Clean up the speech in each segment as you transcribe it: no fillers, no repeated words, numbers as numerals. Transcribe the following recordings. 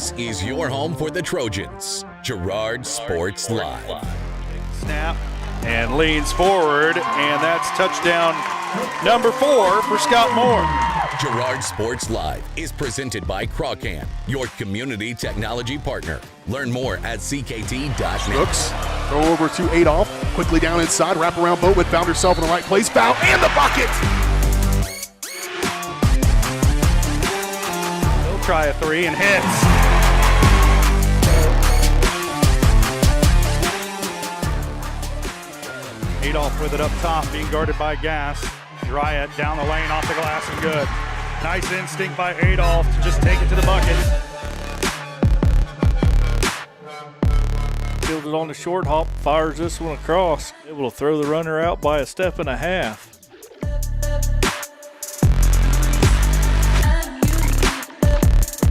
This is your home for the Trojans. Girard Sports Live. Snap and leans forward, and that's touchdown number 4 for Scott Moore. Girard Sports Live is presented by Colgan, your community technology partner. Learn more at ckt.net. Looks, throw over to Adolph, quickly down inside, wrap around Boatwood, found herself in the right place, foul, and the bucket! He'll try a 3 and hits. Adolph with it up top, being guarded by Gass. Girard down the lane, off the glass, and good. Nice instinct by Adolph to just take it to the bucket. Fielded on the short hop, fires this one across. Able to throw the runner out by a step and a half.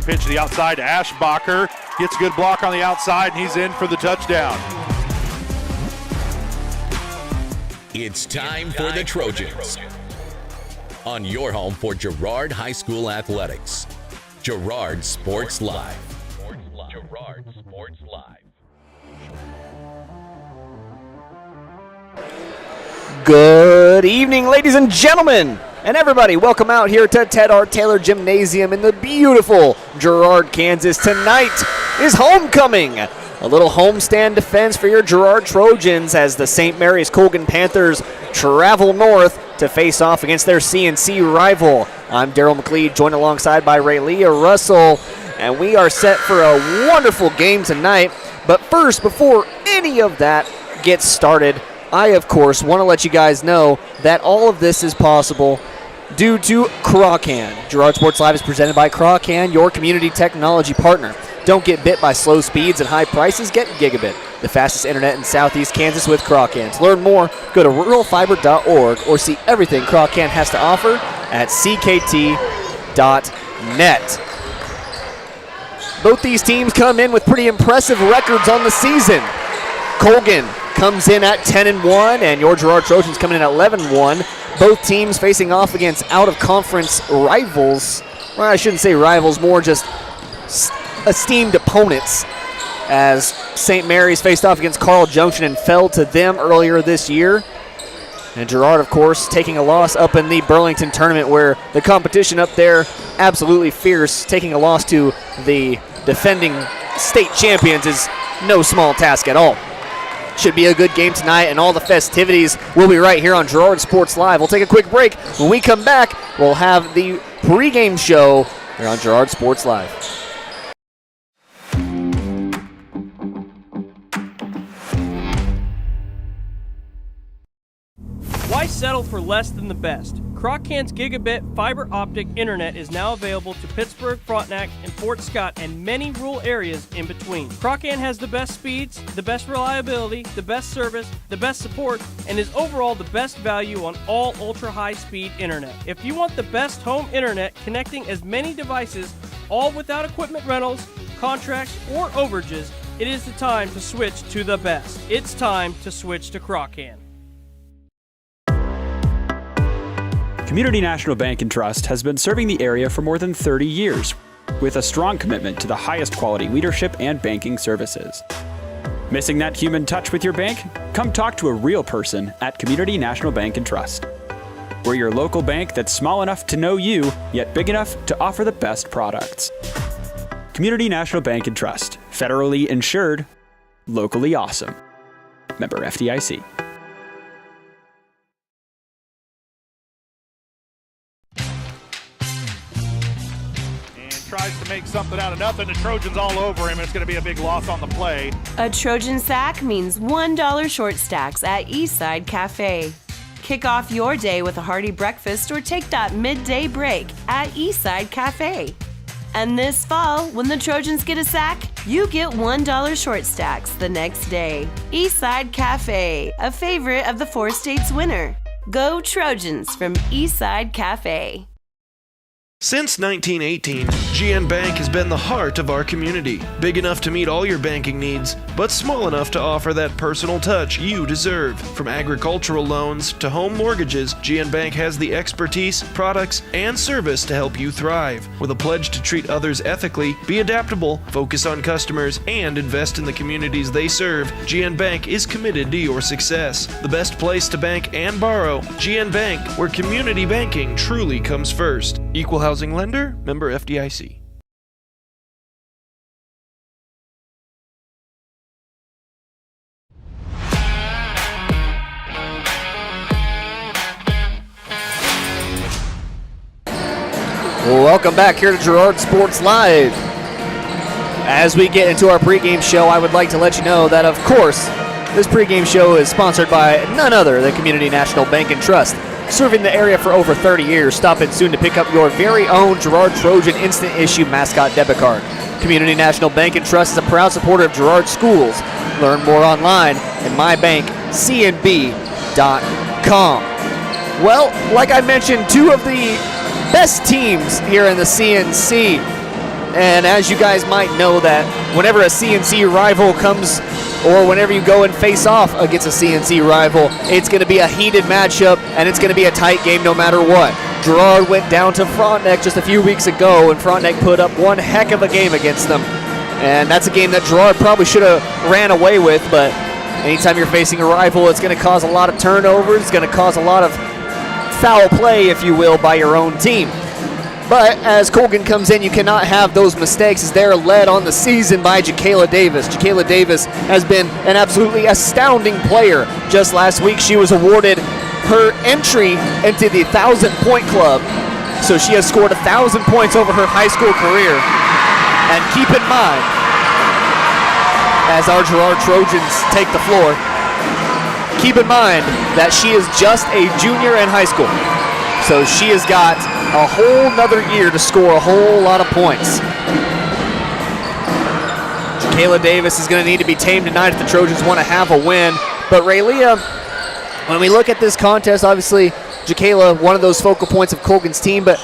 Pitch to the outside to Ashbacher. Gets a good block on the outside, and he's in for the touchdown. It's time for the Trojans. On your home for Girard High School Athletics. Girard Sports Live. Girard Sports Live. Good evening, ladies and gentlemen, and everybody. Welcome out here to Ted R. Taylor Gymnasium in the beautiful Girard, Kansas. Tonight is homecoming. A little homestand defense for your Girard Trojans as the St. Mary's Colgan Panthers travel north to face off against their CNC rival. I'm Daryl McLeod, joined alongside by Rayleah Russell, and we are set for a wonderful game tonight. But first, before any of that gets started, I, of course, want to let you guys know that all of this is possible due to Colgan. Girard Sports Live is presented by Colgan, your community technology partner. Don't get bit by slow speeds and high prices. Get Gigabit, the fastest internet in Southeast Kansas with Colgan. To learn more, go to ruralfiber.org or see everything Colgan has to offer at ckt.net. Both these teams come in with pretty impressive records on the season. Colgan comes in at 10-1, and your Girard Trojans coming in at 11-1. Both teams facing off against out-of-conference rivals. Well, I shouldn't say rivals, more just esteemed opponents, as St. Mary's faced off against Carl Junction and fell to them earlier this year. And Girard, of course, taking a loss up in the Burlington tournament, where the competition up there absolutely fierce. Taking a loss to the defending state champions is no small task at all. Should be a good game tonight, and all the festivities will be right here on Girard Sports Live. We'll take a quick break. When we come back, we'll have the pregame show here on Girard Sports Live. Why settle for less than the best? Colgan's Gigabit fiber optic internet is now available to Pittsburgh, Frontenac, and Fort Scott, and many rural areas in between. Colgan has the best speeds, the best reliability, the best service, the best support, and is overall the best value on all ultra-high-speed internet. If you want the best home internet connecting as many devices, all without equipment rentals, contracts, or overages, it is the time to switch to the best. It's time to switch to Colgan. Community National Bank and Trust has been serving the area for more than 30 years, with a strong commitment to the highest quality leadership and banking services. Missing that human touch with your bank? Come talk to a real person at Community National Bank and Trust. We're your local bank that's small enough to know you, yet big enough to offer the best products. Community National Bank and Trust, federally insured, locally awesome. Member FDIC. Tries to make something out of nothing. The Trojans all over him, and it's going to be a big loss on the play. A Trojan sack means $1 short stacks at Eastside Cafe. Kick off your day with a hearty breakfast or take that midday break at Eastside Cafe. And this fall, when the Trojans get a sack, you get $1 short stacks the next day. Eastside Cafe, a favorite of the 4 states winner. Go Trojans from Eastside Cafe. Since 1918, GN Bank has been the heart of our community. Big enough to meet all your banking needs, but small enough to offer that personal touch you deserve. From agricultural loans to home mortgages, GN Bank has the expertise, products, and service to help you thrive. With a pledge to treat others ethically, be adaptable, focus on customers, and invest in the communities they serve, GN Bank is committed to your success. The best place to bank and borrow, GN Bank, where community banking truly comes first. Equal housing lender, member FDIC. Welcome back here to Girard Sports Live. As we get into our pregame show, I would like to let you know that, of course, this pregame show is sponsored by none other than Community National Bank and Trust. Serving the area for over 30 years, stop in soon to pick up your very own Girard Trojan Instant Issue Mascot Debit Card. Community National Bank and Trust is a proud supporter of Girard Schools. Learn more online at mybankcnb.com. Well, like I mentioned, two of the best teams here in the CNC. And as you guys might know, that whenever a CNC rival comes, or whenever you go and face off against a CNC rival, it's going to be a heated matchup, and it's going to be a tight game no matter what. Girard went down to Frontenac just a few weeks ago, and Frontenac put up one heck of a game against them. And that's a game that Girard probably should have ran away with, but anytime you're facing a rival, it's going to cause a lot of turnovers. It's going to cause a lot of foul play, if you will, by your own team. But as Colgan comes in, you cannot have those mistakes, as they're led on the season by Jacayla Davis. Jacayla Davis has been an absolutely astounding player. Just last week, she was awarded her entry into the 1,000-point club. So she has scored 1,000 points over her high school career. And keep in mind, as our Girard Trojans take the floor, keep in mind that she is just a junior in high school. So she has got a whole nother year to score a whole lot of points. Jacayla Davis is going to need to be tamed tonight if the Trojans want to have a win. But Raylia, when we look at this contest, obviously Jacayla, one of those focal points of Colgan's team, but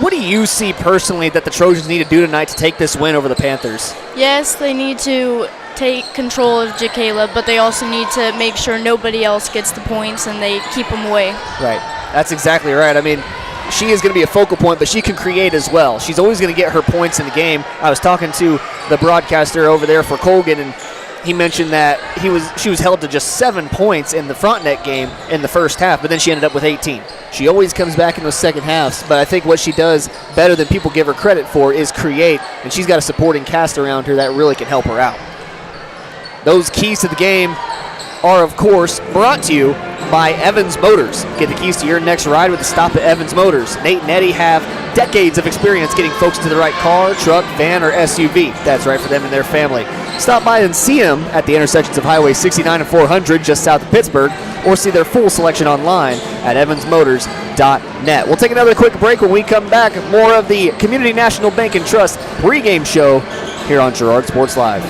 what do you see personally that the Trojans need to do tonight to take this win over the Panthers? Yes, they need to take control of Jacayla, but they also need to make sure nobody else gets the points and they keep them away. Right. That's exactly right. I mean, she is going to be a focal point, but she can create as well. She's always going to get her points in the game. I was talking to the broadcaster over there for Colgan, and he mentioned that she was held to just 7 points in the Frontenac game in the first half, but then she ended up with 18. She always comes back in those second halves, but I think what she does better than people give her credit for is create, and she's got a supporting cast around her that really can help her out. Those keys to the game are, of course, brought to you by Evans Motors. Get the keys to your next ride with a stop at Evans Motors. Nate and Eddie have decades of experience getting folks to the right car, truck, van, or SUV. That's right for them and their family. Stop by and see them at the intersections of Highway 69 and 400 just south of Pittsburgh, or see their full selection online at evansmotors.net. We'll take another quick break. When we come back, more of the Community National Bank and Trust pregame show here on Girard Sports Live.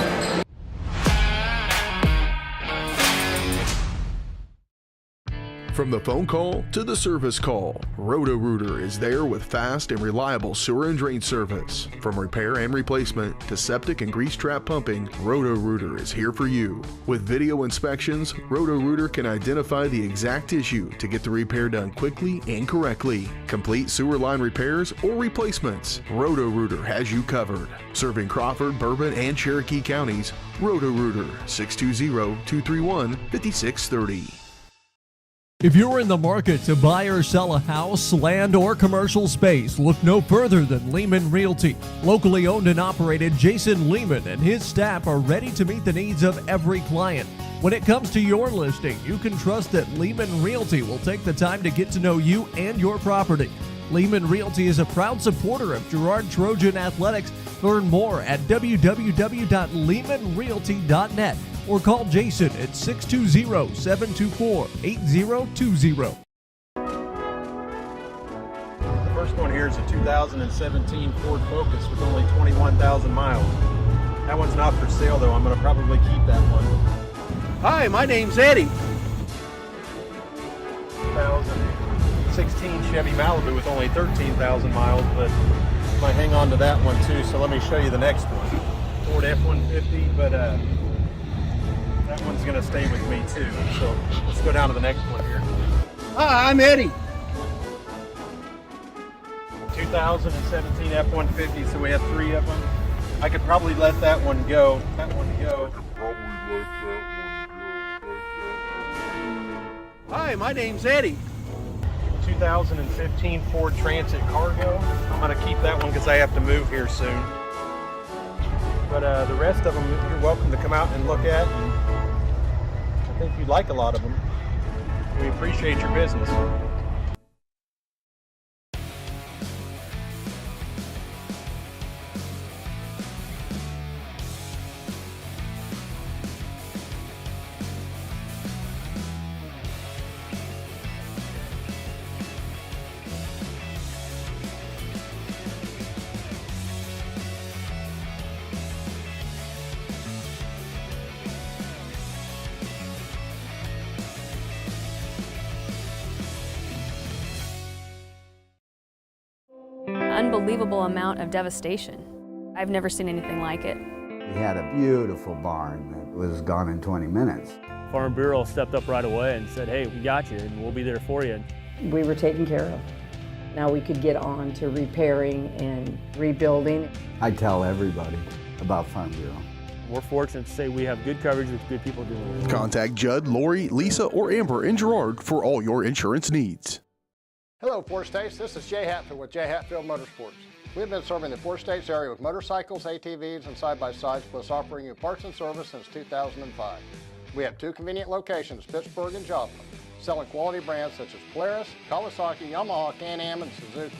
From the phone call to the service call, Roto-Rooter is there with fast and reliable sewer and drain service. From repair and replacement to septic and grease trap pumping, Roto-Rooter is here for you. With video inspections, Roto-Rooter can identify the exact issue to get the repair done quickly and correctly. Complete sewer line repairs or replacements, Roto-Rooter has you covered. Serving Crawford, Bourbon, and Cherokee counties, Roto-Rooter, 620-231-5630. If you're in the market to buy or sell a house, land, or commercial space, look no further than Lehman Realty. Locally owned and operated, Jason Lehman and his staff are ready to meet the needs of every client. When it comes to your listing, you can trust that Lehman Realty will take the time to get to know you and your property. Lehman Realty is a proud supporter of Girard Trojan Athletics. Learn more at www.lehmanrealty.net. or call Jason at 620-724-8020. The first one here is a 2017 Ford Focus with only 21,000 miles. That one's not for sale though. I'm going to probably keep that one. Hi, my name's Eddie. 2016 Chevy Malibu with only 13,000 miles, but I'm going to hang on to that one too. So let me show you the next one. Ford F-150, but that one's going to stay with me too. So let's go down to the next one here. Hi, I'm Eddie. 2017 F-150, so we have 3 of them. I could probably let that one go. Hi, my name's Eddie. 2015 Ford Transit Cargo. I'm going to keep that one because I have to move here soon. But the rest of them, you're welcome to come out and look at. And I think you'd like a lot of them. We appreciate your business. Unbelievable amount of devastation. I've never seen anything like it. We had a beautiful barn that was gone in 20 minutes. Farm Bureau stepped up right away and said, hey, we got you and we'll be there for you. We were taken care of. Now we could get on to repairing and rebuilding. I tell everybody about Farm Bureau. We're fortunate to say we have good coverage with good people doing it. Contact Judd, Lori, Lisa, or Amber in Girard for all your insurance needs. Hello, Four States. This is Jay Hatfield with Jay Hatfield Motorsports. We've been serving the Four States area with motorcycles, ATVs, and side-by-sides, plus offering you parts and service since 2005. We have 2 convenient locations, Pittsburgh and Joplin, selling quality brands such as Polaris, Kawasaki, Yamaha, Can-Am, and Suzuki.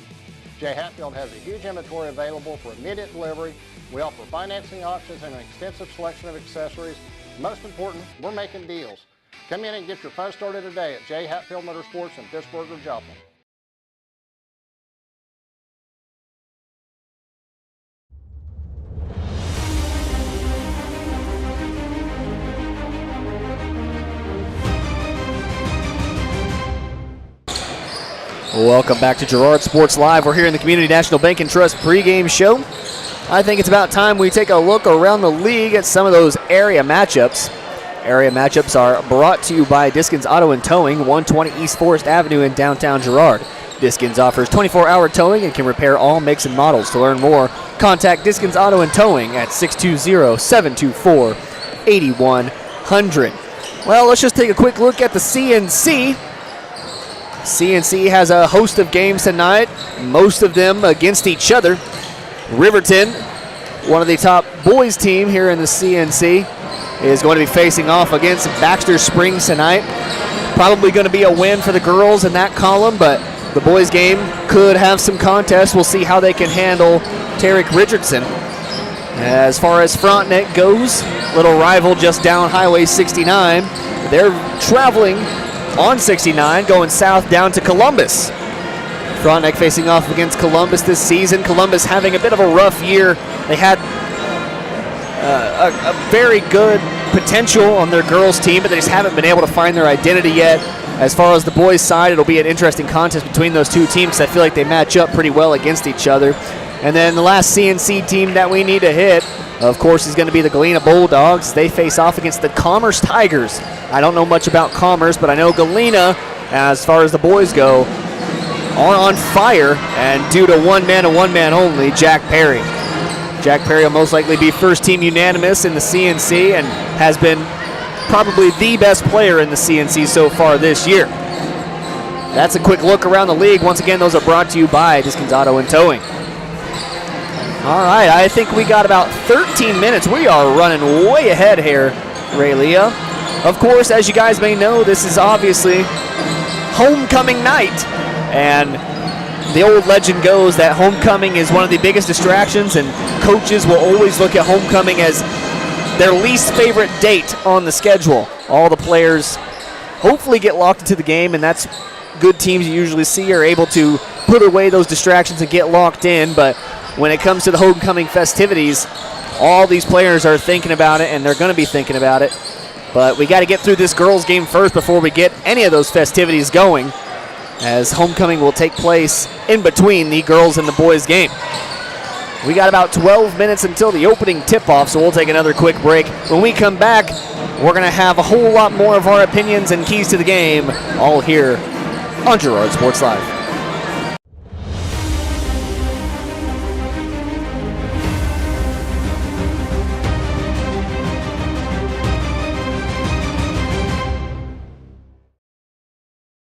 Jay Hatfield has a huge inventory available for immediate delivery. We offer financing options and an extensive selection of accessories. Most important, we're making deals. Come in and get your fun started today at Jay Hatfield Motorsports in Pittsburgh or Joplin. Welcome back to Girard Sports Live. We're here in the Community National Bank and Trust pregame show. I think it's about time we take a look around the league at some of those area matchups. Area matchups are brought to you by Diskins Auto and Towing, 120 East Forest Avenue in downtown Girard. Diskins offers 24-hour towing and can repair all makes and models. To learn more, contact Diskins Auto and Towing at 620-724-8100. Well, let's just take a quick look at the CNC. CNC has a host of games tonight, most of them against each other. Riverton, one of the top boys team here in the CNC, is going to be facing off against Baxter Springs tonight. Probably going to be a win for the girls in that column, but the boys game could have some contest. We'll see how they can handle Tarek Richardson. As far as Frontenac goes, little rival just down Highway 69. They're traveling on 69, going south down to Columbus. Frontenac facing off against Columbus this season. Columbus having a bit of a rough year. They had a very good potential on their girls team, but they just haven't been able to find their identity yet. As far as the boys side, it'll be an interesting contest between those two teams. I feel like they match up pretty well against each other. And then the last CNC team that we need to hit, of course, is going to be the Galena Bulldogs. They face off against the Commerce Tigers. I don't know much about Commerce, but I know Galena, as far as the boys go, are on fire, and due to one man and one man only, Jack Perry. Jack Perry will most likely be first team unanimous in the CNC and has been probably the best player in the CNC so far this year. That's a quick look around the league. Once again, those are brought to you by Diskins Auto and Towing. All right, I think we got about 13 minutes. We are running way ahead here, Raylia. Of course, as you guys may know, this is obviously homecoming night. And the old legend goes that homecoming is one of the biggest distractions, and coaches will always look at homecoming as their least favorite date on the schedule. All the players hopefully get locked into the game, and that's good teams you usually see are able to put away those distractions and get locked in. But when it comes to the homecoming festivities, all these players are thinking about it, and they're going to be thinking about it. But we got to get through this girls game first before we get any of those festivities going. as homecoming will take place in between the girls and the boys game. We got about 12 minutes until the opening tip-off, so we'll take another quick break. When we come back, we're going to have a whole lot more of our opinions and keys to the game, all here on Girard Sports Live.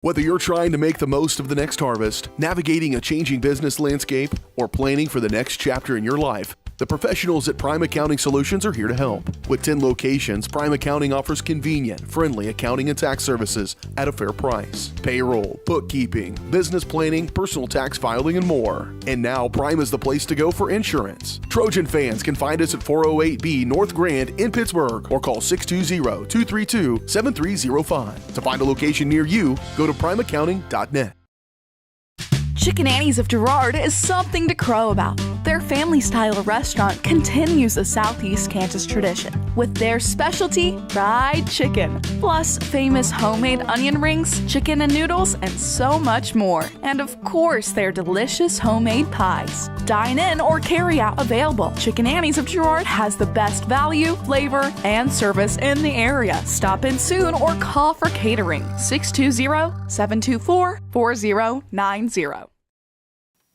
Whether you're trying to make the most of the next harvest, navigating a changing business landscape, or planning for the next chapter in your life, the professionals at Prime Accounting Solutions are here to help. With 10 locations, Prime Accounting offers convenient, friendly accounting and tax services at a fair price. Payroll, bookkeeping, business planning, personal tax filing, and more. And now Prime is the place to go for insurance. Trojan fans can find us at 408B North Grand in Pittsburgh or call 620-232-7305. To find a location near you, go to primeaccounting.net. Chicken Annie's of Girard is something to crow about. Their family-style restaurant continues a Southeast Kansas tradition with their specialty, fried chicken, plus famous homemade onion rings, chicken and noodles, and so much more. And of course, their delicious homemade pies. Dine in or carry out available. Chicken Annie's of Girard has the best value, flavor, and service in the area. Stop in soon or call for catering. 620-724-4090.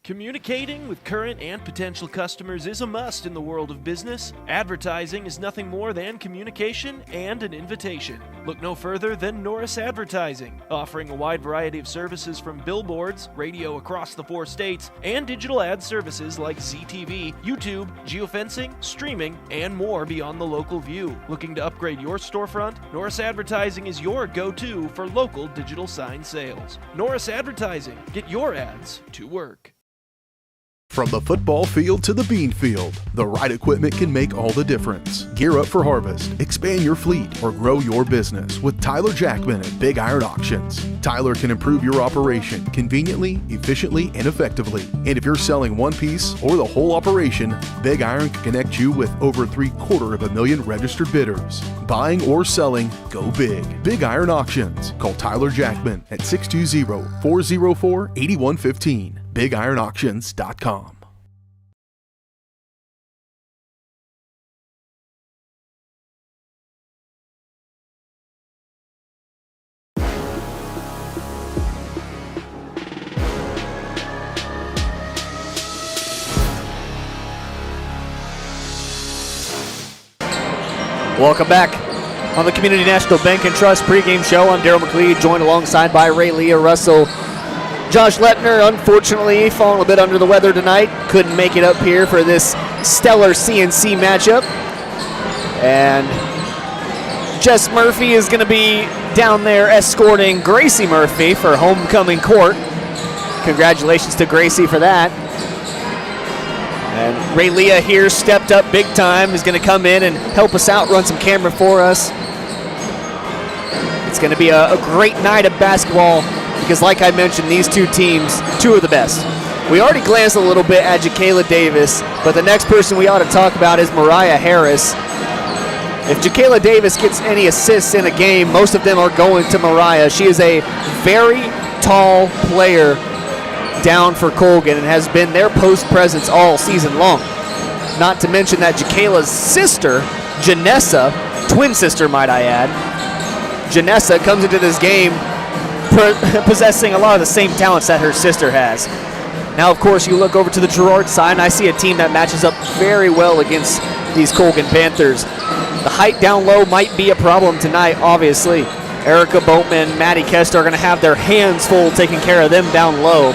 Communicating with current and potential customers is a must in the world of business. Advertising is nothing more than communication and an invitation. Look no further than Norris Advertising, offering a wide variety of services from billboards, radio across the 4 states, and digital ad services like ZTV, YouTube, geofencing, streaming, and more beyond the local view. Looking to upgrade your storefront? Norris Advertising is your go-to for local digital sign sales. Norris Advertising. Get your ads to work. From the football field to the bean field, the right equipment can make all the difference. Gear up for harvest, expand your fleet, or grow your business with Tyler Jackman at Big Iron Auctions. Tyler can improve your operation conveniently, efficiently, and effectively. And if you're selling one piece or the whole operation, Big Iron can connect you with over 750,000 registered bidders. Buying or selling, go big. Big Iron Auctions. Call Tyler Jackman at 620-404-8115. BigIronAuctions.com. Welcome back on the Community National Bank and Trust pregame show. I'm Daryl McLeod, joined alongside by Ray Leah Russell. Josh Lepner, unfortunately, falling a bit under the weather tonight. Couldn't make it up here for this stellar CNC matchup. And Jess Murphy is going to be down there escorting Gracie Murphy for homecoming court. Congratulations to Gracie for that. And Ray Leah here stepped up big time. Is going to come in and help us out, run some camera for us. It's going to be a great night of basketball because, like I mentioned, these two teams, two of the best. We already glanced a little bit at Jacayla Davis, but the next person we ought to talk about is Mariah Harris. If Jacayla Davis gets any assists in a game, most of them are going to Mariah. She is a very tall player down for Colgan and has been their post presence all season long. Not to mention that Jacayla's sister, Janessa, twin sister might I add, Janessa comes into this game possessing a lot of the same talents that her sister has. Now, of course, you look over to the Girard side, and I see a team that matches up very well against these Colgan Panthers. The height down low might be a problem tonight, obviously. Erica Boatman, Maddie Kester are going to have their hands full taking care of them down low.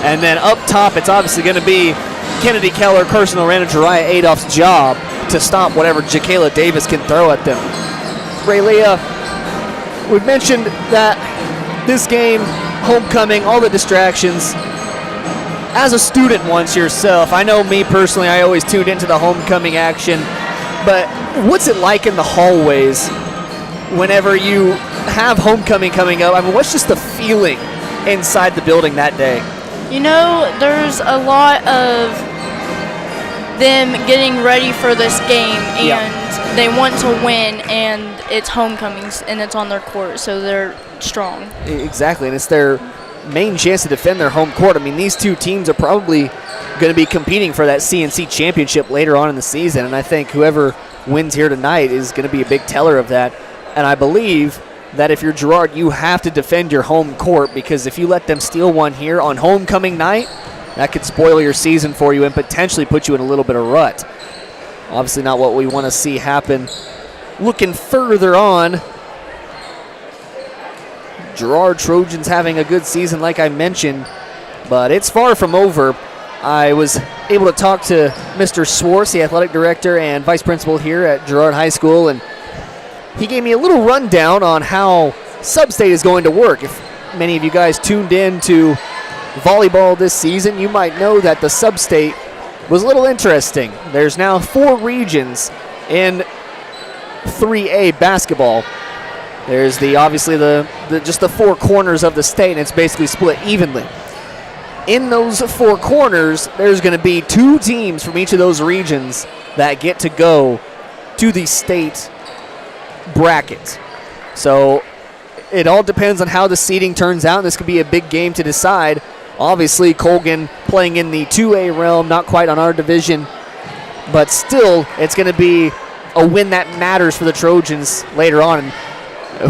And then up top, it's obviously going to be Kennedy Keller, Carson Oran, and Jariah Adolph's job to stop whatever Jacayla Davis can throw at them. Ray Leah, we've mentioned that this game, homecoming, all the distractions. As a student once yourself, I know me personally, I always tuned into the homecoming action, but what's it like in the hallways whenever you have homecoming coming up? I mean, what's just the feeling inside the building that day? You know, there's a lot of them getting ready for this game, and they want to win, and it's homecomings, and it's on their court, so they're strong. Exactly, and it's their main chance to defend their home court. I mean, these two teams are probably going to be competing for that CNC championship later on in the season, and I think whoever wins here tonight is going to be a big teller of that. And I believe that if you're Girard, you have to defend your home court, because if you let them steal one here on homecoming night, that could spoil your season for you and potentially put you in a little bit of rut. Obviously not what we want to see happen. Looking further on, Girard Trojans having a good season like I mentioned, but it's far from over. I was able to talk to Mr. Swartz, the athletic director and vice principal here at Girard High School, and he gave me a little rundown on how Sub-State is going to work. If many of you guys tuned in to volleyball this season, you might know that the Sub-State was a little interesting. There's now 4 regions in 3A basketball. There's obviously just the 4 corners of the state, and it's basically split evenly. In those 4 corners, there's going to be 2 teams from each of those regions that get to go to the state bracket. So it all depends on how the seeding turns out, and this could be a big game to decide. Obviously, Colgan playing in the 2A realm, not quite on our division, but still, it's going to be a win that matters for the Trojans later on. And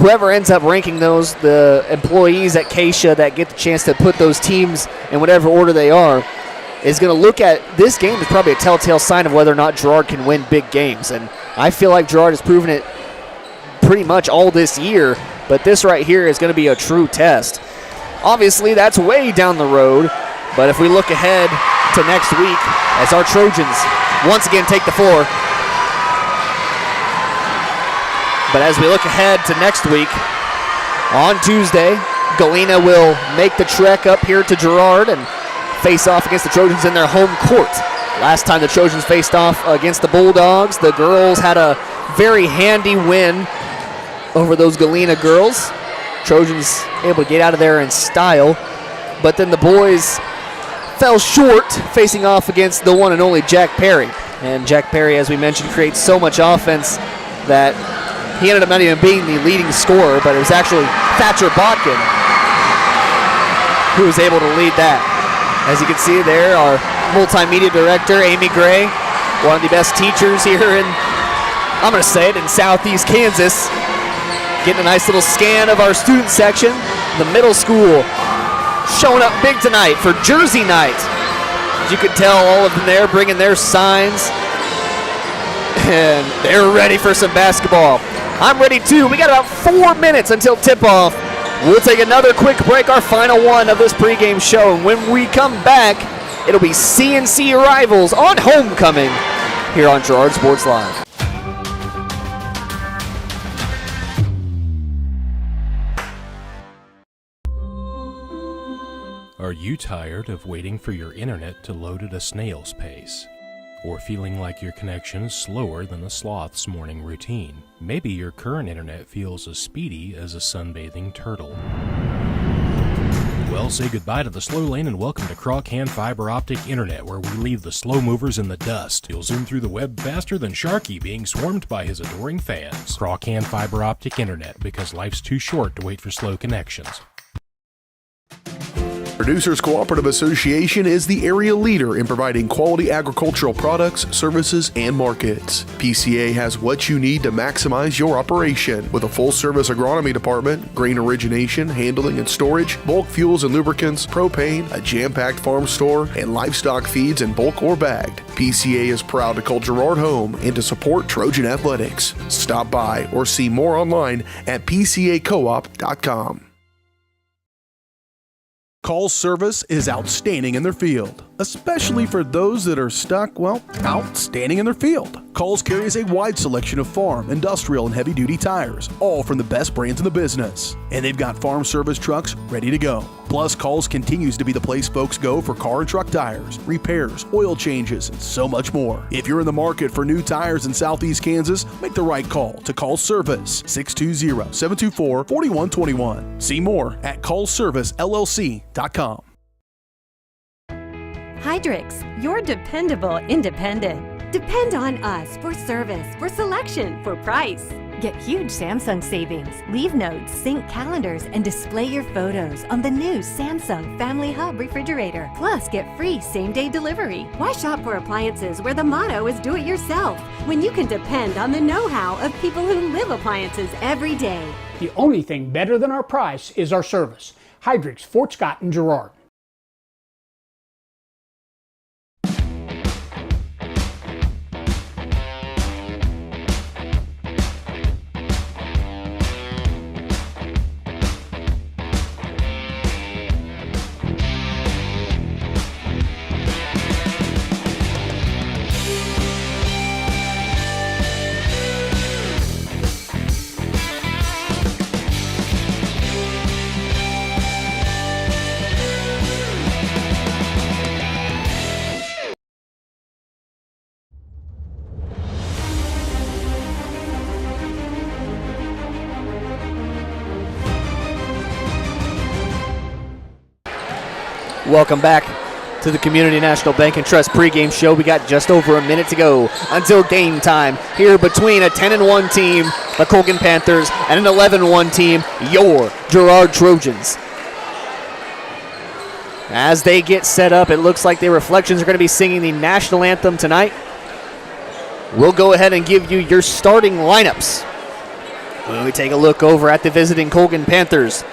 whoever ends up ranking those, the employees at Keisha that get the chance to put those teams in whatever order they are, is going to look at this game as probably a telltale sign of whether or not Girard can win big games. And I feel like Girard has proven it pretty much all this year, but this right here is going to be a true test. Obviously, that's way down the road, but if we look ahead to next week, as our Trojans once again take the floor, but as we look ahead to next week, on Tuesday, Galena will make the trek up here to Girard and face off against the Trojans in their home court. Last time the Trojans faced off against the Bulldogs, the girls had a very handy win over those Galena girls. Trojans able to get out of there in style, but then the boys fell short facing off against the one and only Jack Perry. And Jack Perry, as we mentioned, creates so much offense that he ended up not even being the leading scorer, but it was actually Thatcher Botkin who was able to lead that. As you can see there, our multimedia director, Amy Gray, one of the best teachers here in, I'm going to say it, in Southeast Kansas, getting a nice little scan of our student section. The middle school showing up big tonight for Jersey night. As you can tell, all of them there bringing their signs, and they're ready for some basketball. I'm ready too. We got about 4 minutes until tip-off. We'll take another quick break, our final one of this pregame show. And when we come back, it'll be CNC Rivals on homecoming here on Girard Sports Live. Are you tired of waiting for your internet to load at a snail's pace? Or feeling like your connection is slower than a sloth's morning routine? Maybe your current internet feels as speedy as a sunbathing turtle. Well, say goodbye to the slow lane and welcome to Colgan Fiber Optic Internet, where we leave the slow movers in the dust. You'll zoom through the web faster than Sharky being swarmed by his adoring fans. Colgan Fiber Optic Internet, because life's too short to wait for slow connections. Producers Cooperative Association is the area leader in providing quality agricultural products, services, and markets. PCA has what you need to maximize your operation with a full-service agronomy department, grain origination, handling and storage, bulk fuels and lubricants, propane, a jam-packed farm store, and livestock feeds in bulk or bagged. PCA is proud to call Girard home and to support Trojan athletics. Stop by or see more online at pcacoop.com. Call's service is outstanding in their field, especially for those that are stuck, well, outstanding in their field. Call's carries a wide selection of farm, industrial, and heavy-duty tires, all from the best brands in the business. And they've got farm service trucks ready to go. Plus, Call's continues to be the place folks go for car and truck tires, repairs, oil changes, and so much more. If you're in the market for new tires in Southeast Kansas, make the right call to Call's Service, 620-724-4121. See more at callservicellc.com. Hydrix, your dependable independent. Depend on us for service, for selection, for price. Get huge Samsung savings. Leave notes, sync calendars, and display your photos on the new Samsung Family Hub refrigerator. Plus, get free same-day delivery. Why shop for appliances where the motto is do it yourself when you can depend on the know-how of people who live appliances every day? The only thing better than our price is our service. Heidrich's, Fort Scott, and Girard. Welcome back to the Community National Bank and Trust pregame show. We got just over a minute to go until game time here between a 10-1 team, the Colgan Panthers, and an 11-1 team, your Girard Trojans. As they get set up, it looks like the Reflections are going to be singing the national anthem tonight. We'll go ahead and give you your starting lineups. When we take a look over at the visiting Colgan Panthers,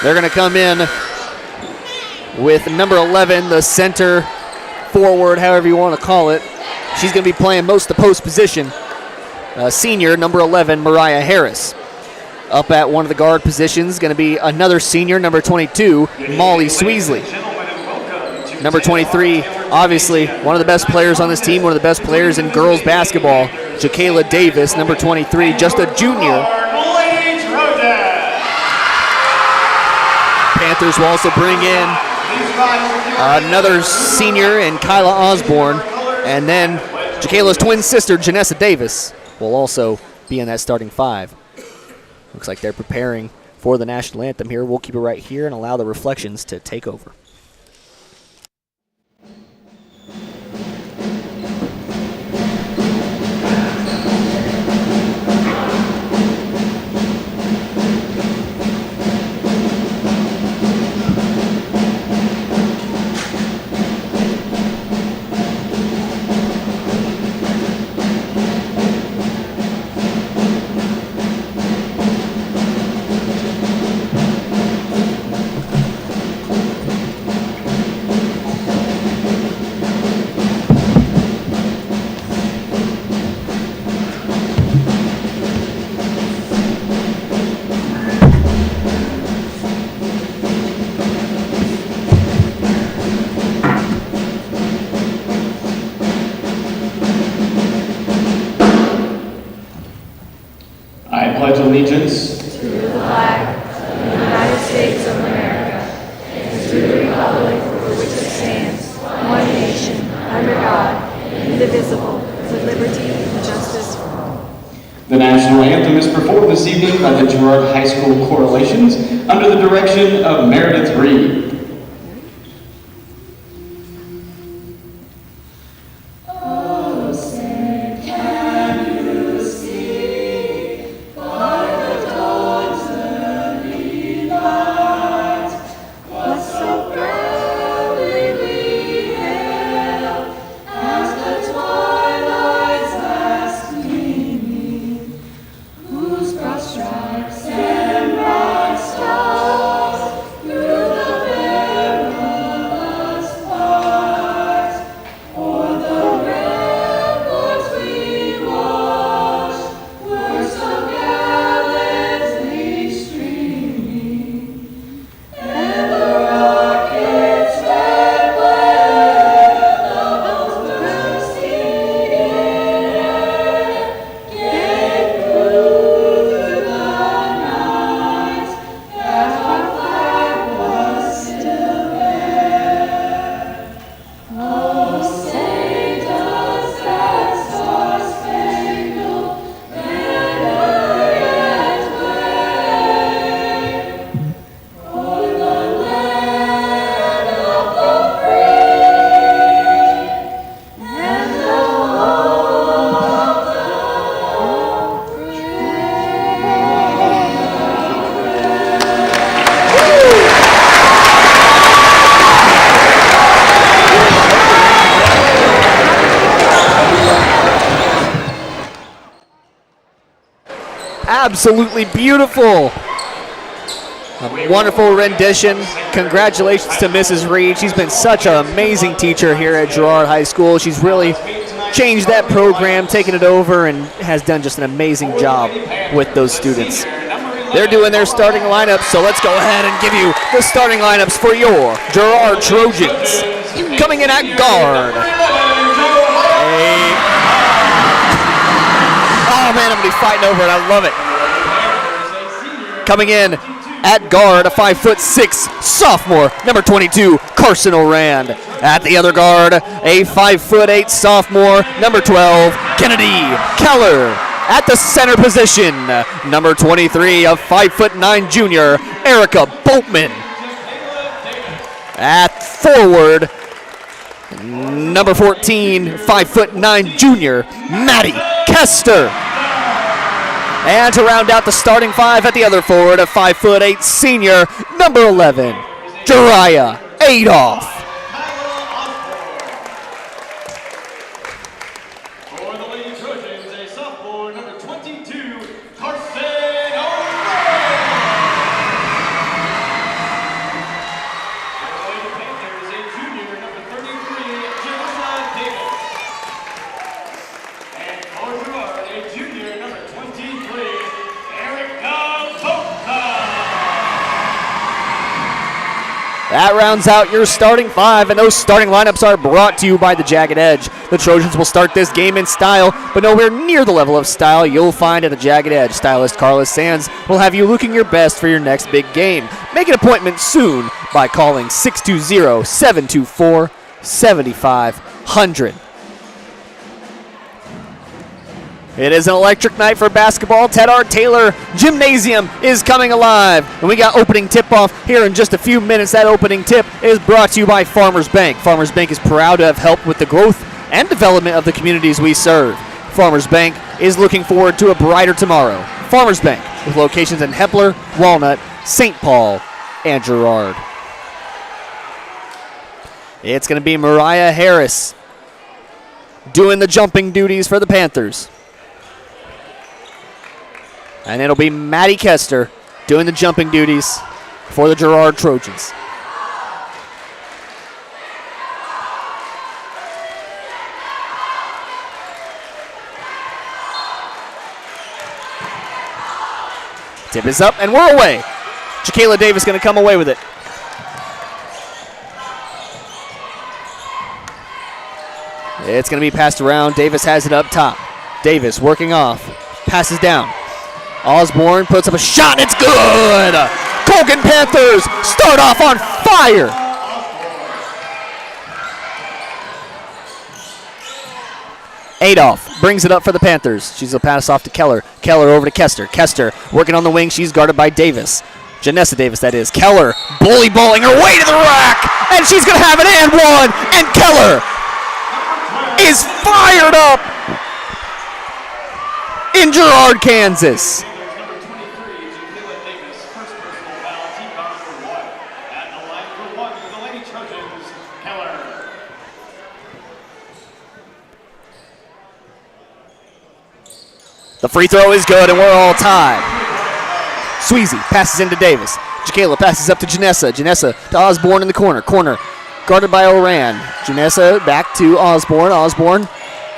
they're going to come in with number 11, the center forward, however you want to call it. She's going to be playing most of the post position. Senior, number 11, Mariah Harris. Up at one of the guard positions, going to be another senior, number 22, Molly Sweesley. Number 23, obviously one of the best players on this team, one of the best players in girls basketball, Jakayla Davis, number 23, just a junior. Panthers will also bring in another senior in Kyla Osborne, and then Jakayla's twin sister, Janessa Davis, will also be in that starting five. Looks like they're preparing for the national anthem here. We'll keep it right here and allow the Reflections to take over. Allegiance to the flag of the United States of America and to the republic for which it stands, one nation, under God, indivisible, with liberty and justice for all. The national anthem is performed this evening by the Girard High School Correlations under the direction of Meredith Reed. Stripes and bright stars through the absolutely beautiful. A wonderful rendition. Congratulations to Mrs. Reed. She's been such an amazing teacher here at Girard High School. She's really changed that program, taken it over, and has done just an amazing job with those students. They're doing their starting lineups, so let's go ahead and give you the starting lineups for your Girard Trojans. Coming in at guard. Oh man, I'm going to be fighting over it. I love it. Coming in at guard, a 5'6" sophomore, number 22, Carson Orand. At the other guard, a 5'8" sophomore, number 12, Kennedy Keller. At the center position, number 23, a 5'9" junior, Erica Boatman. At forward, number 14, 5'9" junior, Maddie Kester. And to round out the starting five at the other forward, a 5'8" senior, number 11, Jariah Adolph. For the Lady Trojans, a sophomore, number 22, Carson O'Reilly. For the Lady Panthers, a junior, number 33, Janessa Davis. And for Girard, a junior, number 23, Erica Boca. That rounds out your starting five, and those starting lineups are brought to you by the Jagged Edge. The Trojans will start this game in style, but nowhere near the level of style you'll find at the Jagged Edge. Stylist Carlos Sands will have you looking your best for your next big game. Make an appointment soon by calling 620-724-7500. It is an electric night for basketball. Ted R. Taylor Gymnasium is coming alive. And we got opening tip-off here in just a few minutes. That opening tip is brought to you by Farmers Bank. Farmers Bank is proud to have helped with the growth and development of the communities we serve. Farmers Bank is looking forward to a brighter tomorrow. Farmers Bank, with locations in Hepler, Walnut, St. Paul, and Girard. It's going to be Mariah Harris doing the jumping duties for the Panthers. And it'll be Maddie Kester doing the jumping duties for the Girard Trojans. Tip is up, and we're away. Jaquela Davis going to come away with it. It's going to be passed around. Davis has it up top. Davis working off. Passes down. Osborne puts up a shot, and it's good! Colgan Panthers start off on fire! Adolph brings it up for the Panthers. She's going to pass off to Keller. Keller over to Kester. Kester working on the wing. She's guarded by Davis. Janessa Davis, that is. Keller bully balling her way to the rack, and she's going to have an and one, and Keller is fired up in Girard, Kansas. The free throw is good, and we're all tied. Sweezy passes into Davis. Jaquela passes up to Janessa. Janessa to Osborne in the corner. Corner guarded by Oran. Janessa back to Osborne. Osborne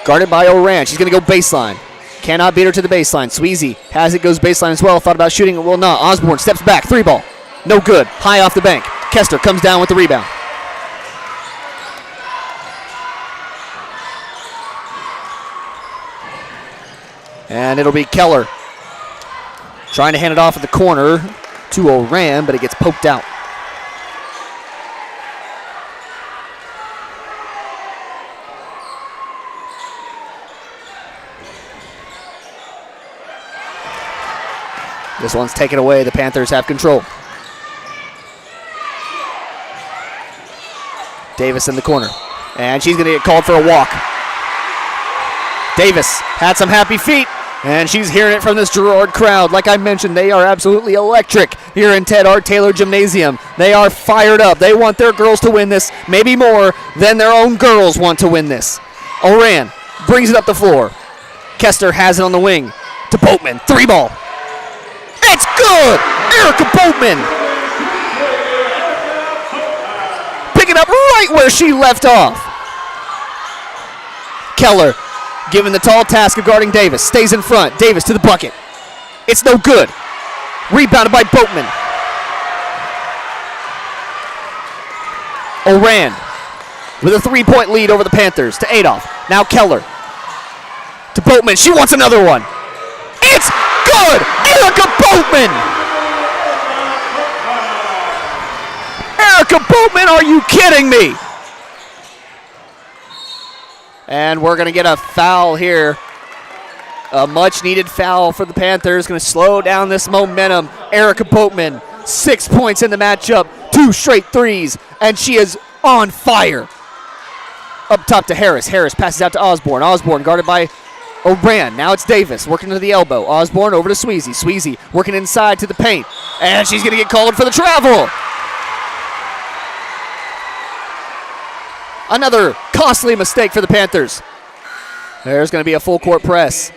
guarded by Oran. She's going to go baseline. Cannot beat her to the baseline. Sweezy has it, goes baseline as well. Thought about shooting it, will not. Osborne steps back. Three ball. No good. High off the bank. Kester comes down with the rebound. And it'll be Keller trying to hand it off at the corner to Oran, but it gets poked out. This one's taken away. The Panthers have control. Davis in the corner. And she's going to get called for a walk. Davis had some happy feet, and she's hearing it from this Girard crowd. Like I mentioned, they are absolutely electric here in Ted R. Taylor Gymnasium. They are fired up. They want their girls to win this, maybe more than their own girls want to win this. Oran brings it up the floor. Kester has it on the wing to Boatman. Three ball. That's good! Erica Boatman picking up right where she left off. Keller given the tall task of guarding Davis. Stays in front. Davis to the bucket. It's no good. Rebounded by Boatman. Oran with a 3-point lead over the Panthers to Adolph. Now Keller to Boatman. She wants another one. It's good! Erica Boatman! Erica Boatman, are you kidding me? And we're going to get a foul here. A much-needed foul for the Panthers. Going to slow down this momentum. Erica Boatman, 6 points in the matchup. 2 straight threes, and she is on fire. Up top to Harris. Harris passes out to Osborne. Osborne guarded by Oran. Now it's Davis working to the elbow. Osborne over to Sweezy. Sweezy working inside to the paint. And she's going to get called for the travel. Another costly mistake for the Panthers. There's going to be a full court press.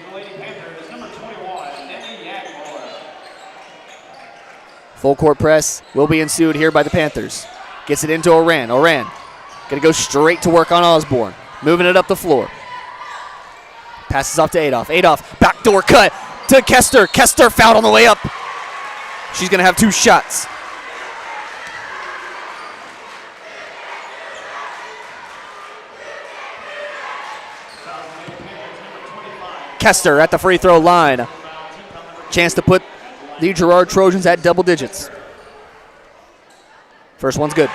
Full court press will be ensued here by the Panthers. Gets it into Oran. Oran going to go straight to work on Osborne. Moving it up the floor. Passes off to Adolph. Adolph, backdoor cut to Kester. Kester fouled on the way up. She's going to have 2 shots. Kester at the free throw line. Chance to put the Girard Trojans at double digits. First one's good.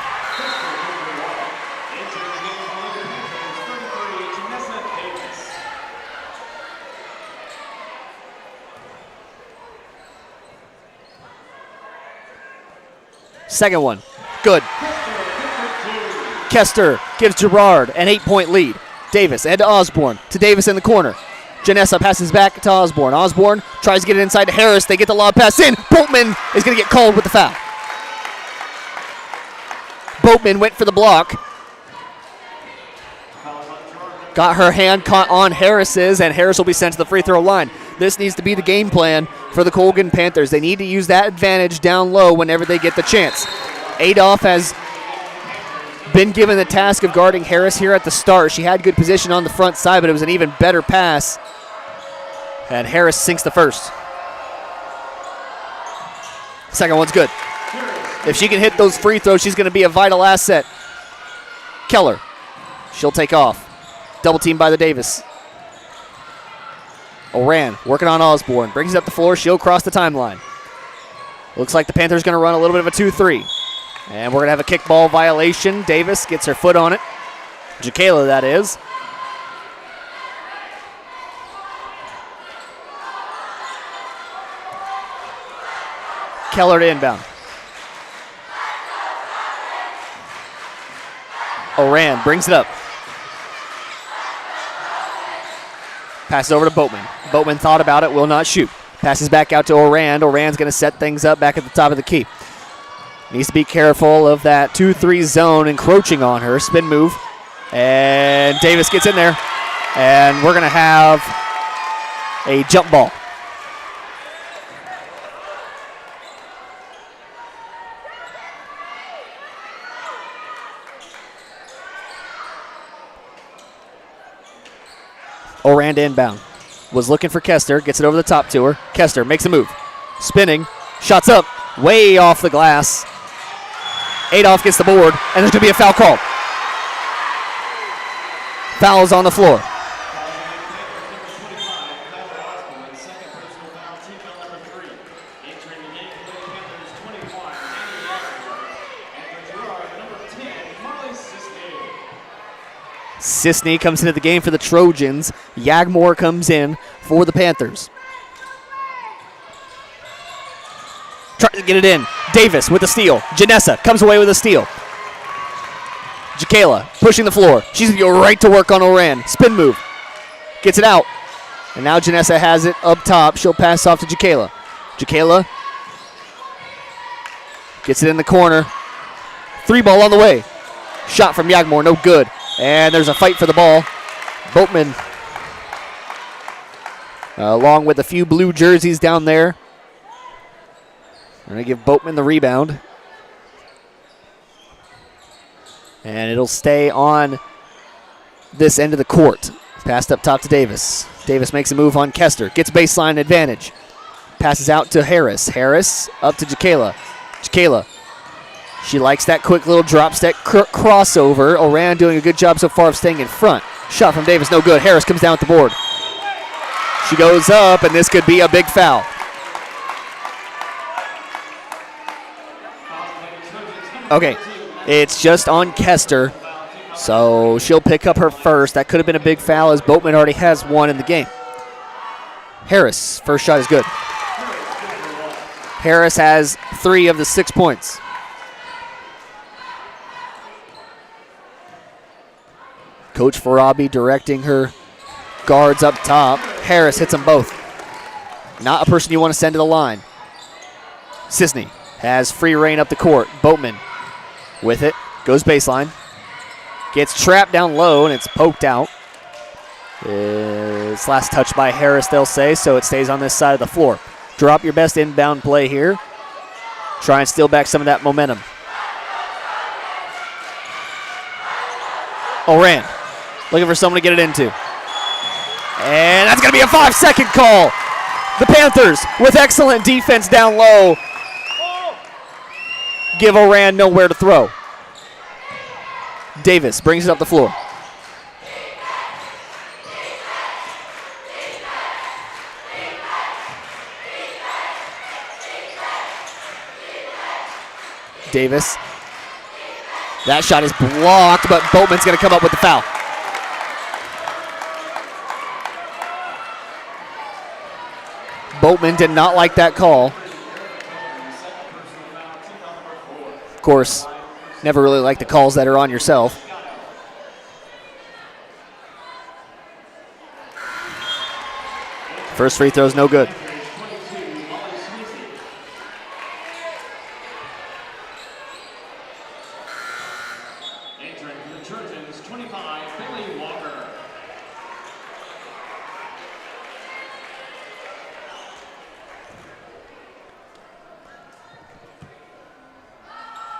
Second one, good. Kester gives Girard an 8-point lead. Davis and to Osborne. To Davis in the corner. Janessa passes back to Osborne. Osborne tries to get it inside to Harris. They get the lob pass in. Boatman is going to get called with the foul. Boatman went for the block. Got her hand caught on Harris's, and Harris will be sent to the free throw line. This needs to be the game plan for the Colgan Panthers. They need to use that advantage down low whenever they get the chance. Adolph has been given the task of guarding Harris here at the start. She had good position on the front side, but it was an even better pass. And Harris sinks the first. Second one's good. If she can hit those free throws, she's going to be a vital asset. Keller, she'll take off. Double team by the Davis. Oran working on Osborne. Brings it up the floor. She'll cross the timeline. Looks like the Panthers going to run a little bit of a 2-3. And we're going to have a kickball violation. Davis gets her foot on it. Jacayla, that is. Keller to inbound. Oran brings it up. Passes over to Boatman. Boatman thought about it, will not shoot. Passes back out to Oran. Oran's going to set things up back at the top of the key. Needs to be careful of that 2-3 zone encroaching on her. Spin move. And Davis gets in there. And we're going to have a jump ball. Oran inbound. Was looking for Kester. Gets it over the top to her. Kester makes a move. Spinning. Shots up. Way off the glass. Adolph gets the board. And there's going to be a foul call. Fouls on the floor. Sisney comes into the game for the Trojans. Yagmore comes in for the Panthers. Trying to get it in. Davis with the steal. Janessa comes away with a steal. Jacayla pushing the floor. She's going to go right to work on Oran. Spin move. Gets it out. And now Janessa has it up top. She'll pass off to Jacayla. Jacayla gets it in the corner. 3 ball on the way. Shot from Yagmore, no good. And there's a fight for the ball. Boatman, along with a few blue jerseys down there, Going to give Boatman the rebound. And it'll stay on this end of the court. Passed up top to Davis. Davis makes a move on Kester. Gets baseline advantage. Passes out to Harris. Harris up to Jacayla. Jacayla. She likes that quick little drop step crossover. Oran doing a good job so far of staying in front. Shot from Davis, no good. Harris comes down with the board. She goes up, and this could be a big foul. Okay, it's just on Kester, so she'll pick up her first. That could have been a big foul, as Boatman already has one in the game. Harris, first shot is good. Harris has 3 of the 6 points. Coach Farabi directing her guards up top. Harris hits them both. Not a person you want to send to the line. Sisney has free reign up the court. Boatman with it. Goes baseline. Gets trapped down low, and it's poked out. It's last touch by Harris, they'll say, so it stays on this side of the floor. Drop your best inbound play here. Try and steal back some of that momentum. Oran looking for someone to get it into. And that's going to be a 5-second call. The Panthers, with excellent defense down low, give Oran nowhere to throw. Davis brings it up the floor. Davis. That shot is blocked, but Boatman's going to come up with the foul. Boatman did not like that call. Of course, never really like the calls that are on yourself. First free throw's no good. Entering the Trojans, 25, Billy Walker.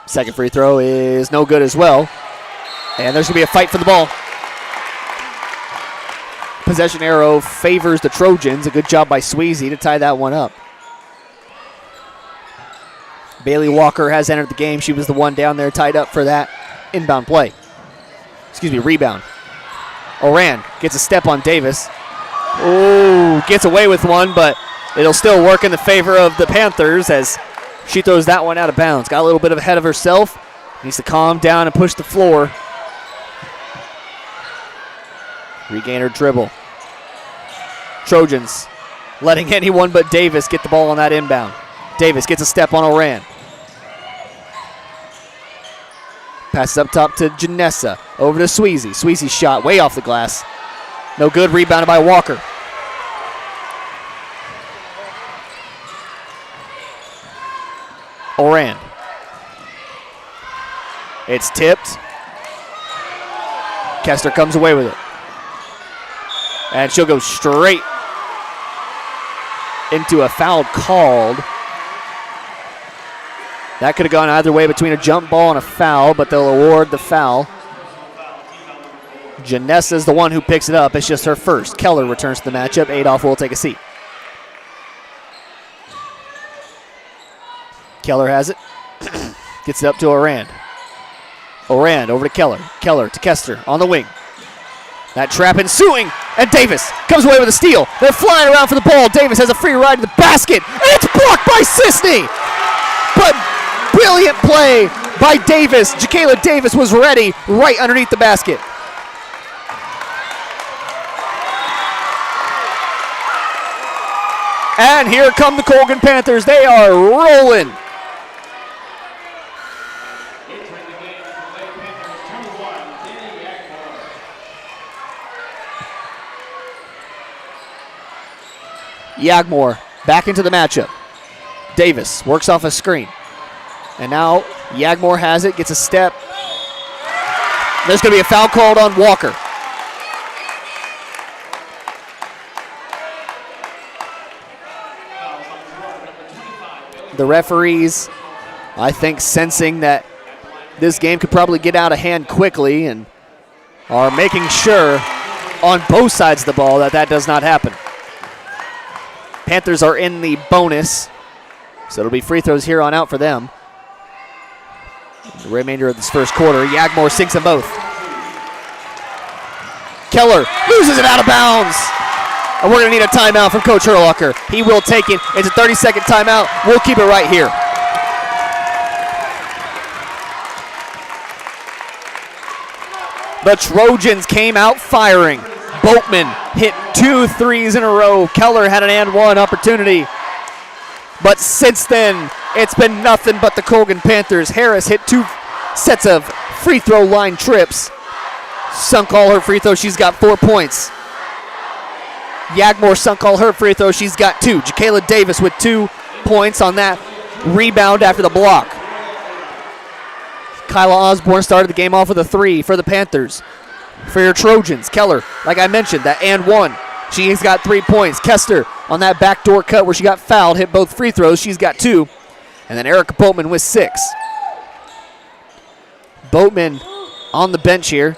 Second free throw is no good as well. And there's going to be a fight for the ball. Possession arrow favors the Trojans. A good job by Sweezy to tie that one up. Bailey Walker has entered the game. She was the one down there tied up for that inbound play. Rebound. Oran gets a step on Davis. Oh, gets away with one, but it'll still work in the favor of the Panthers as she throws that one out of bounds. Got a little bit ahead of herself. Needs to calm down and push the floor. Regain her dribble. Trojans letting anyone but Davis get the ball on that inbound. Davis gets a step on Oran. Passes up top to Janessa. Over to Sweezy. Sweezy's shot way off the glass. No good. Rebounded by Walker. Oran. It's tipped. Kester comes away with it. And she'll go straight into a foul called. That could have gone either way between a jump ball and a foul, but they'll award the foul. Janessa's the one who picks it up. It's just her first. Keller returns to the matchup. Adolph will take a seat. Keller has it. Gets it up to Oran. Oran over to Keller. Keller to Kester on the wing. That trap ensuing, and Davis comes away with a steal. They're flying around for the ball. Davis has a free ride to the basket, and it's blocked by Sisney. But brilliant play by Davis. Jacayla Davis was ready right underneath the basket. And here come the Colgan Panthers. They are rolling. Yagmore back into the matchup. Davis works off a screen. And now Yagmore has it, gets a step. There's going to be a foul called on Walker. The referees, I think, sensing that this game could probably get out of hand quickly and are making sure on both sides of the ball that that does not happen. Panthers are in the bonus, so it'll be free throws here on out for them. The remainder of this first quarter, Yagmore sinks them both. Keller loses it out of bounds. And we're going to need a timeout from Coach Herlocker. He will take it. It's a 30-second timeout. We'll keep it right here. The Trojans came out firing. Boatman hit 2 threes in a row. Keller had an and one opportunity. But since then, it's been nothing but the Colgan Panthers. Harris hit 2 sets of free throw line trips. Sunk all her free throws. She's got 4 points. Yagmore sunk all her free throws. She's got 2. Jacayla Davis with 2 points on that rebound after the block. Kyla Osborne started the game off with a 3 for the Panthers. For your Trojans, Keller, like I mentioned, that and one. She's got 3 points. Kester on that backdoor cut where she got fouled, hit both free throws. She's got 2. And then Erica Boatman with 6. Boatman on the bench here.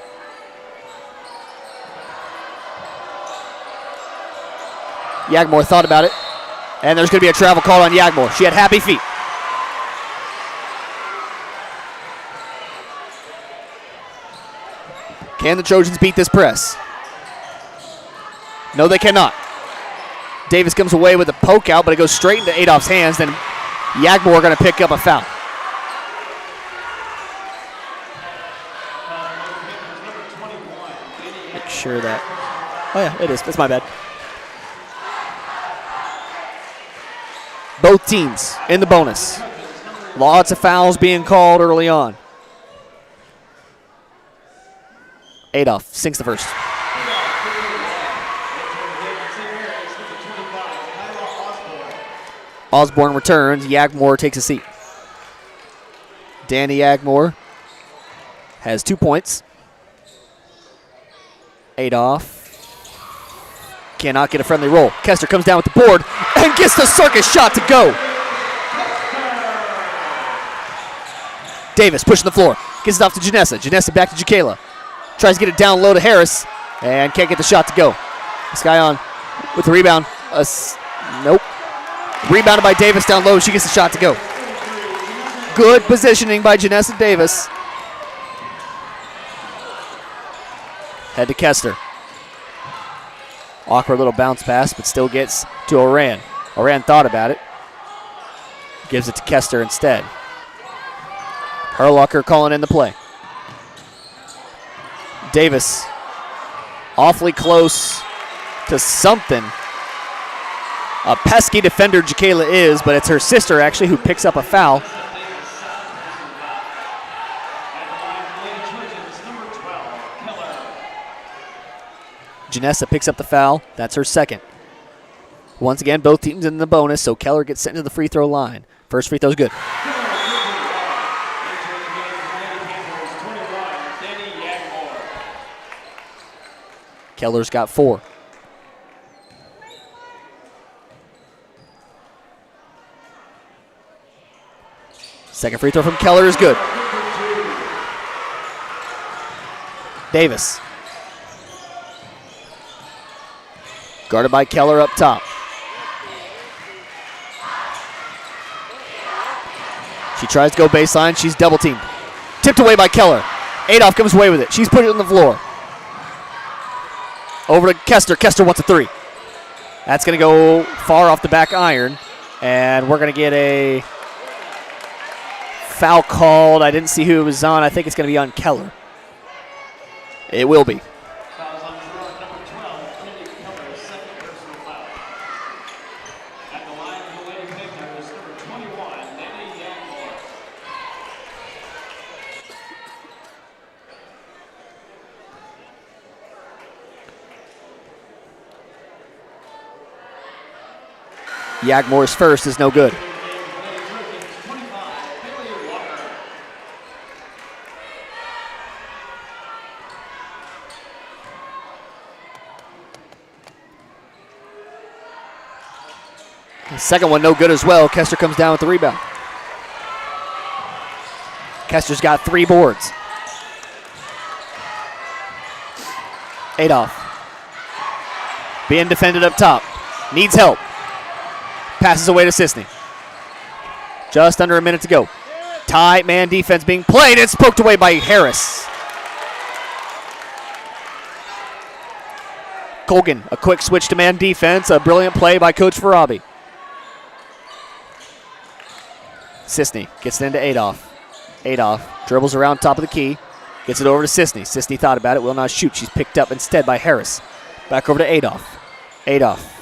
Yagmore thought about it. And there's going to be a travel call on Yagmore. She had happy feet. Can the Trojans beat this press? No, they cannot. Davis comes away with a poke out, but it goes straight into Adolph's hands. Then Yagmore going to pick up a foul. Make sure that. Oh, yeah, it is. That's my bad. Both teams in the bonus. Lots of fouls being called early on. Adolph sinks the first. Osborne returns. Yagmore takes a seat. Danny Yagmore has 2 points. Adolph cannot get a friendly roll. Kester comes down with the board and gets the circus shot to go. Davis pushing the floor. Gets it off to Janessa. Janessa back to Jacayla. Tries to get it down low to Harris and can't get the shot to go. This guy on with the rebound. Nope. Rebounded by Davis down low. She gets the shot to go. Good positioning by Janessa Davis. Head to Kester. Awkward little bounce pass, but still gets to Oran. Oran thought about it. Gives it to Kester instead. Herlocker calling in the play. Davis awfully close to something. A pesky defender Jacayla is, but it's her sister actually who picks up a foul. Janessa picks up the foul. That's her second. Once again, both teams in the bonus, so Keller gets sent to the free throw line. First free throw's good. Keller's got 4. Second free throw from Keller is good. Davis. Guarded by Keller up top. She tries to go baseline. She's double teamed. Tipped away by Keller. Adolph comes away with it. She's put it on the floor. Over to Kester. Kester wants a 3. That's going to go far off the back iron. And we're going to get a foul called. I didn't see who it was on. I think it's going to be on Keller. It will be. Yagmore's first is no good. The second one no good as well. Kester comes down with the rebound. Kester's got 3 boards. Adolph being defended up top. Needs help. Passes away to Sisney. Just under a minute to go. Tight man defense being played. It's poked away by Harris. Colgan, a quick switch to man defense. A brilliant play by Coach Farabi. Sisney gets it into Adolph. Adolph dribbles around top of the key. Gets it over to Sisney. Sisney thought about it. Will not shoot. She's picked up instead by Harris. Back over to Adolph. Adolph.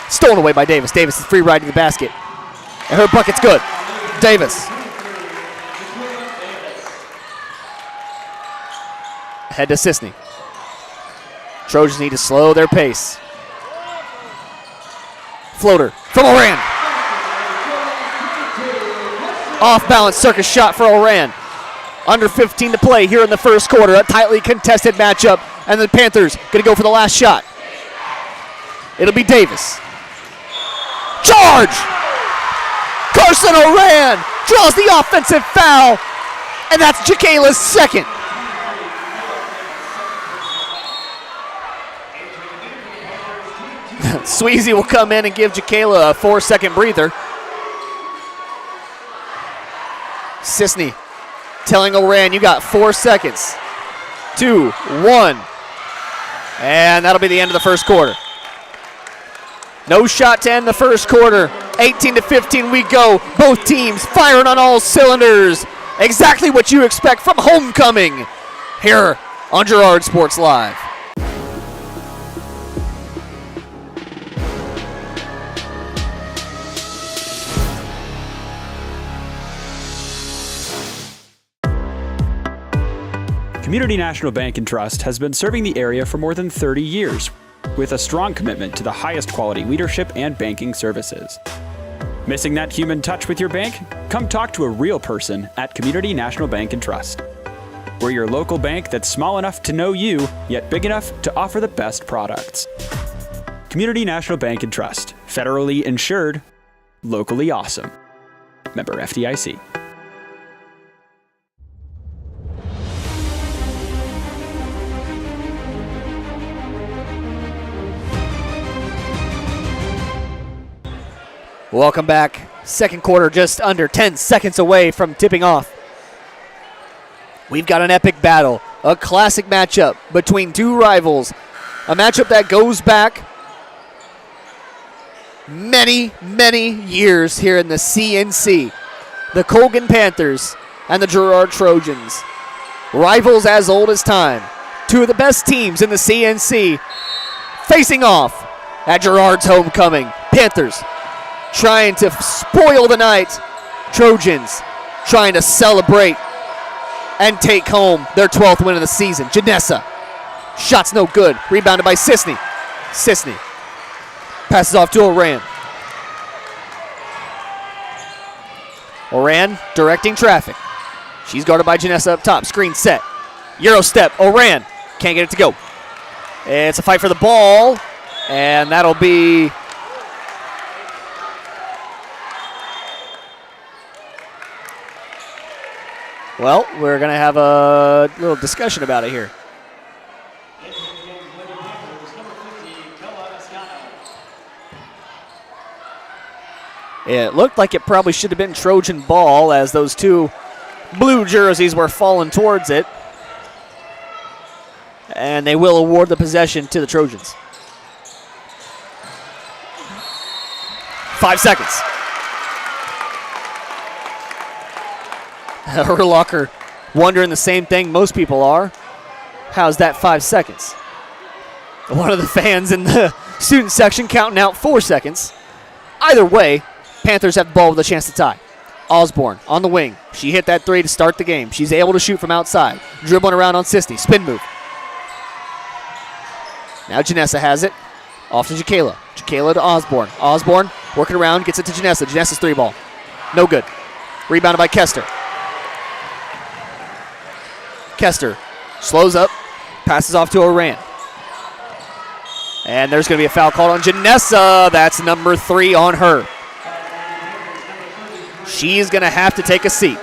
Stolen away by Davis. Davis is free right to the basket. And her bucket's good. Davis. Head to Sisney. Trojans need to slow their pace. Floater from Oran. Off balance circus shot for Oran. Under 15 to play here in the first quarter. A tightly contested matchup. And the Panthers going to go for the last shot. It'll be Davis. Charge! Carson Oran draws the offensive foul. And that's Jacayla's second. Sweezy will come in and give Jacayla a 4-second breather. Sisney telling Oran, you got 4 seconds. 2, 1. And that'll be the end of the first quarter. No shot to end the first quarter. 18-15 we go. Both teams firing on all cylinders. Exactly what you expect from homecoming here on Girard Sports Live. Community National Bank and Trust has been serving the area for more than 30 years with a strong commitment to the highest quality leadership and banking services. Missing that human touch with your bank? Come talk to a real person at Community National Bank and Trust. We're your local bank that's small enough to know you, yet big enough to offer the best products. Community National Bank and Trust. Federally insured, locally awesome. Member FDIC. Welcome back. Second quarter just under 10 seconds away from tipping off. We've got an epic battle, a classic matchup between two rivals, a matchup that goes back many, many years here in the CNC. The Colgan Panthers and the Girard Trojans. Rivals as old as time. Two of the best teams in the CNC facing off at Girard's homecoming. Panthers trying to spoil the night. Trojans trying to celebrate and take home their 12th win of the season. Janessa, shot's no good. Rebounded by Sisney. Sisney passes off to Oran. Oran directing traffic. She's guarded by Janessa up top. Screen set. Euro step. Oran can't get it to go. It's a fight for the ball, and that'll be well, we're going to have a little discussion about it here. It looked like it probably should have been Trojan ball as those two blue jerseys were falling towards it. And they will award the possession to the Trojans. 5 seconds. Urlacher wondering the same thing most people are. How's that 5 seconds? One of the fans in the student section counting out 4 seconds. Either way, Panthers have the ball with a chance to tie. Osborne on the wing. She hit that three to start the game. She's able to shoot from outside. Dribbling around on Sisney. Spin move. Now Janessa has it. Off to Jacayla. Jacayla to Osborne. Osborne working around. Gets it to Janessa. Janessa's three ball. No good. Rebounded by Kester. Kester slows up. Passes off to Oran. And there's going to be a foul called on Janessa. That's number 3 on her. She's going to have to take a seat.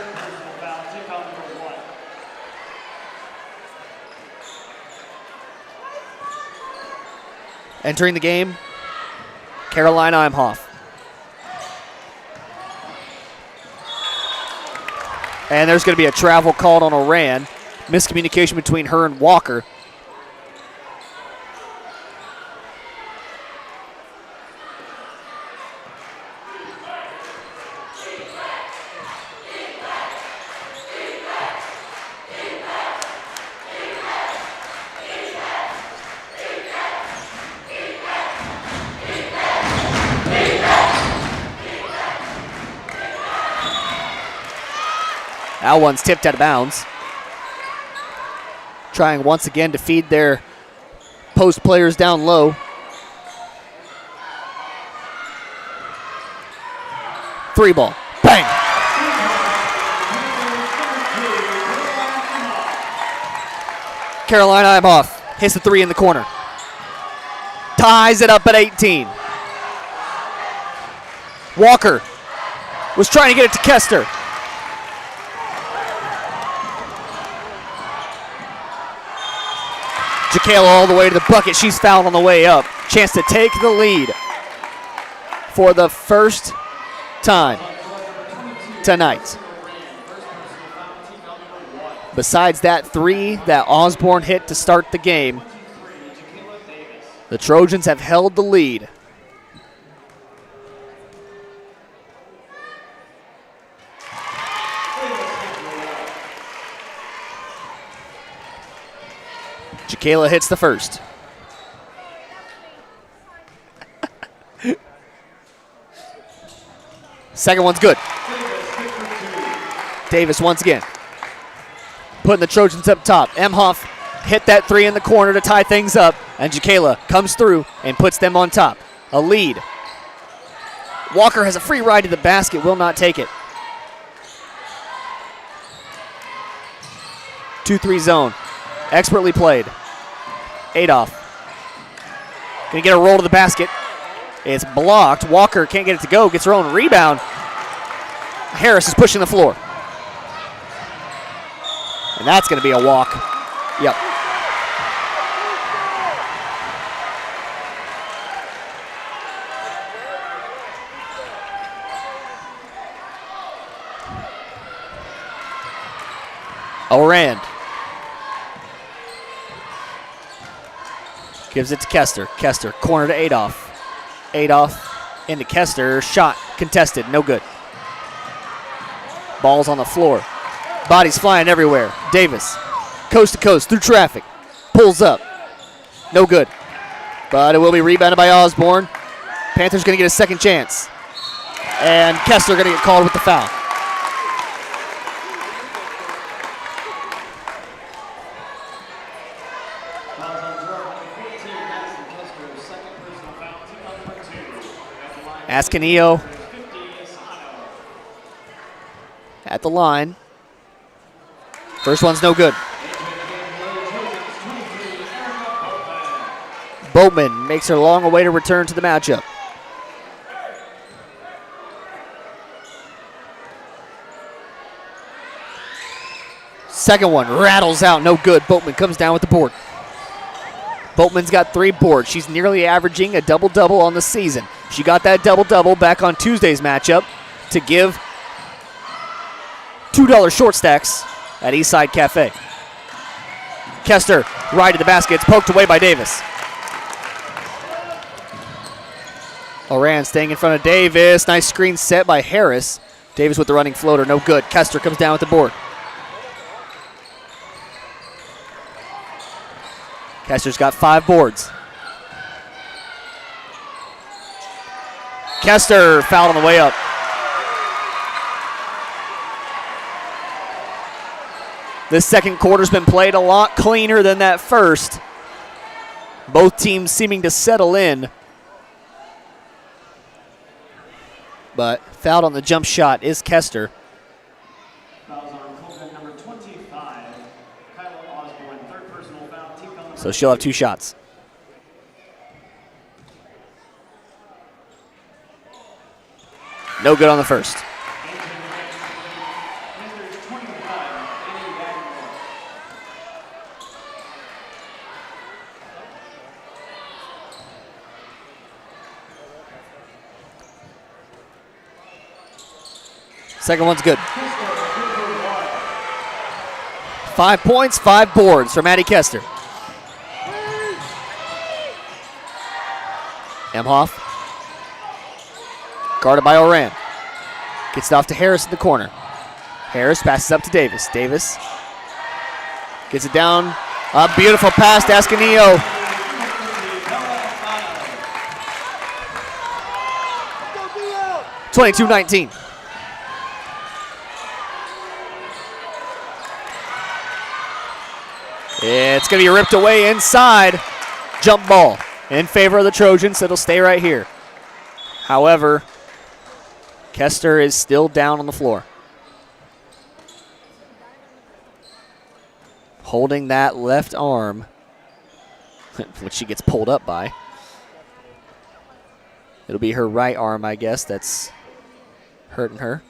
Entering the game, Caroline Imhoff. And there's going to be a travel called on Oran. Miscommunication between her and Walker. That one's tipped out of bounds. Trying once again to feed their post players down low. Three ball. Bang! Caroline Imhoff hits the 3 in the corner. Ties it up at 18. Walker was trying to get it to Kester. Jacayla all the way to the bucket. She's fouled on the way up. Chance to take the lead for the first time tonight. Besides that 3 that Osborne hit to start the game, the Trojans have held the lead. Jacayla hits the first. Second one's good. Davis once again putting the Trojans up top. Imhoff hit that 3 in the corner to tie things up, and Jacayla comes through and puts them on top. A lead. Walker has a free ride to the basket, will not take it. 2-3 zone. Expertly played. Adolph. Gonna get a roll to the basket. It's blocked. Walker can't get it to go. Gets her own rebound. Harris is pushing the floor. And that's gonna be a walk. Yep. Orand. Gives it to Kester. Kester, corner to Adolph. Adolph into Kester. Shot contested. No good. Ball's on the floor. Bodies flying everywhere. Davis, coast to coast through traffic. Pulls up. No good. But it will be rebounded by Osborne. Panthers going to get a second chance. And Kester going to get called with the foul. Ascanio at the line. First one's no good. Boatman makes her long awaited return to the matchup. Second one rattles out, no good. Boatman comes down with the board. Boatman's got 3 boards. She's nearly averaging a double-double on the season. She got that double-double back on Tuesday's matchup to give $2 short stacks at Eastside Cafe. Kester, right to the basket. It's poked away by Davis. Oran staying in front of Davis. Nice screen set by Harris. Davis with the running floater, no good. Kester comes down with the board. Kester's got 5 boards. Kester fouled on the way up. This second quarter's been played a lot cleaner than that first. Both teams seeming to settle in. But fouled on the jump shot is Kester. Fouls on Colgan, number 25. Kyla Osborne, third personal foul. So she'll have 2 shots. No good on the first. Second one's good. 5 points, 5 boards for Maddie Kester. Emhoff. Guarded by Oran. Gets it off to Harris in the corner. Harris passes up to Davis. Davis gets it down. A beautiful pass to Escanillo. (22-19). It's going to be ripped away inside. Jump ball in favor of the Trojans. It'll stay right here. However, Kester is still down on the floor. Holding that left arm, which she gets pulled up by. It'll be her right arm, I guess, that's hurting her.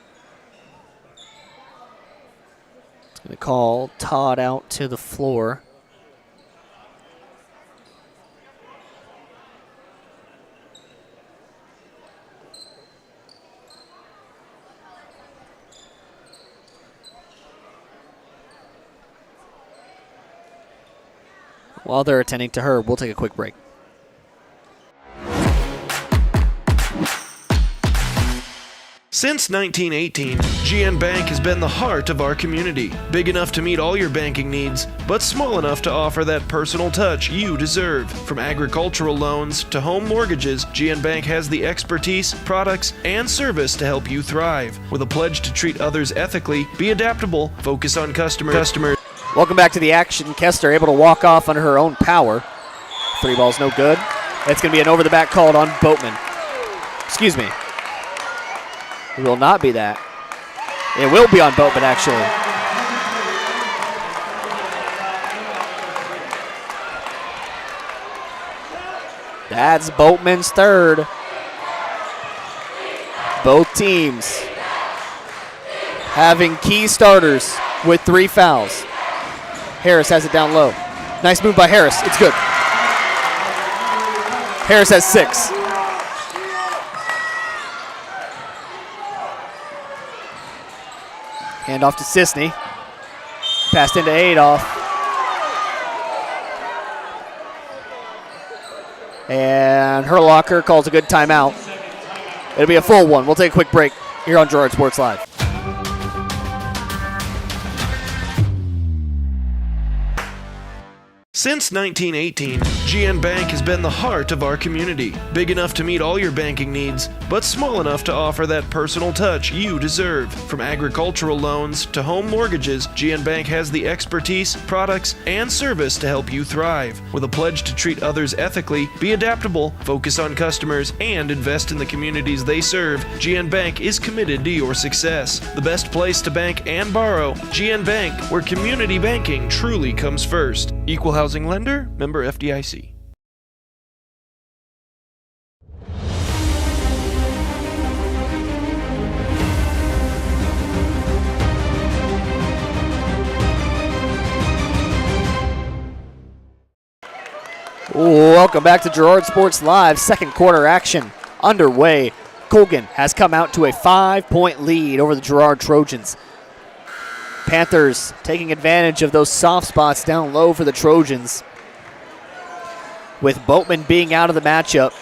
Going to call Todd out to the floor. While they're attending to her, we'll take a quick break. Since 1918, GN Bank has been the heart of our community. Big enough to meet all your banking needs, but small enough to offer that personal touch you deserve. From agricultural loans to home mortgages, GN Bank has the expertise, products, and service to help you thrive. With a pledge to treat others ethically, be adaptable, focus on customers. Welcome back to the action. Kester able to walk off under her own power. 3 balls no good. It's going to be an over-the-back called on Boatman. Excuse me. It will not be that. It will be on Boatman, actually. That's Boatman's third. Both teams having key starters with 3 fouls. Harris has it down low. Nice move by Harris. It's good. Harris has 6. Hand off to Sisney. Passed into Adolph. And Herlocker calls a good timeout. It'll be a full one. We'll take a quick break here on Girard Sports Live. Since 1918, GN Bank has been the heart of our community. Big enough to meet all your banking needs, but small enough to offer that personal touch you deserve. From agricultural loans to home mortgages, GN Bank has the expertise, products, and service to help you thrive. With a pledge to treat others ethically, be adaptable, focus on customers, and invest in the communities they serve, GN Bank is committed to your success. The best place to bank and borrow, GN Bank, where community banking truly comes first. Equal housing lender, member FDIC. Welcome back to Girard Sports Live. Second quarter action underway. Colgan has come out to a 5-point lead over the Girard Trojans. Panthers taking advantage of those soft spots down low for the Trojans. With Boatman being out of the matchup,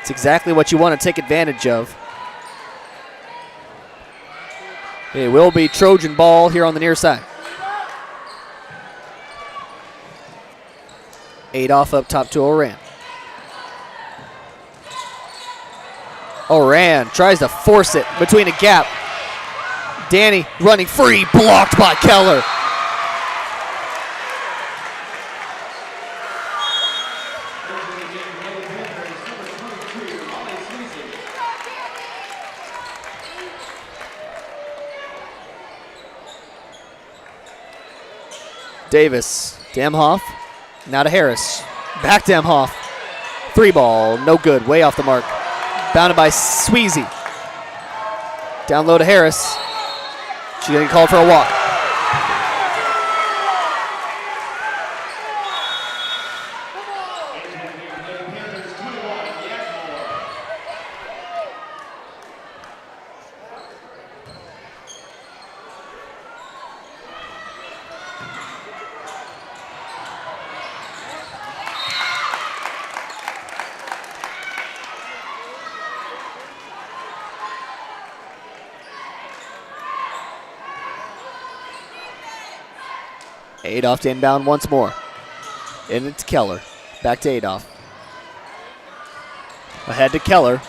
it's exactly what you want to take advantage of. It will be Trojan ball here on the near side. Adolph up top to Oran. Oran tries to force it between a gap. Danny running free, blocked by Keller. Davis, Demhoff, now to Harris. Back Demhoff. 3 ball, no good, way off the mark. Bounded by Sweezy. Down low to Harris. She's getting called for a walk. Adolph to inbound once more. In it to Keller. Back to Adolph. Ahead to Keller.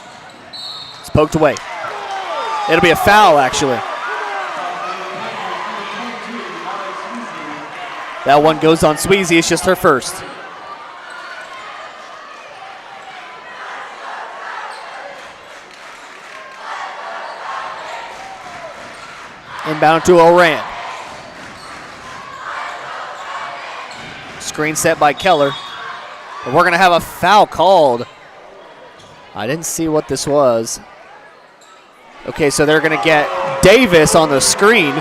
It's poked away. It'll be a foul, actually. That one goes on Sweezy. It's just her first. Inbound to Oran. Screen set by Keller. And we're going to have a foul called. I didn't see what this was. Okay, so they're going to get Davis on the screen.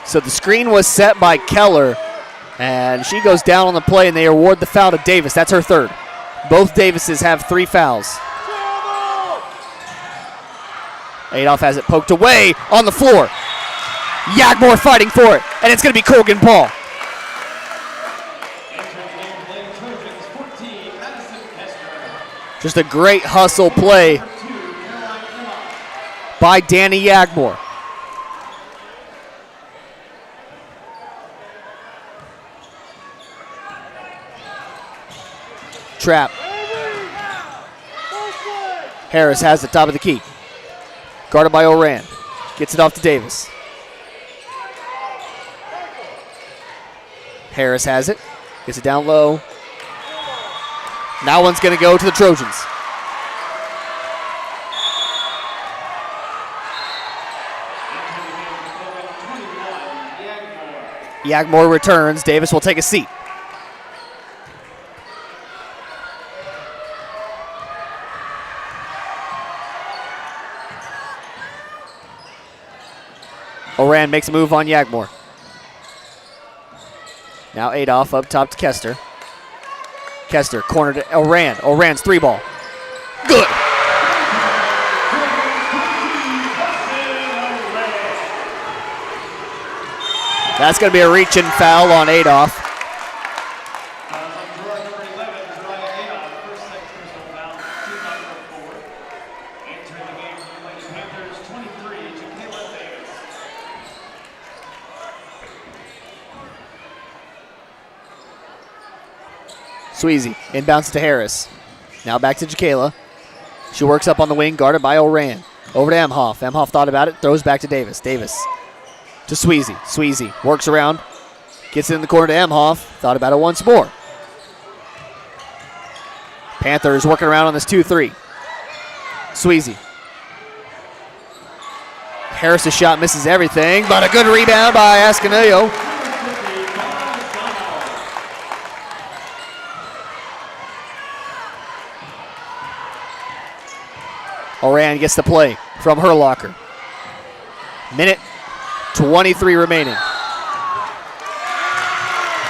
So the screen was set by Keller, and she goes down on the play, and they award the foul to Davis. That's her third. Both Davises have 3 fouls. Adolph has it poked away on the floor. Yagmore fighting for it, and it's going to be Colgan ball. Just a great hustle play by Danny Yagmore. Trap. Harris has the top of the key. Guarded by Oran. Gets it off to Davis. Harris has it. Gets it down low. Now one's going to go to the Trojans. Yagmore returns. Davis will take a seat. Oran makes a move on Yagmore. Now Adolph up top to Kester. Kester, corner to Oran. Oran's 3-ball. Good. That's going to be a reach-in foul on Adolph. Sweezy inbounds to Harris. Now back to Jacayla. She works up on the wing, guarded by Oran. Over to Emhoff. Emhoff thought about it, throws back to Davis. Davis to Sweezy. Sweezy works around, gets it in the corner to Emhoff. Thought about it once more. Panthers working around on this 2-3. Sweezy. Harris' shot misses everything, but a good rebound by Ascanillo. Oran gets the play from her locker. Minute 23 remaining.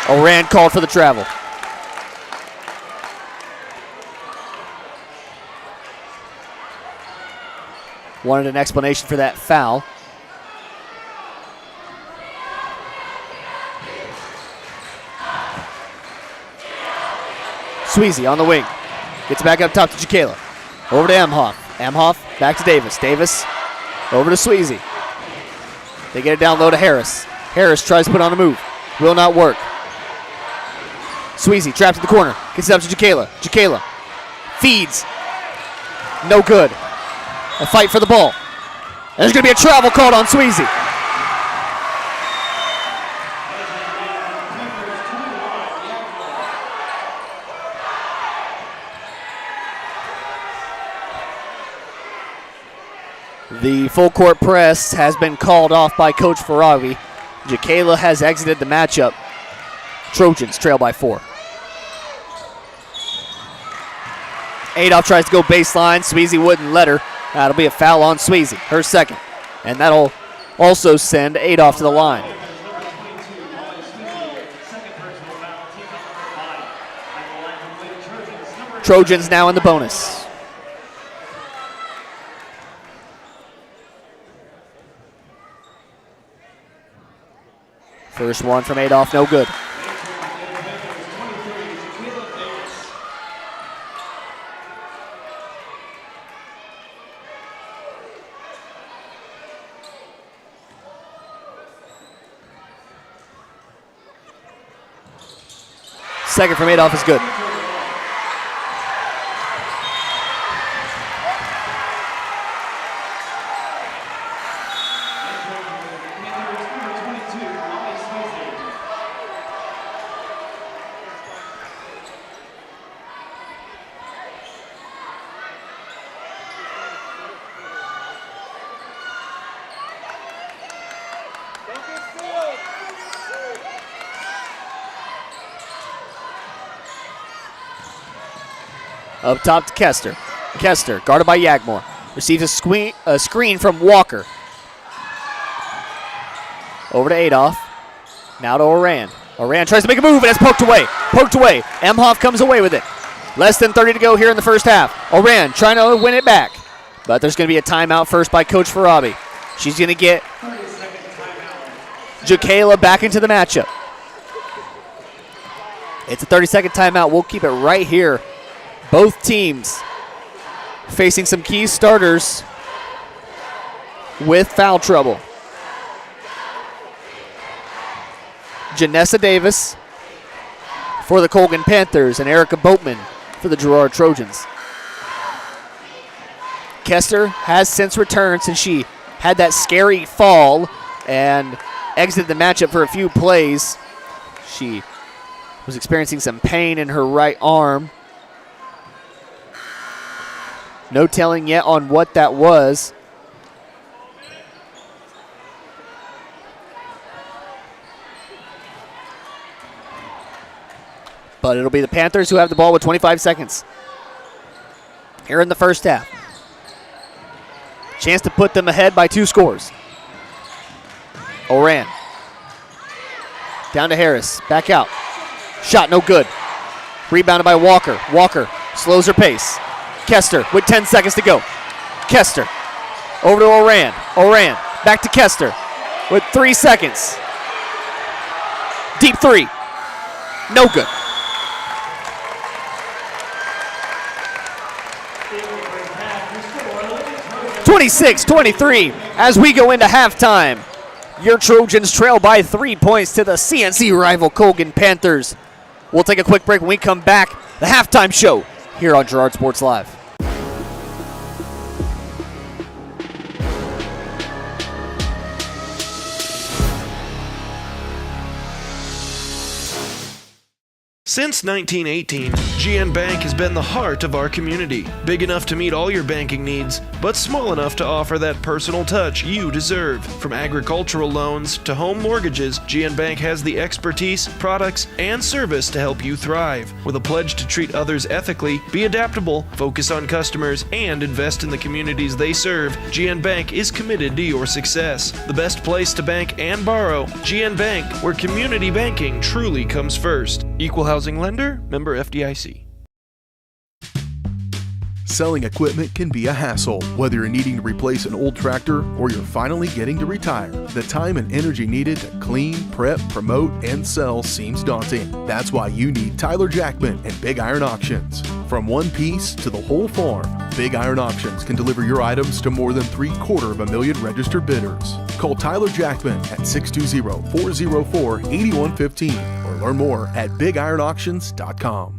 Oran called for the travel. Wanted an explanation for that foul. Sweezy on the wing. Gets back up top to Jacayla. Over to Emhoff. Emhoff back to Davis. Davis over to Sweezy. They get it down low to Harris. Harris tries to put on a move. Will not work. Sweezy trapped in the corner. Gets it up to Jacayla. Jacayla feeds. No good. A fight for the ball. And there's going to be a travel called on Sweezy. The full court press has been called off by Coach Farabi. Jacayla has exited the matchup. Trojans trail by 4. Adolph tries to go baseline. Sweezy wouldn't let her. That'll be a foul on Sweezy, her second. And that'll also send Adolph to the line. Trojans now in the bonus. First one from Adolph, no good. Second from Adolph is good. Up top to Kester. Kester, guarded by Yagmore. Receives a screen from Walker. Over to Adolph. Now to Oran. Oran tries to make a move, and it's poked away. Poked away. Emhoff comes away with it. Less than 30 to go here in the first half. Oran trying to win it back. But there's going to be a timeout first by Coach Farabi. She's going to get Jakayla back into the matchup. It's a 30-second timeout. We'll keep it right here. Both teams facing some key starters with foul trouble. Janessa Davis for the Colgan Panthers and Erica Boatman for the Girard Trojans. Kester has since returned since she had that scary fall and exited the matchup for a few plays. She was experiencing some pain in her right arm. No telling yet on what that was. But it'll be the Panthers who have the ball with 25 seconds here in the first half. Chance to put them ahead by 2 scores. Oran. Down to Harris. Back out. Shot no good. Rebounded by Walker. Walker slows her pace. Kester with 10 seconds to go. Kester over to Oran. Oran back to Kester with 3 seconds. Deep three. No good. (26-23) as we go into halftime. Your Trojans trail by 3 points to the CNC rival Colgan Panthers. We'll take a quick break. When we come back, the halftime show here on Girard Sports Live. Since 1918, GN Bank has been the heart of our community. Big enough to meet all your banking needs, but small enough to offer that personal touch you deserve. From agricultural loans to home mortgages, GN Bank has the expertise, products, and service to help you thrive. With a pledge to treat others ethically, be adaptable, focus on customers, and invest in the communities they serve, GN Bank is committed to your success. The best place to bank and borrow, GN Bank, where community banking truly comes first. Equal housing lender, member FDIC. Selling equipment can be a hassle. Whether you're needing to replace an old tractor or you're finally getting to retire, the time and energy needed to clean, prep, promote, and sell seems daunting. That's why you need Tyler Jackman and Big Iron Auctions. From one piece to the whole farm, Big Iron Auctions can deliver your items to more than 750,000 registered bidders. Call Tyler Jackman at 620-404-8115 or learn more at BigIronAuctions.com.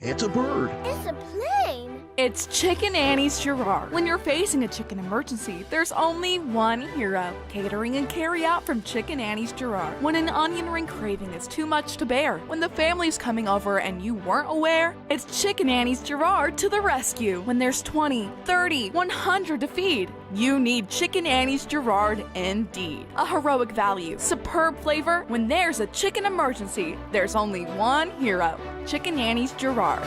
It's a bird. It's a plane. It's Chicken Annie's Girard. When you're facing a chicken emergency, there's only one hero. Catering and carry out from Chicken Annie's Girard. When an onion ring craving is too much to bear, when the family's coming over and you weren't aware, it's Chicken Annie's Girard to the rescue. When there's 20, 30, 100 to feed, you need Chicken Annie's Girard indeed. A heroic value, superb flavor. When there's a chicken emergency, there's only one hero. Chicken Annie's Girard.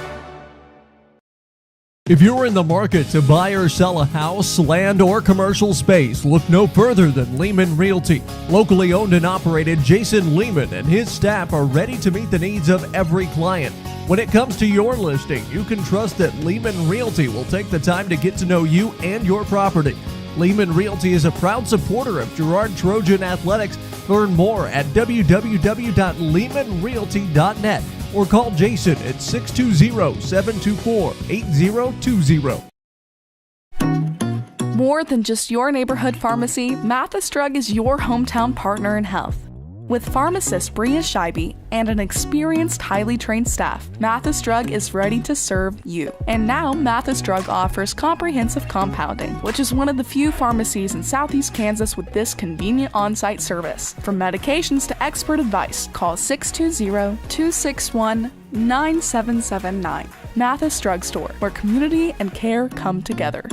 If you're in the market to buy or sell a house, land, or commercial space, look no further than Lehman Realty. Locally owned and operated, Jason Lehman and his staff are ready to meet the needs of every client. When it comes to your listing, you can trust that Lehman Realty will take the time to get to know you and your property. Lehman Realty is a proud supporter of Girard Trojan Athletics. Learn more at www.lehmanrealty.net or call Jason at 620-724-8020. More than just your neighborhood pharmacy, Mathis Drug is your hometown partner in health. With pharmacist Bria Scheibe and an experienced, highly trained staff, Mathis Drug is ready to serve you. And now, Mathis Drug offers comprehensive compounding, which is one of the few pharmacies in Southeast Kansas with this convenient on-site service. From medications to expert advice, call 620-261-9779. Mathis Drug Store, where community and care come together.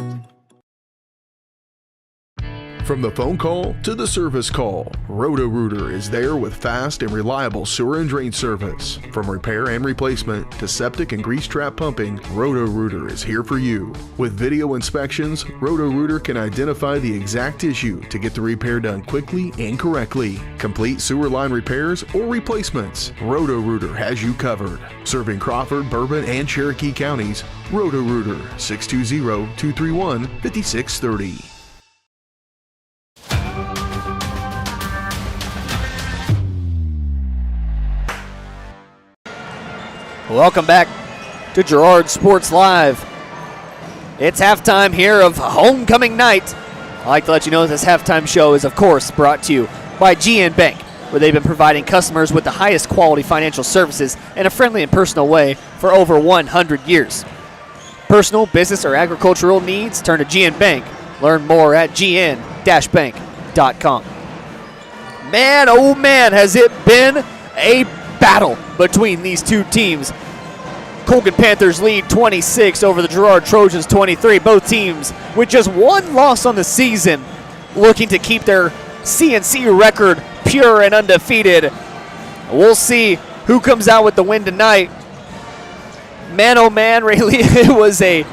From the phone call to the service call, Roto-Rooter is there with fast and reliable sewer and drain service. From repair and replacement to septic and grease trap pumping, Roto-Rooter is here for you. With video inspections, Roto-Rooter can identify the exact issue to get the repair done quickly and correctly. Complete sewer line repairs or replacements, Roto-Rooter has you covered. Serving Crawford, Bourbon, and Cherokee counties, Roto-Rooter, 620-231-5630. Welcome back to Girard Sports Live. It's halftime here of homecoming night. I'd like to let you know this halftime show is, of course, brought to you by GN Bank, where they've been providing customers with the highest quality financial services in a friendly and personal way for over 100 years. Personal, business, or agricultural needs, turn to GN Bank. Learn more at gn-bank.com. Man, oh man, has it been a battle between these two teams. Colgan Panthers lead 26 over the Girard Trojans 23. Both teams with just one loss on the season, looking to keep their CNC record pure and undefeated. We'll see who comes out with the win tonight. Man, oh man, really, it was a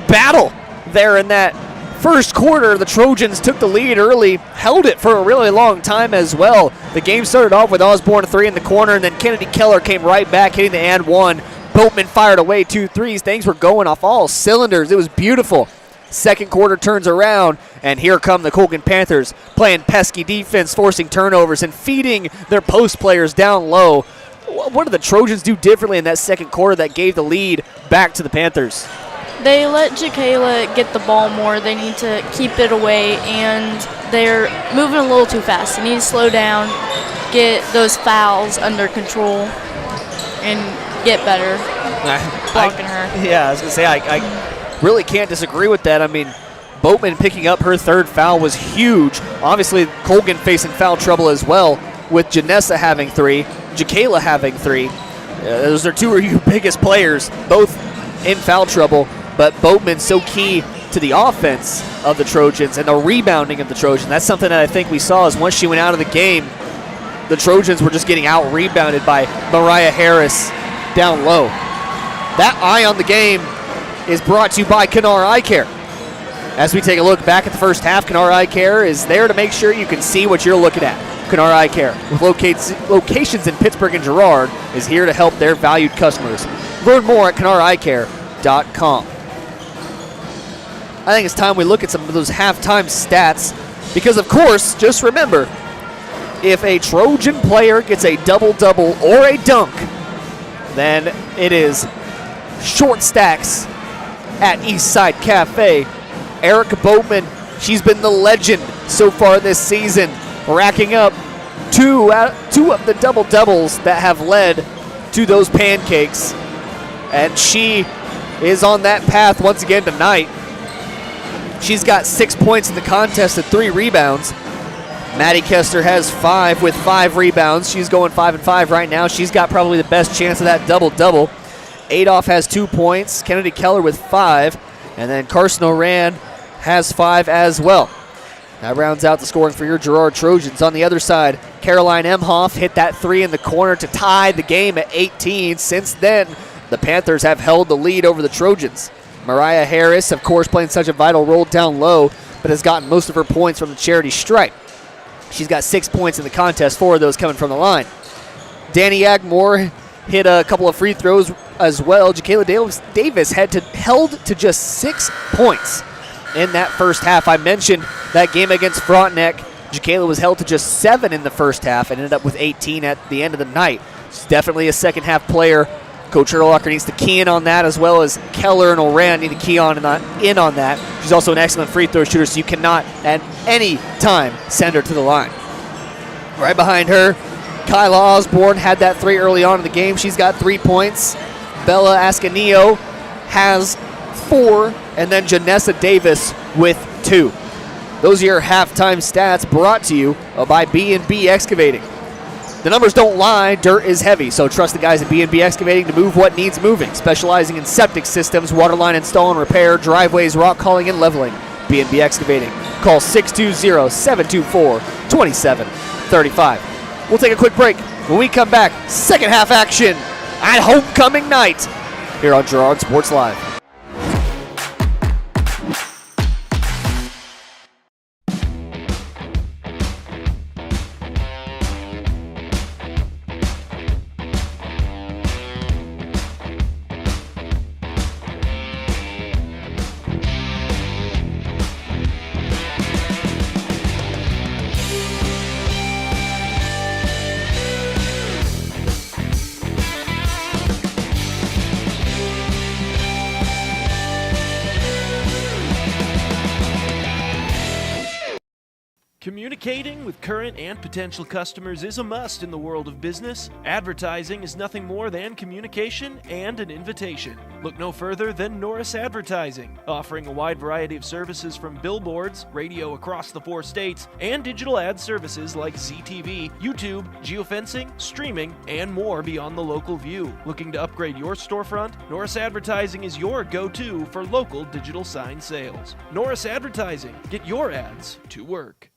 battle there in that first quarter. The Trojans took the lead early, held it for a really long time as well. The game started off with Osborne 3 in the corner, and then Kennedy Keller came right back, hitting the and one. Boatman fired away 2 threes. Things were going off all cylinders. It was beautiful. Second quarter turns around, and here come the Colgan Panthers playing pesky defense, forcing turnovers and feeding their post players down low. What did the Trojans do differently in that second quarter that gave the lead back to the Panthers? They let Jacayla get the ball more. They need to keep it away, and they're moving a little too fast. They need to slow down, get those fouls under control, and get better blocking her. Yeah, I was going to say, I really can't disagree with that. I mean, Boatman picking up her third foul was huge. Obviously, Colgan facing foul trouble as well, with Janessa having 3, Jacayla having 3. Those are 2 of your biggest players, both in foul trouble. But Boatman so key to the offense of the Trojans and the rebounding of the Trojans. That's something that I think we saw is once she went out of the game, the Trojans were just getting out-rebounded by Mariah Harris down low. That eye on the game is brought to you by Kennar Eye Care. As we take a look back at the first half, Kennar Eye Care is there to make sure you can see what you're looking at. Kennar Eye Care, with locations in Pittsburgh and Girard, is here to help their valued customers. Learn more at KennarEyeCare.com. I think it's time we look at some of those halftime stats because, of course, just remember, if a Trojan player gets a double-double or a dunk, then it is short stacks at Eastside Cafe. Erica Boatman, she's been the legend so far this season, racking up two of the double-doubles that have led to those pancakes. And she is on that path once again tonight. She's got 6 points in the contest and 3 rebounds. Maddie Kester has 5 with 5 rebounds. She's going 5 and 5 right now. She's got probably the best chance of that double-double. Adolph has 2 points. Kennedy Keller with 5. And then Carson Oran has 5 as well. That rounds out the scoring for your Girard Trojans. On the other side, Caroline Emhoff hit that 3 in the corner to tie the game at 18. Since then, the Panthers have held the lead over the Trojans. Mariah Harris, of course, playing such a vital role down low, but has gotten most of her points from the charity stripe. She's got 6 points in the contest, 4 of those coming from the line. Danny Agmore hit a couple of free throws as well. Jacayla Davis held to just 6 points in that first half. I mentioned that game against Frontenac. Jacayla was held to just 7 in the first half and ended up with 18 at the end of the night. She's definitely a second half player. Coach Erlocker needs to key in on that, as well as Keller and Oran need to key in on that. She's also an excellent free throw shooter, so you cannot at any time send her to the line. Right behind her, Kyla Osborne had that 3 early on in the game. She's got 3 points. Bella Ascanio has 4, and then Janessa Davis with 2. Those are your halftime stats brought to you by B&B Excavating. The numbers don't lie, dirt is heavy, so trust the guys at B&B Excavating to move what needs moving, specializing in septic systems, waterline install and repair, driveways, rock hauling, and leveling. B&B Excavating. Call 620-724-2735. We'll take a quick break. When we come back, second half action at homecoming night here on Girard Sports Live. Communicating with current and potential customers is a must in the world of business. Advertising is nothing more than communication and an invitation. Look no further than Norris Advertising, offering a wide variety of services from billboards, radio across the 4 states, and digital ad services like ZTV, YouTube, geofencing, streaming, and more beyond the local view. Looking to upgrade your storefront? Norris Advertising is your go-to for local digital sign sales. Norris Advertising. Get your ads to work.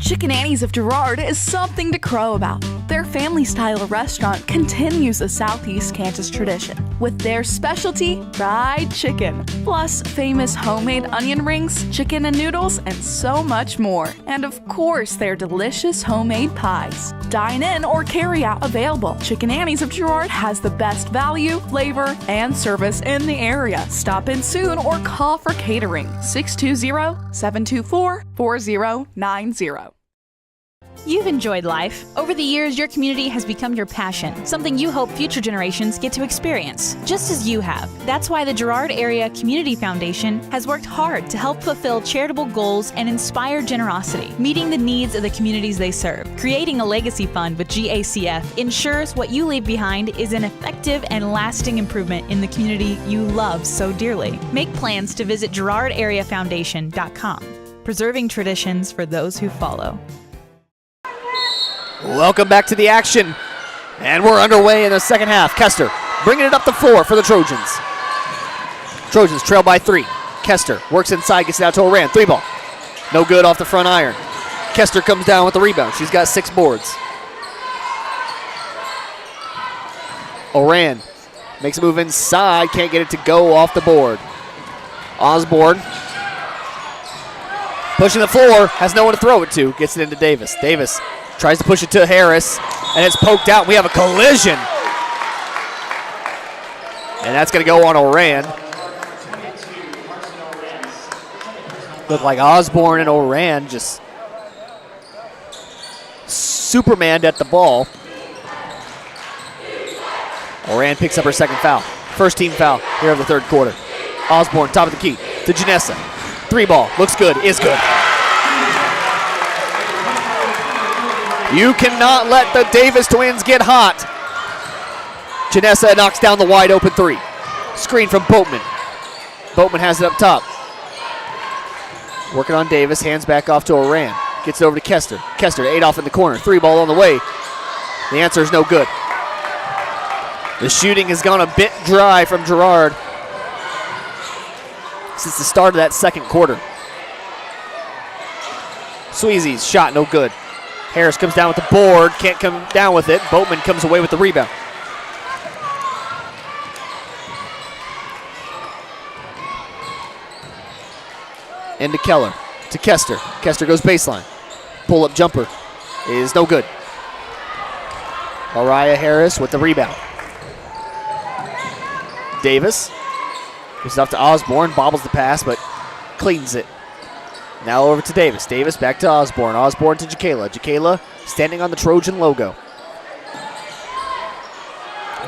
Chicken Annie's of Girard is something to crow about. Their family-style restaurant continues a Southeast Kansas tradition with their specialty, fried chicken, plus famous homemade onion rings, chicken and noodles, and so much more. And of course, their delicious homemade pies. Dine in or carry out available. Chicken Annie's of Girard has the best value, flavor, and service in the area. Stop in soon or call for catering. 620-724-4090. You've enjoyed life. Over the years, your community has become your passion, something you hope future generations get to experience, just as you have. That's why the Girard Area Community Foundation has worked hard to help fulfill charitable goals and inspire generosity, meeting the needs of the communities they serve. Creating a legacy fund with GACF ensures what you leave behind is an effective and lasting improvement in the community you love so dearly. Make plans to visit GirardAreaFoundation.com, preserving traditions for those who follow. Welcome back to the action, and we're underway in the second half. Kester bringing it up the floor for the Trojans. Trojans trail by 3. Kester works inside, gets it out to Oran. 3 ball. No good off the front iron. Kester comes down with the rebound. She's got 6 boards. Oran makes a move inside, can't get it to go off the board. Osborne pushing the floor, has no one to throw it to, gets it into Davis. Davis tries to push it to Harris, and it's poked out. We have a collision. And that's going to go on Oran. Looked like Osborne and Oran just Supermaned at the ball. Oran picks up her second foul. First team foul here of the third quarter. Osborne, top of the key, to Janessa. 3 ball, looks good, is good. You cannot let the Davis twins get hot. Janessa knocks down the wide open 3. Screen from Boatman. Boatman has it up top. Working on Davis, hands back off to Oran. Gets it over to Kester. Kester, Adolph in the corner. 3 ball on the way. The answer is no good. The shooting has gone a bit dry from Girard since the start of that second quarter. Sweezy's shot, no good. Harris comes down with the board, can't come down with it. Boatman comes away with the rebound. Into Keller, to Kester. Kester goes baseline. Pull-up jumper is no good. Mariah Harris with the rebound. Davis gives it off to Osborne, bobbles the pass, but cleans it. Now over to Davis. Davis back to Osborne. Osborne to Jacayla. Jacayla standing on the Trojan logo.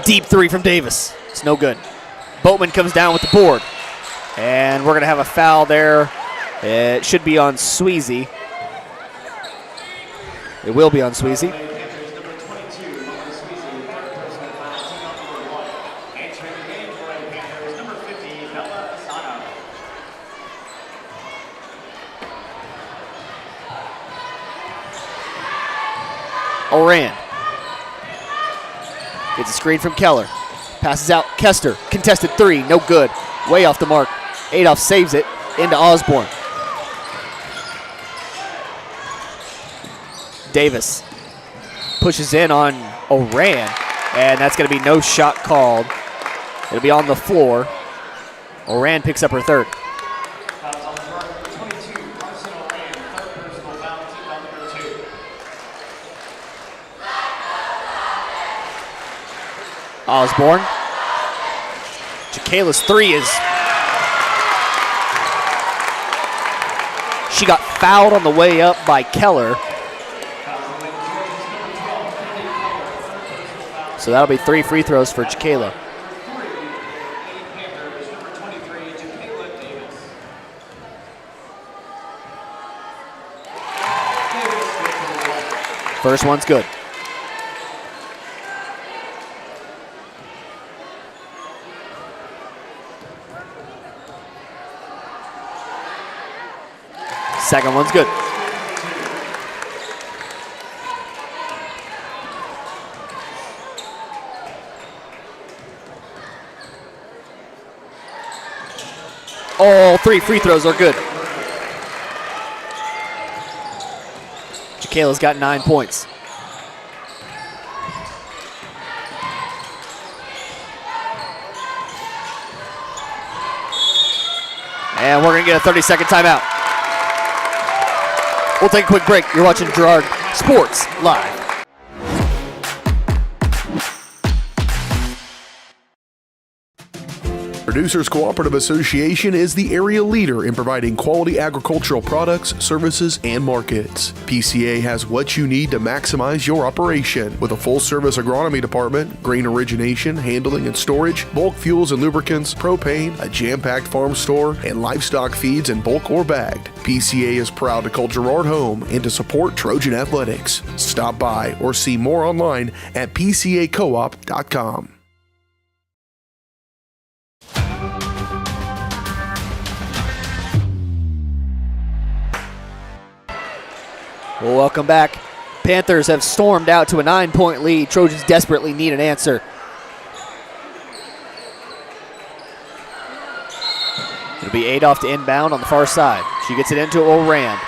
Deep 3 from Davis. It's no good. Boatman comes down with the board. And we're going to have a foul there. It should be on Sweezy. It will be on Sweezy. Oran gets a screen from Keller. Passes out. Kester. Contested 3. No good. Way off the mark. Adolph saves it into Osborne. Davis pushes in on Oran, and that's going to be no shot called. It'll be on the floor. Oran picks up her third. Osborne. Jacayla's 3 is... She got fouled on the way up by Keller. So that'll be 3 free throws for Jacayla. First one's good. Second one's good. All 3 free throws are good. Jacayla's got 9 points. And we're going to get a 30-second timeout. We'll take a quick break. You're watching Girard Sports Live. Producers Cooperative Association is the area leader in providing quality agricultural products, services, and markets. PCA has what you need to maximize your operation with a full-service agronomy department, grain origination, handling and storage, bulk fuels and lubricants, propane, a jam-packed farm store, and livestock feeds in bulk or bagged. PCA is proud to call Girard home and to support Trojan athletics. Stop by or see more online at pcacoop.com. Well, welcome back. Panthers have stormed out to a 9-point lead. Trojans desperately need an answer. It'll be Adolph to inbound on the far side. She gets it into Oran.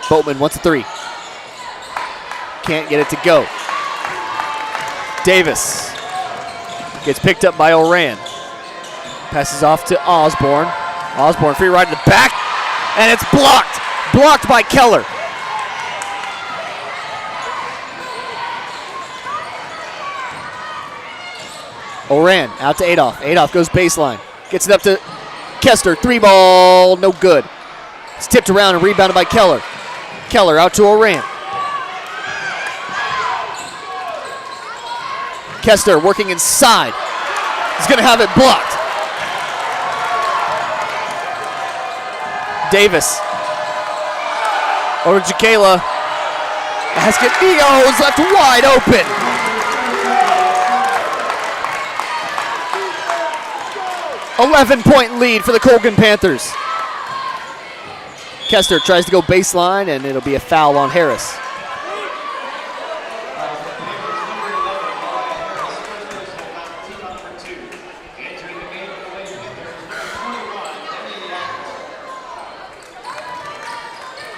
Boatman wants a 3. Can't get it to go. Davis gets picked up by Oran. Passes off to Osborne. Osborne free right to the back, and it's blocked. Blocked by Keller. Oran out to Adolph. Adolph goes baseline. Gets it up to Kester. 3 ball, no good. It's tipped around and rebounded by Keller. Keller out to Oran. Kester working inside. He's going to have it blocked. Davis. Over to Jacayla. Basket. Eagles left wide open. 11-point lead for the Colgan Panthers. Kester tries to go baseline, and it'll be a foul on Harris.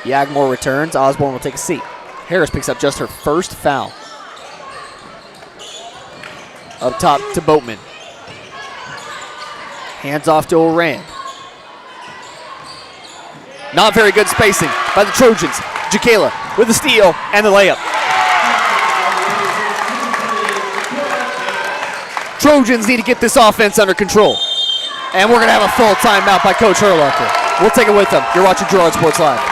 Yagmore returns. Osborne will take a seat. Harris picks up just her first foul. Up top to Boatman. Hands off to Oran. Not very good spacing by the Trojans. Jakayla with the steal and the layup. Trojans need to get this offense under control. And we're going to have a full timeout by Coach Herlocker. We'll take it with them. You're watching Girard Sports Live.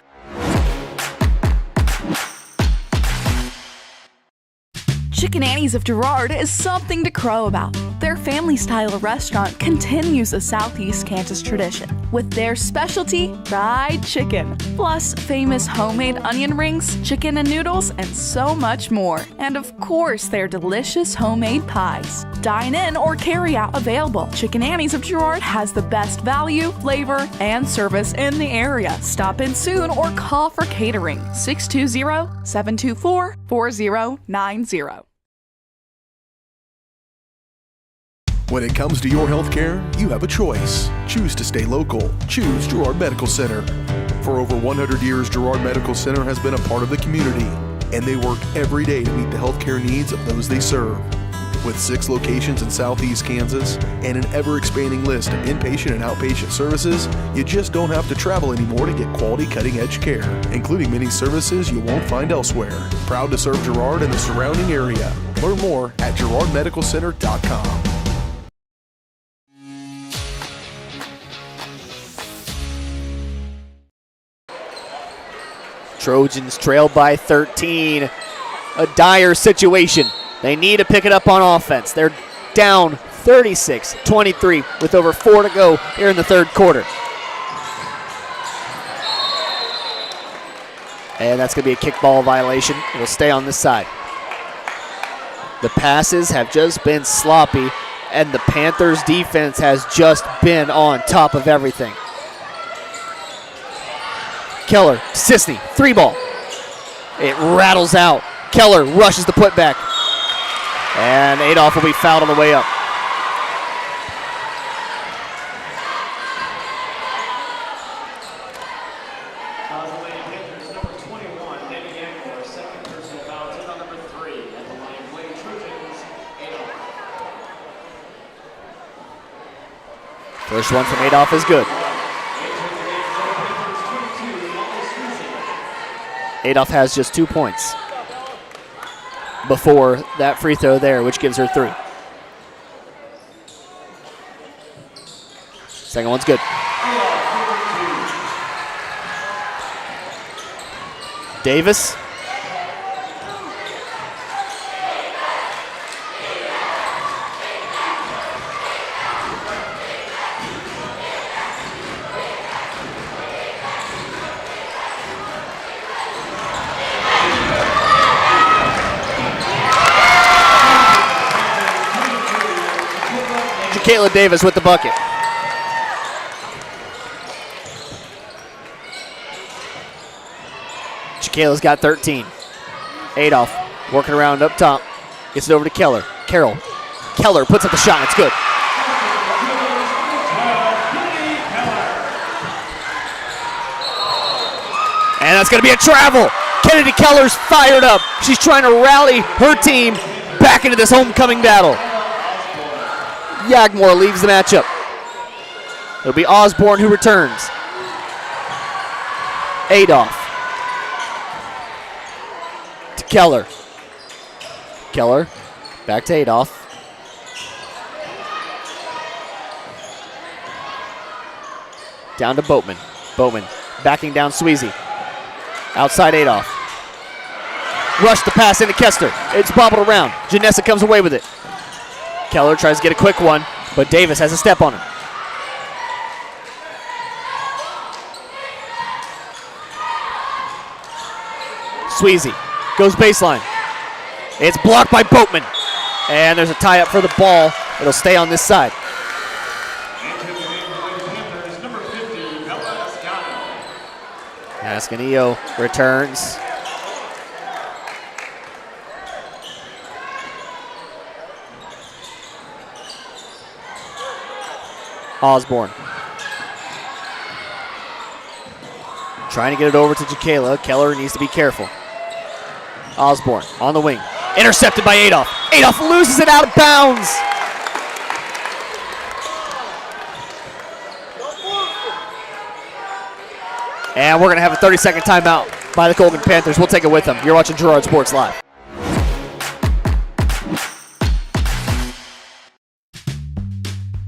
Chicken Annie's of Girard is something to crow about. Their family-style restaurant continues a Southeast Kansas tradition with their specialty, fried chicken, plus famous homemade onion rings, chicken and noodles, and so much more. And of course, their delicious homemade pies. Dine in or carry out available. Chicken Annie's of Girard has the best value, flavor, and service in the area. Stop in soon or call for catering. 620-724-4090. When it comes to your health care, you have a choice. Choose to stay local. Choose Girard Medical Center. For over 100 years, Girard Medical Center has been a part of the community, and they work every day to meet the healthcare needs of those they serve. With 6 locations in Southeast Kansas and an ever-expanding list of inpatient and outpatient services, you just don't have to travel anymore to get quality cutting-edge care, including many services you won't find elsewhere. Proud to serve Girard and the surrounding area. Learn more at girardmedicalcenter.com. Trojans trail by 13. A dire situation. They need to pick it up on offense. They're down 36-23 with over 4 to go here in the third quarter. And that's going to be a kickball violation. It'll stay on this side. The passes have just been sloppy, and the Panthers' defense has just been on top of everything. Keller, Sisney, 3-ball. It rattles out. Keller rushes the putback. And Adolph will be fouled on the way up. First one from Adolph is good. Adolph has just 2 points before that free throw there, which gives her 3. Second one's good. Davis. Jakayla Davis with the bucket. Jakayla's got 13. Adolph working around up top. Gets it over to Keller. Carroll. Keller puts up the shot. It's good. And that's going to be a travel. Kennedy Keller's fired up. She's trying to rally her team back into this homecoming battle. Yagmore leaves the matchup. It'll be Osborne who returns. Adolph. To Keller. Keller. Back to Adolph. Down to Boatman. Boatman backing down Sweezy. Outside Adolph. Rush the pass into Kester. It's bobbled around. Janessa comes away with it. Keller tries to get a quick one, but Davis has a step on him. Sweezy goes baseline. It's blocked by Boatman. And there's a tie-up for the ball. It'll stay on this side. Ascanio returns. Osborne. Trying to get it over to Jacayla. Keller needs to be careful. Osborne on the wing. Intercepted by Adolph. Adolph loses it out of bounds. And we're going to have a 30-second timeout by the Colgan Panthers. We'll take it with them. You're watching Girard Sports Live.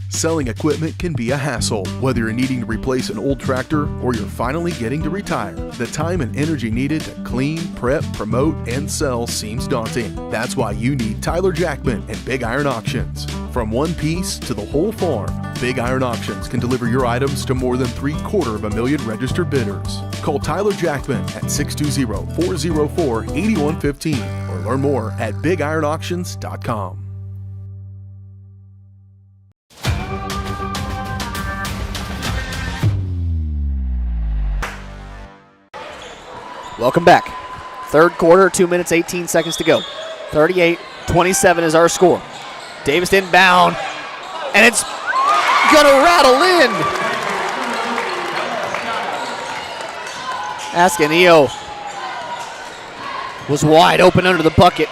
Selling equipment can be a hassle, whether you're needing to replace an old tractor or you're finally getting to retire. The time and energy needed to clean, prep, promote, and sell seems daunting. That's why you need Tyler Jackman and Big Iron Auctions. From one piece to the whole farm, Big Iron Auctions can deliver your items to more than 750,000 registered bidders. Call Tyler Jackman at 620-404-8115 or learn more at BigIronAuctions.com. Welcome back. Third quarter, 2 minutes, 18 seconds to go. 38-27 is our score. Davis inbound, and it's gonna rattle in. Ascanio was wide open under the bucket.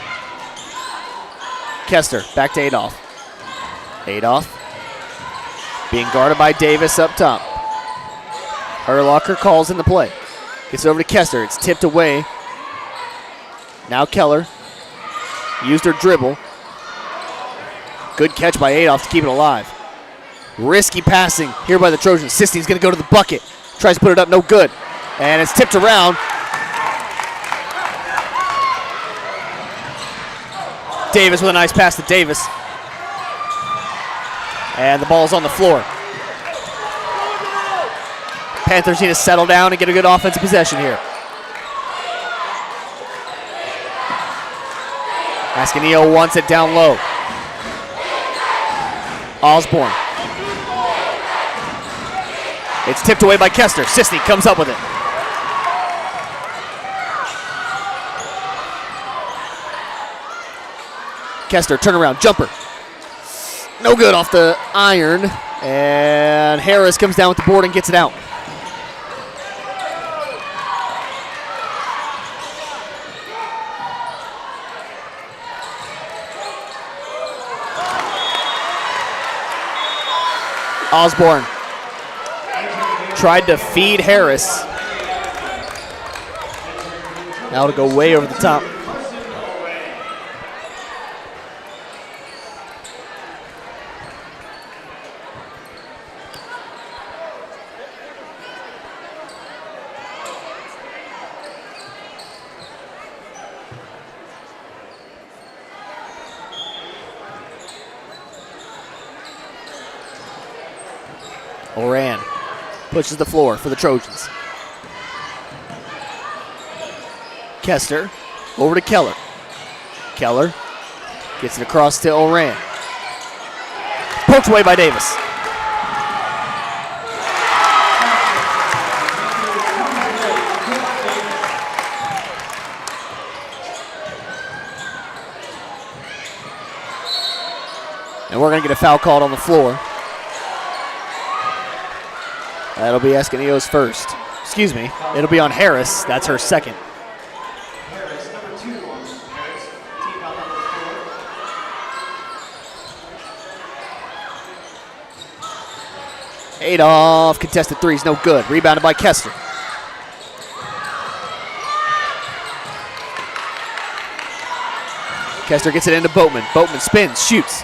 Kester back to Adolph. Adolph being guarded by Davis up top. Herlocker calls in the play. Gets it over to Kester. It's tipped away. Now Keller used her dribble. Good catch by Adolph to keep it alive. Risky passing here by the Trojans. Sistine's going to go to the bucket. Tries to put it up, no good. And it's tipped around. Davis with a nice pass to Davis. And the ball's on the floor. Panthers need to settle down and get a good offensive possession here. Ascanio wants it down low. Osborne. It's tipped away by Kester. Sisney comes up with it. Kester, turnaround, jumper. No good off the iron. And Harris comes down with the board and gets it out. Osborne tried to feed Harris. Now to go way over the top. Oran pushes the floor for the Trojans. Kester over to Keller. Keller gets it across to Oran. Poked away by Davis. And we're going to get a foul called on the floor. That'll be Ascanio's first. Excuse me, it'll be on Harris. That's her second. Adolph, contested threes, no good. Rebounded by Kester. Kester gets it into Boatman. Boatman spins, shoots.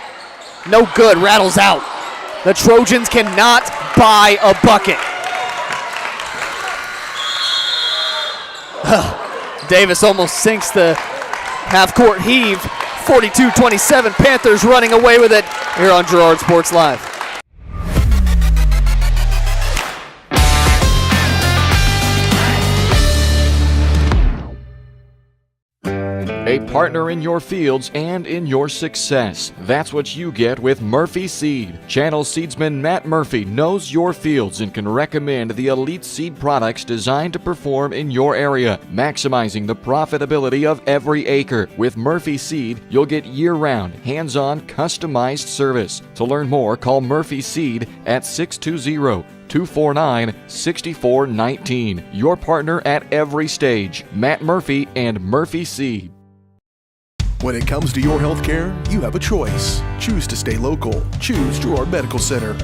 No good, rattles out. The Trojans cannot buy a bucket. Davis almost sinks the half-court heave. 42-27, Panthers running away with it here on Girard Sports Live. a partner in your fields and in your success. That's what you get with Murphy Seed. Channel seedsman Matt Murphy knows your fields and can recommend the elite seed products designed to perform in your area, maximizing the profitability of every acre. With Murphy Seed, you'll get year-round, hands-on, customized service. To learn more, call Murphy Seed at 620-249-6419. Your partner at every stage, Matt Murphy and Murphy Seed. When it comes to your health care, you have a choice. Choose to stay local. Choose Girard Medical Center.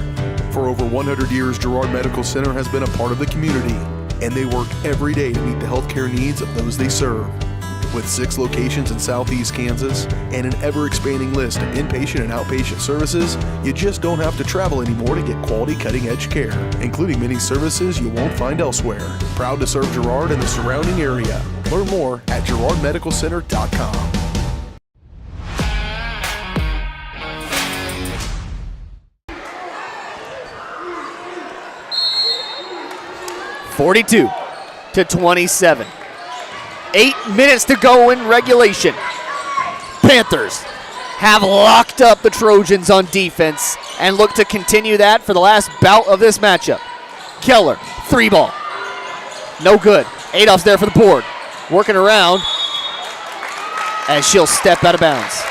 For over 100 years, Girard Medical Center has been a part of the community, and they work every day to meet the health care needs of those they serve. With 6 locations in southeast Kansas and an ever-expanding list of inpatient and outpatient services, you just don't have to travel anymore to get quality cutting-edge care, including many services you won't find elsewhere. Proud to serve Girard and the surrounding area. Learn more at girardmedicalcenter.com. (42-27). 8 minutes to go in regulation. Panthers have locked up the Trojans on defense and look to continue that for the last bout of this matchup. Keller, 3-ball. No good. Adolph's there for the board. Working around as she'll step out of bounds.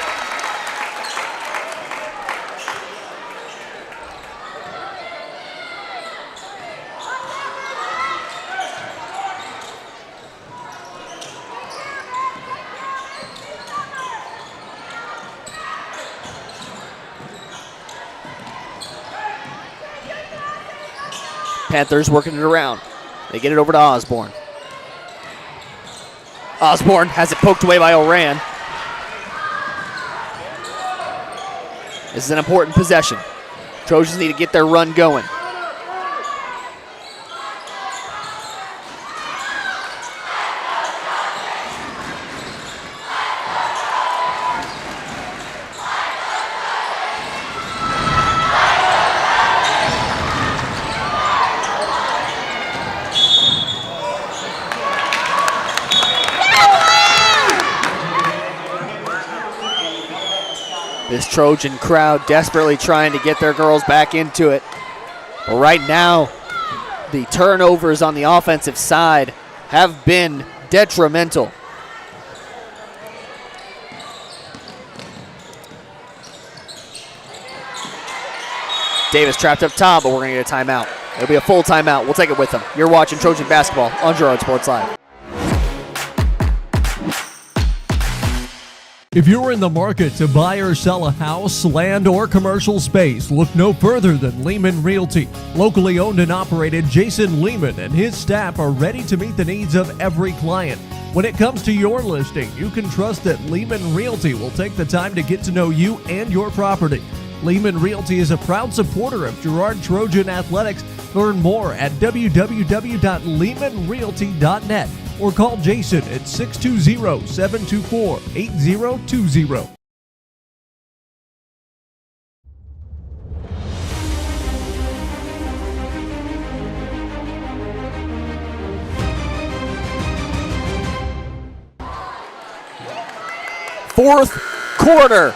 Panthers working it around. They get it over to Osborne. Osborne has it poked away by Oran. This is an important possession. Trojans need to get their run going. This Trojan crowd desperately trying to get their girls back into it. But right now, the turnovers on the offensive side have been detrimental. Davis trapped up top, but we're going to get a timeout. It'll be a full timeout. We'll take it with them. You're watching Trojan basketball on Girard Sports Live. If you're in the market to buy or sell a house, land, or commercial space, look no further than Lehman Realty. Locally owned and operated, Jason Lehman and his staff are ready to meet the needs of every client. When it comes to your listing, you can trust that Lehman Realty will take the time to get to know you and your property. Lehman Realty is a proud supporter of Girard Trojan Athletics. Learn more at www.lehmanrealty.net or call Jason at 620-724-8020. Fourth quarter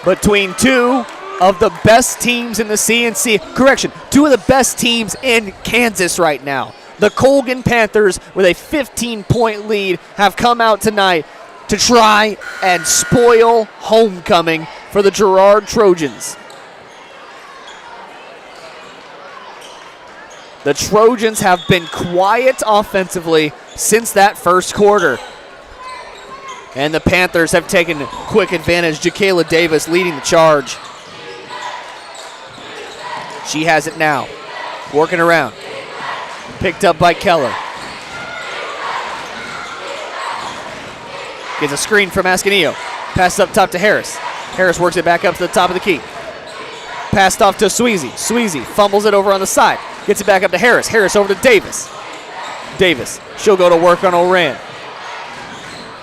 between two of the best teams in the CNC. Correction, two of the best teams in Kansas right now. The Colgan Panthers, with a 15-point lead, have come out tonight to try and spoil homecoming for the Girard Trojans. The Trojans have been quiet offensively since that first quarter. And the Panthers have taken quick advantage. Jakayla Davis leading the charge. She has it now. Working around. Picked up by Keller. Gets a screen from Ascanillo. Passes up top to Harris. Harris works it back up to the top of the key. Passed off to Sweezy. Sweezy fumbles it over on the side. Gets it back up to Harris. Harris over to Davis. Davis. She'll go to work on Oran.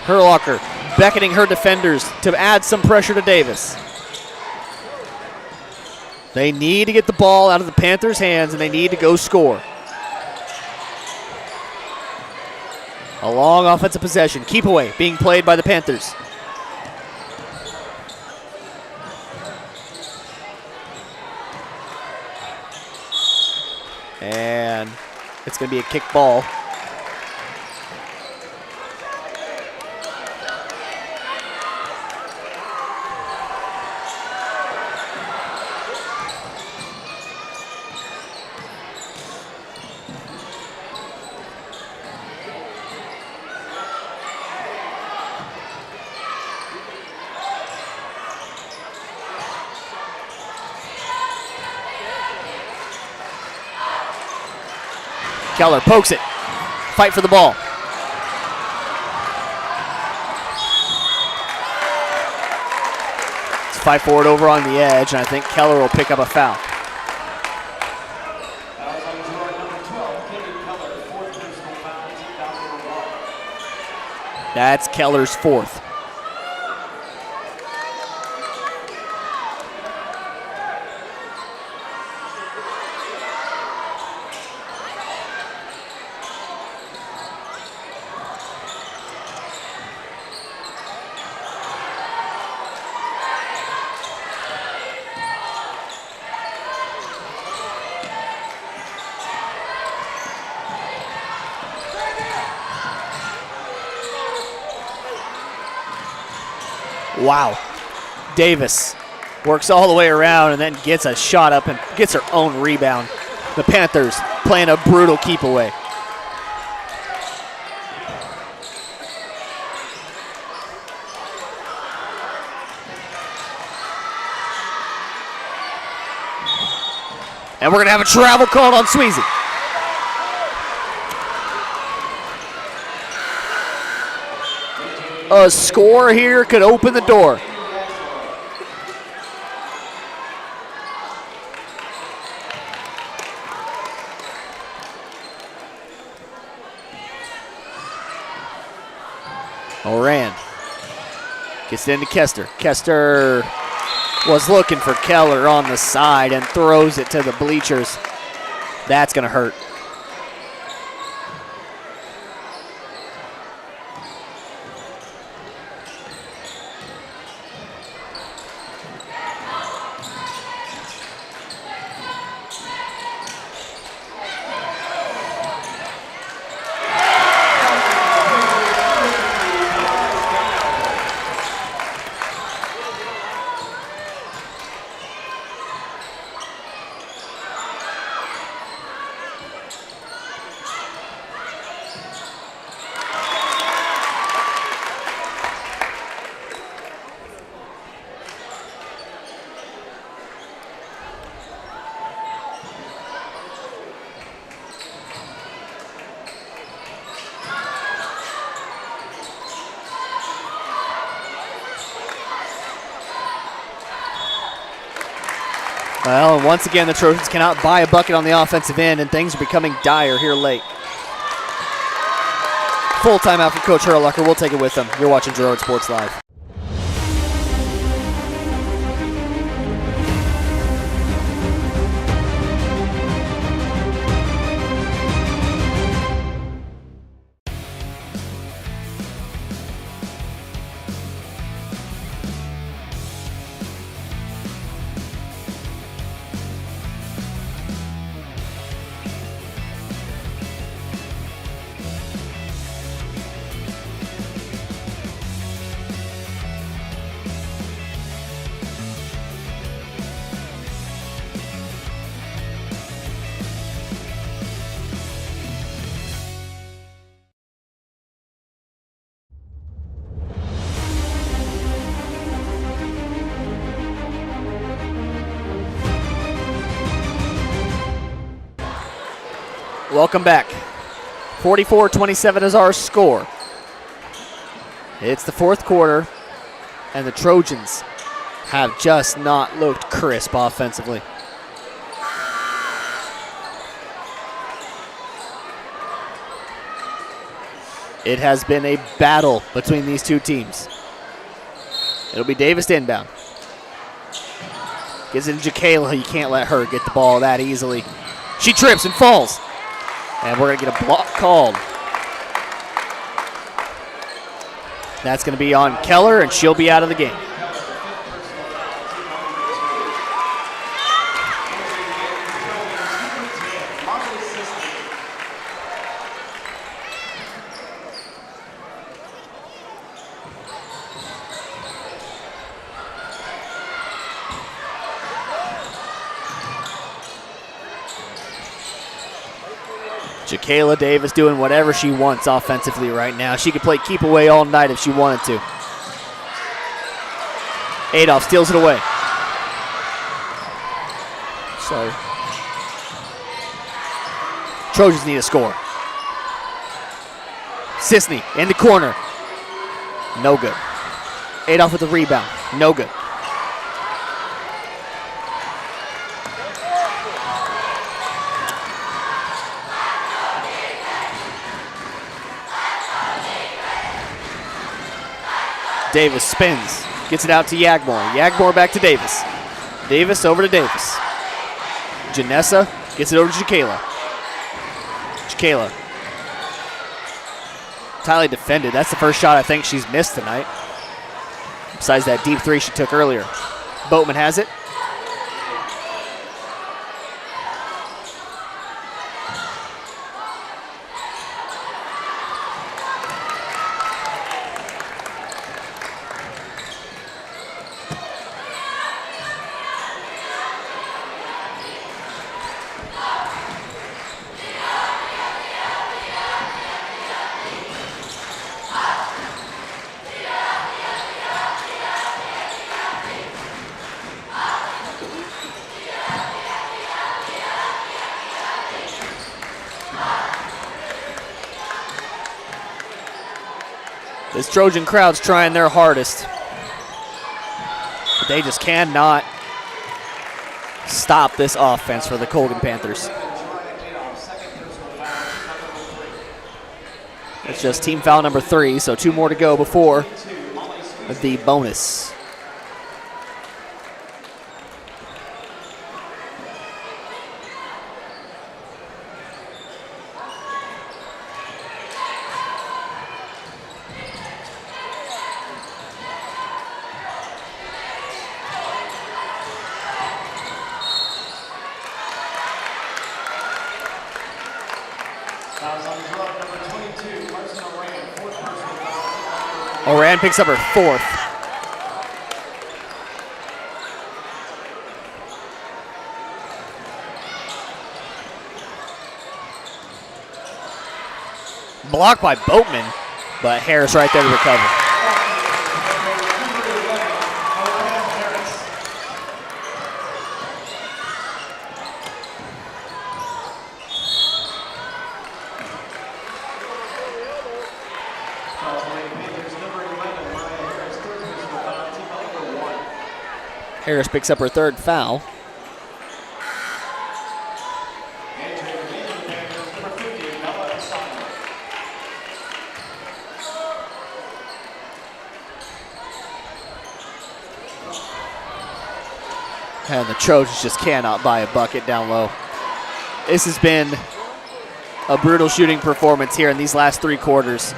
Herlocker beckoning her defenders to add some pressure to Davis. They need to get the ball out of the Panthers' hands, and they need to go score. A long offensive possession. Keep away being played by the Panthers. And it's going to be a kick ball. Keller pokes it. Fight for the ball. Let's fight for it over on the edge, and I think Keller will pick up a foul. That's Keller's fourth. Wow. Davis works all the way around and then gets a shot up and gets her own rebound. The Panthers playing a brutal keep away. And we're going to have a travel called on Sweezy. A score here could open the door. Oran gets it into Kester. Kester was looking for Keller on the side and throws it to the bleachers. That's going to hurt. Well, and once again, the Trojans cannot buy a bucket on the offensive end, and things are becoming dire here late. Full timeout for Coach Hurlucker. We'll take it with them. You're watching Girard Sports Live. Welcome back. 44-27 is our score. It's the fourth quarter, and the Trojans have just not looked crisp offensively. It has been a battle between these two teams. It'll be Davis to inbound. Gives it to Jacayla. You can't let her get the ball that easily. She trips and falls. And we're going to get a block called. That's going to be on Keller, and she'll be out of the game. Jacayla Davis doing whatever she wants offensively right now. She could play keep away all night if she wanted to. Adolph steals it away. Sorry. Trojans need a score. Sisney in the corner. No good. Adolph with the rebound. No good. Davis spins, gets it out to Yagmore. Yagmore back to Davis. Davis over to Davis. Janessa gets it over to Jacayla. Jacayla. Tightly defended. That's the first shot I think she's missed tonight. Besides that deep three she took earlier. Boatman has it. This Trojan crowd's trying their hardest, but they just cannot stop this offense for the Colgan Panthers. It's just team foul number 3, so 2 more to go before the bonus. Oran picks up her 4th. Blocked by Boatman, but Harris right there to recover. Harris picks up her 3rd foul. And the Trojans just cannot buy a bucket down low. This has been a brutal shooting performance here in these last 3 quarters.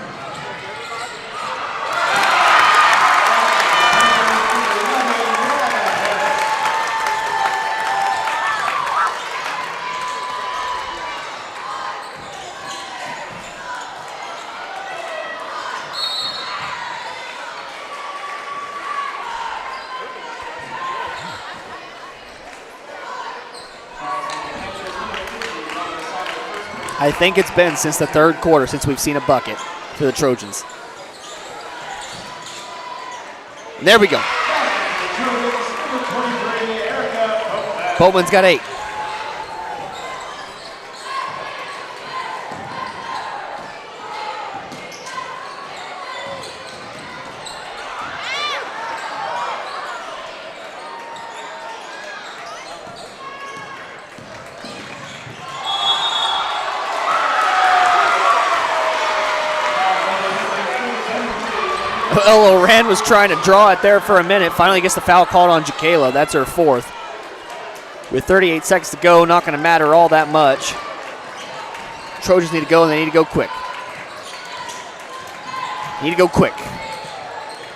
I think it's been since the 3rd quarter since we've seen a bucket for the Trojans. And there we go. Boatman's got 8. Well, Oran was trying to draw it there for a minute. Finally gets the foul called on Jacayla. That's her 4th. With 38 seconds to go, not going to matter all that much. Trojans need to go, and they need to go quick. Need to go quick.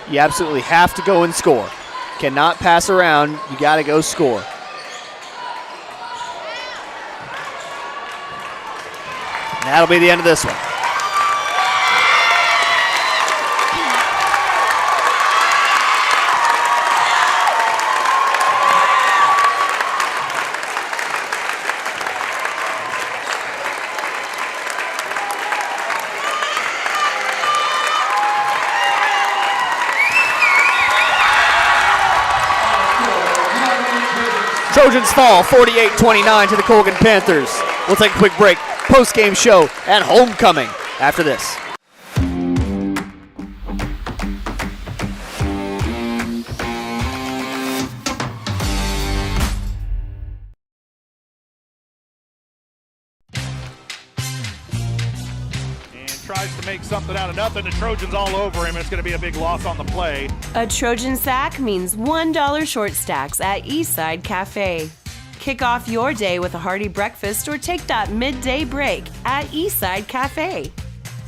You absolutely have to go and score. Cannot pass around. You got to go score. And that'll be the end of this one. Trojans fall 48-29 to the Colgan Panthers. We'll take a quick break. Post-game show at homecoming after this. Tries to make something out of nothing. The Trojans all over him. It's going to be a big loss on the play. A Trojan sack means $1 short stacks at Eastside Cafe. Kick off your day with a hearty breakfast or take that midday break at Eastside Cafe.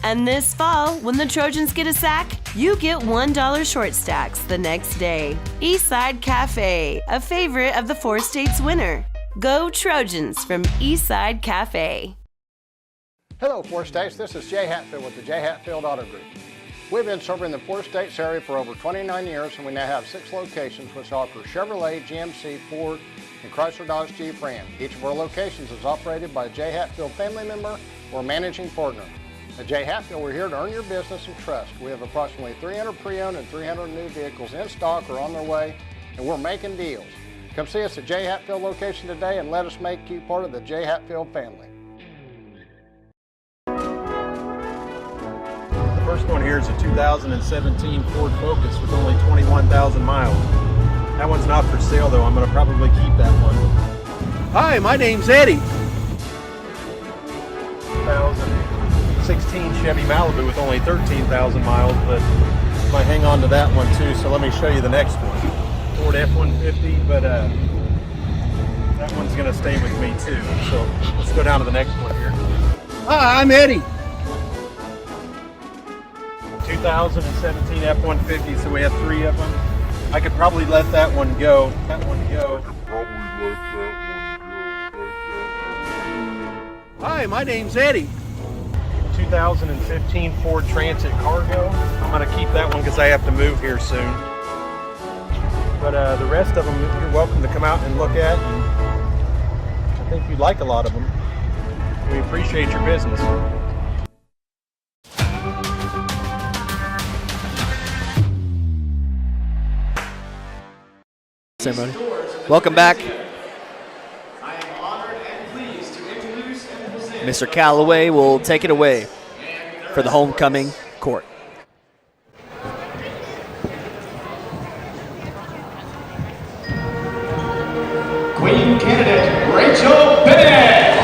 And this fall, when the Trojans get a sack, you get $1 short stacks the next day. Eastside Cafe, a favorite of the Four States winner. Go Trojans from Eastside Cafe. Hello, Four States. This is Jay Hatfield with the Jay Hatfield Auto Group. We've been serving the Four States area for over 29 years, and we now have 6 locations which offer Chevrolet, GMC, Ford, and Chrysler Dodge Jeep Ram. Each of our locations is operated by a Jay Hatfield family member or managing partner. At Jay Hatfield, we're here to earn your business and trust. We have approximately 300 pre-owned and 300 new vehicles in stock or on their way, and we're making deals. Come see us at Jay Hatfield location today and let us make you part of the Jay Hatfield family. The first one here is a 2017 Ford Focus with only 21,000 miles. That one's not for sale though. I'm going to probably keep that one. Hi, my name's Eddie. 2016 Chevy Malibu with only 13,000 miles, but I might hang on to that one too. So let me show you the next one. Ford F-150, but that one's going to stay with me too. So let's go down to the next one here. Hi, I'm Eddie. 2017 F-150, so we have 3 of them. I could probably let that one go. Hi, my name's Eddie. 2015 Ford Transit Cargo. I'm going to keep that one because I have to move here soon. But the rest of them, you're welcome to come out and look at. And I think you'd like a lot of them. We appreciate your business. Everybody. Welcome back. Mr. Callaway will take it away for the homecoming court. Queen candidate Rachel Bennett.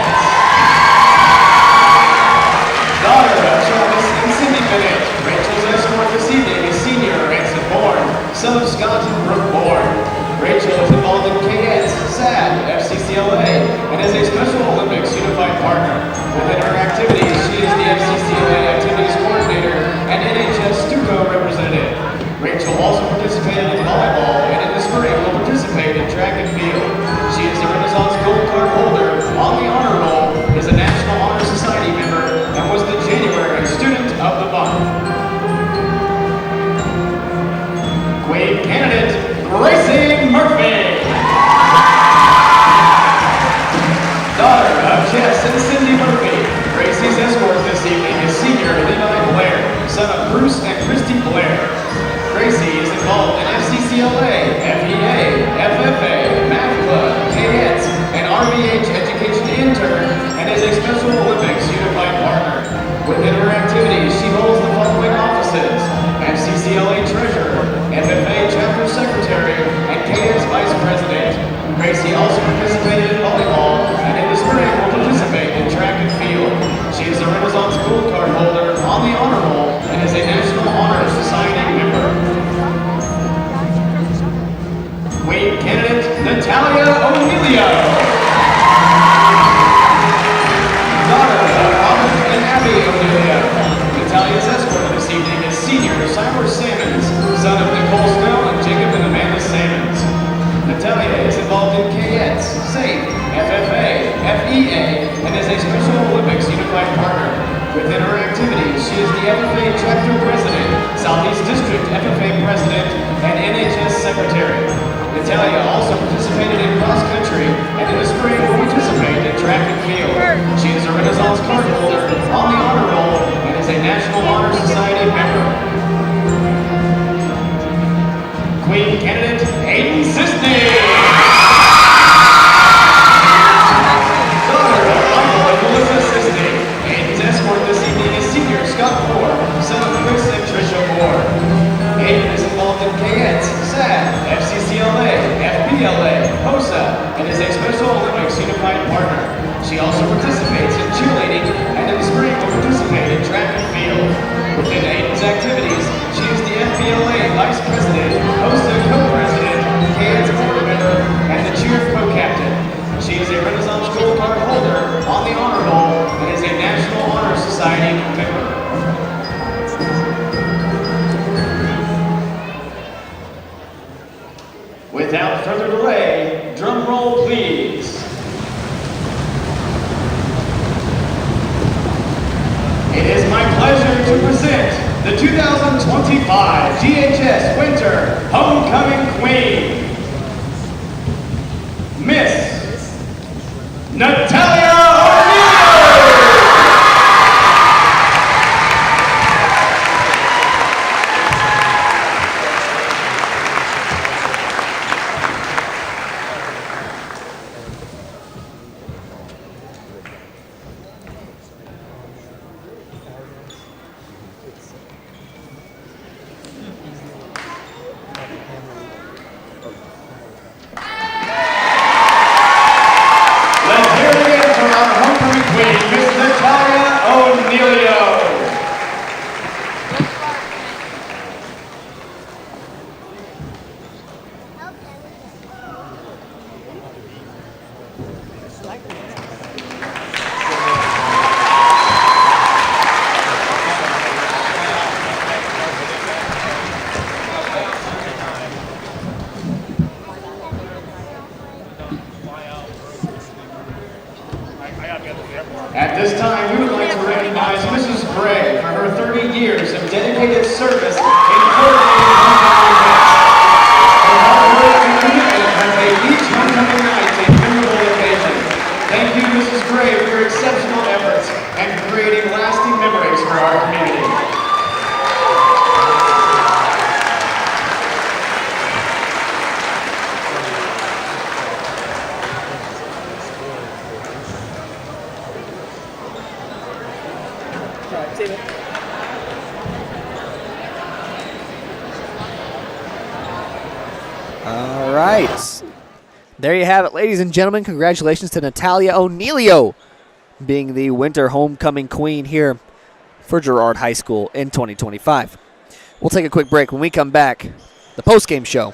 Daughter of Charles and Cindy Bennett. Rachel's escort this evening is senior Ransom Bourne, son of Scott and Brooke Bourne. Rachel is involved in KS, SAD, FCCLA, and is a Special Olympics Unified Partner. Within her activities, she is the FCCLA Activities Coordinator and NHS Stuco representative. Rachel also participated in volleyball and in the spring will participate in track and field. She is the FFA Chapter President, Southeast District FFA President, and NHS Secretary. Natalia also participated in cross country and in the spring will participate in track and field. She is a Renaissance card holder on the honor roll and is a National Honor Society member. Queen candidate Hayden Sisney. Daughter of Michael and Melissa Sisney. Hayden's escort this evening is senior Scott Moore, son of Chris and Trisha Moore. Hayden is involved in cadets, SAD, FCCLA, FBLA, HOSA, and is a Special Olympics Unified Partner. She also participates in cheerleading and in the spring will participate in track and field. Within Hayden's activities, she is the FBLA Vice President, HOSA Co-President, cadets Board Member, and the cheer co-captain. She is a Renaissance Gold Card holder on the honor roll and is a National Honor Society member. Without further delay, drum roll please. It is my pleasure to present the 2025 GHS Winter Homecoming Queen, Miss Natalia O'Neill! At this time, we would like to recognize Mrs. Gray for her 30 years of dedicated service in coordinating homecoming events. Her hard work and commitment have made each homecoming night a memorable occasion. Thank you, Mrs. Gray, for your exceptional efforts and for creating lasting memories for our community. All right. There you have it, ladies and gentlemen. Congratulations to Natalia O'Neill being the winter homecoming queen here for Girard High School in 2025. We'll take a quick break. When we come back, the postgame show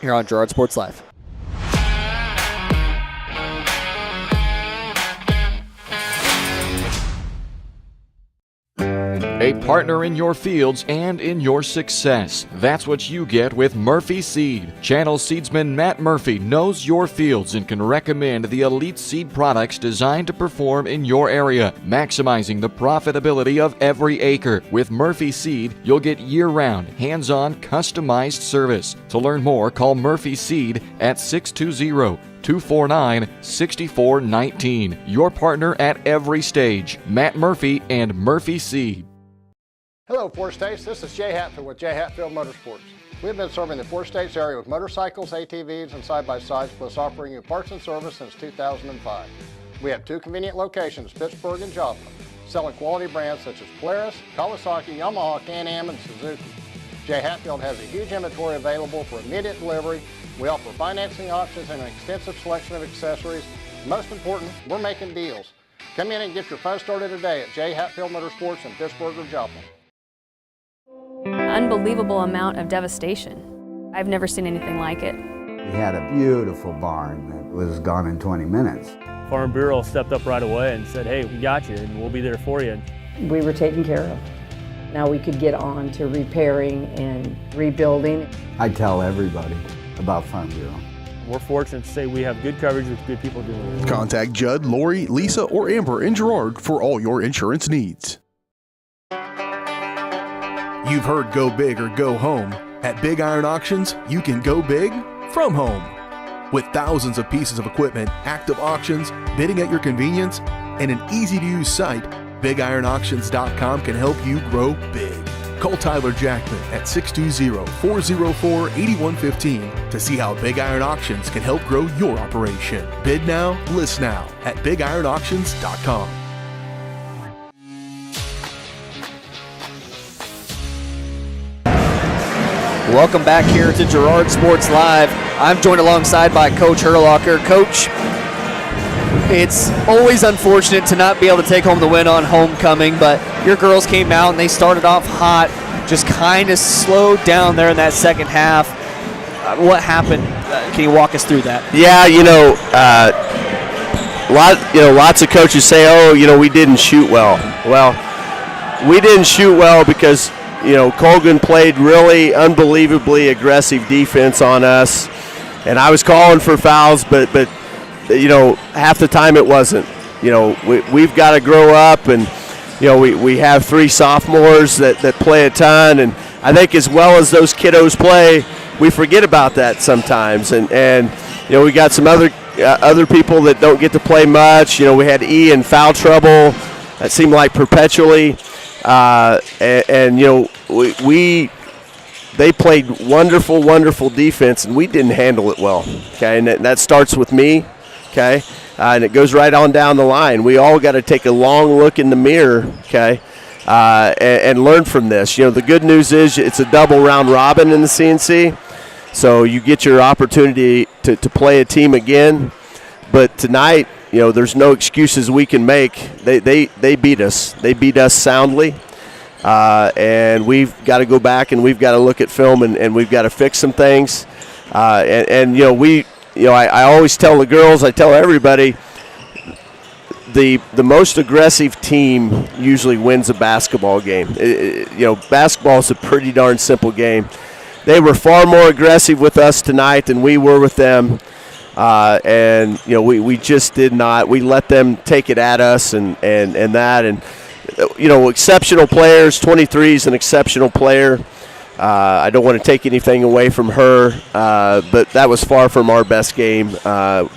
here on Girard Sports Live. A partner in your fields and in your success. That's what you get with Murphy Seed. Channel seedsman Matt Murphy knows your fields and can recommend the elite seed products designed to perform in your area, maximizing the profitability of every acre. With Murphy Seed, you'll get year-round, hands-on, customized service. To learn more, call Murphy Seed at 620-249-6419. Your partner at every stage. Matt Murphy and Murphy Seed. Hello, Four States. This is Jay Hatfield with Jay Hatfield Motorsports. We've been serving the Four States area with motorcycles, ATVs, and side-by-sides, plus offering you parts and service since 2005. We have two convenient locations, Pittsburgh and Joplin, selling quality brands such as Polaris, Kawasaki, Yamaha, Can-Am, and Suzuki. Jay Hatfield has a huge inventory available for immediate delivery. We offer financing options and an extensive selection of accessories. Most important, we're making deals. Come in and get your fun started today at Jay Hatfield Motorsports in Pittsburgh or Joplin. Unbelievable amount of devastation. I've never seen anything like it. We had a beautiful barn that was gone in 20 minutes. Farm Bureau stepped up right away and said, hey, we got you and we'll be there for you. We were taken care of. Now we could get on to repairing and rebuilding. I tell everybody about Farm Bureau. We're fortunate to say we have good coverage with good people doing it. Contact Judd, Lori, Lisa, or Amber in Girard for all your insurance needs. You've heard go big or go home. At Big Iron Auctions, you can go big from home. With thousands of pieces of equipment, active auctions, bidding at your convenience, and an easy-to-use site, BigIronAuctions.com can help you grow big. Call Tyler Jackman at 620-404-8115 to see how Big Iron Auctions can help grow your operation. Bid now, list now at BigIronAuctions.com. Welcome back here to Girard Sports Live. I'm joined alongside by Coach Herlocker. Coach, it's always unfortunate to not be able to take home the win on homecoming, but your girls came out and they started off hot, just kind of slowed down there in that second half. What happened? Can you walk us through that? Yeah, lots of coaches say, we didn't shoot well. Well, we didn't shoot well because Colgan played really unbelievably aggressive defense on us, and I was calling for fouls, but half the time it wasn't. We've got to grow up, and we have 3 sophomores that play a ton, and I think as well as those kiddos play, we forget about that sometimes, and we got some other people that don't get to play much. We had E in foul trouble. That seemed like perpetually. They played wonderful defense, and we didn't handle it well. Okay, and that starts with me. Okay, and it goes right on down the line. We all got to take a long look in the mirror. Okay, and learn from this. The good news is it's a double round robin in the CNC, so you get your opportunity to play a team again. But tonight, there's no excuses we can make. They beat us. They beat us soundly, and we've got to go back and we've got to look at film and we've got to fix some things. I always tell the girls, I tell everybody, the most aggressive team usually wins a basketball game. Basketball is a pretty darn simple game. They were far more aggressive with us tonight than we were with them. We just did not. We let them take it at us and exceptional players. 23 is an exceptional player. I don't want to take anything away from her, but that was far from our best game. I'm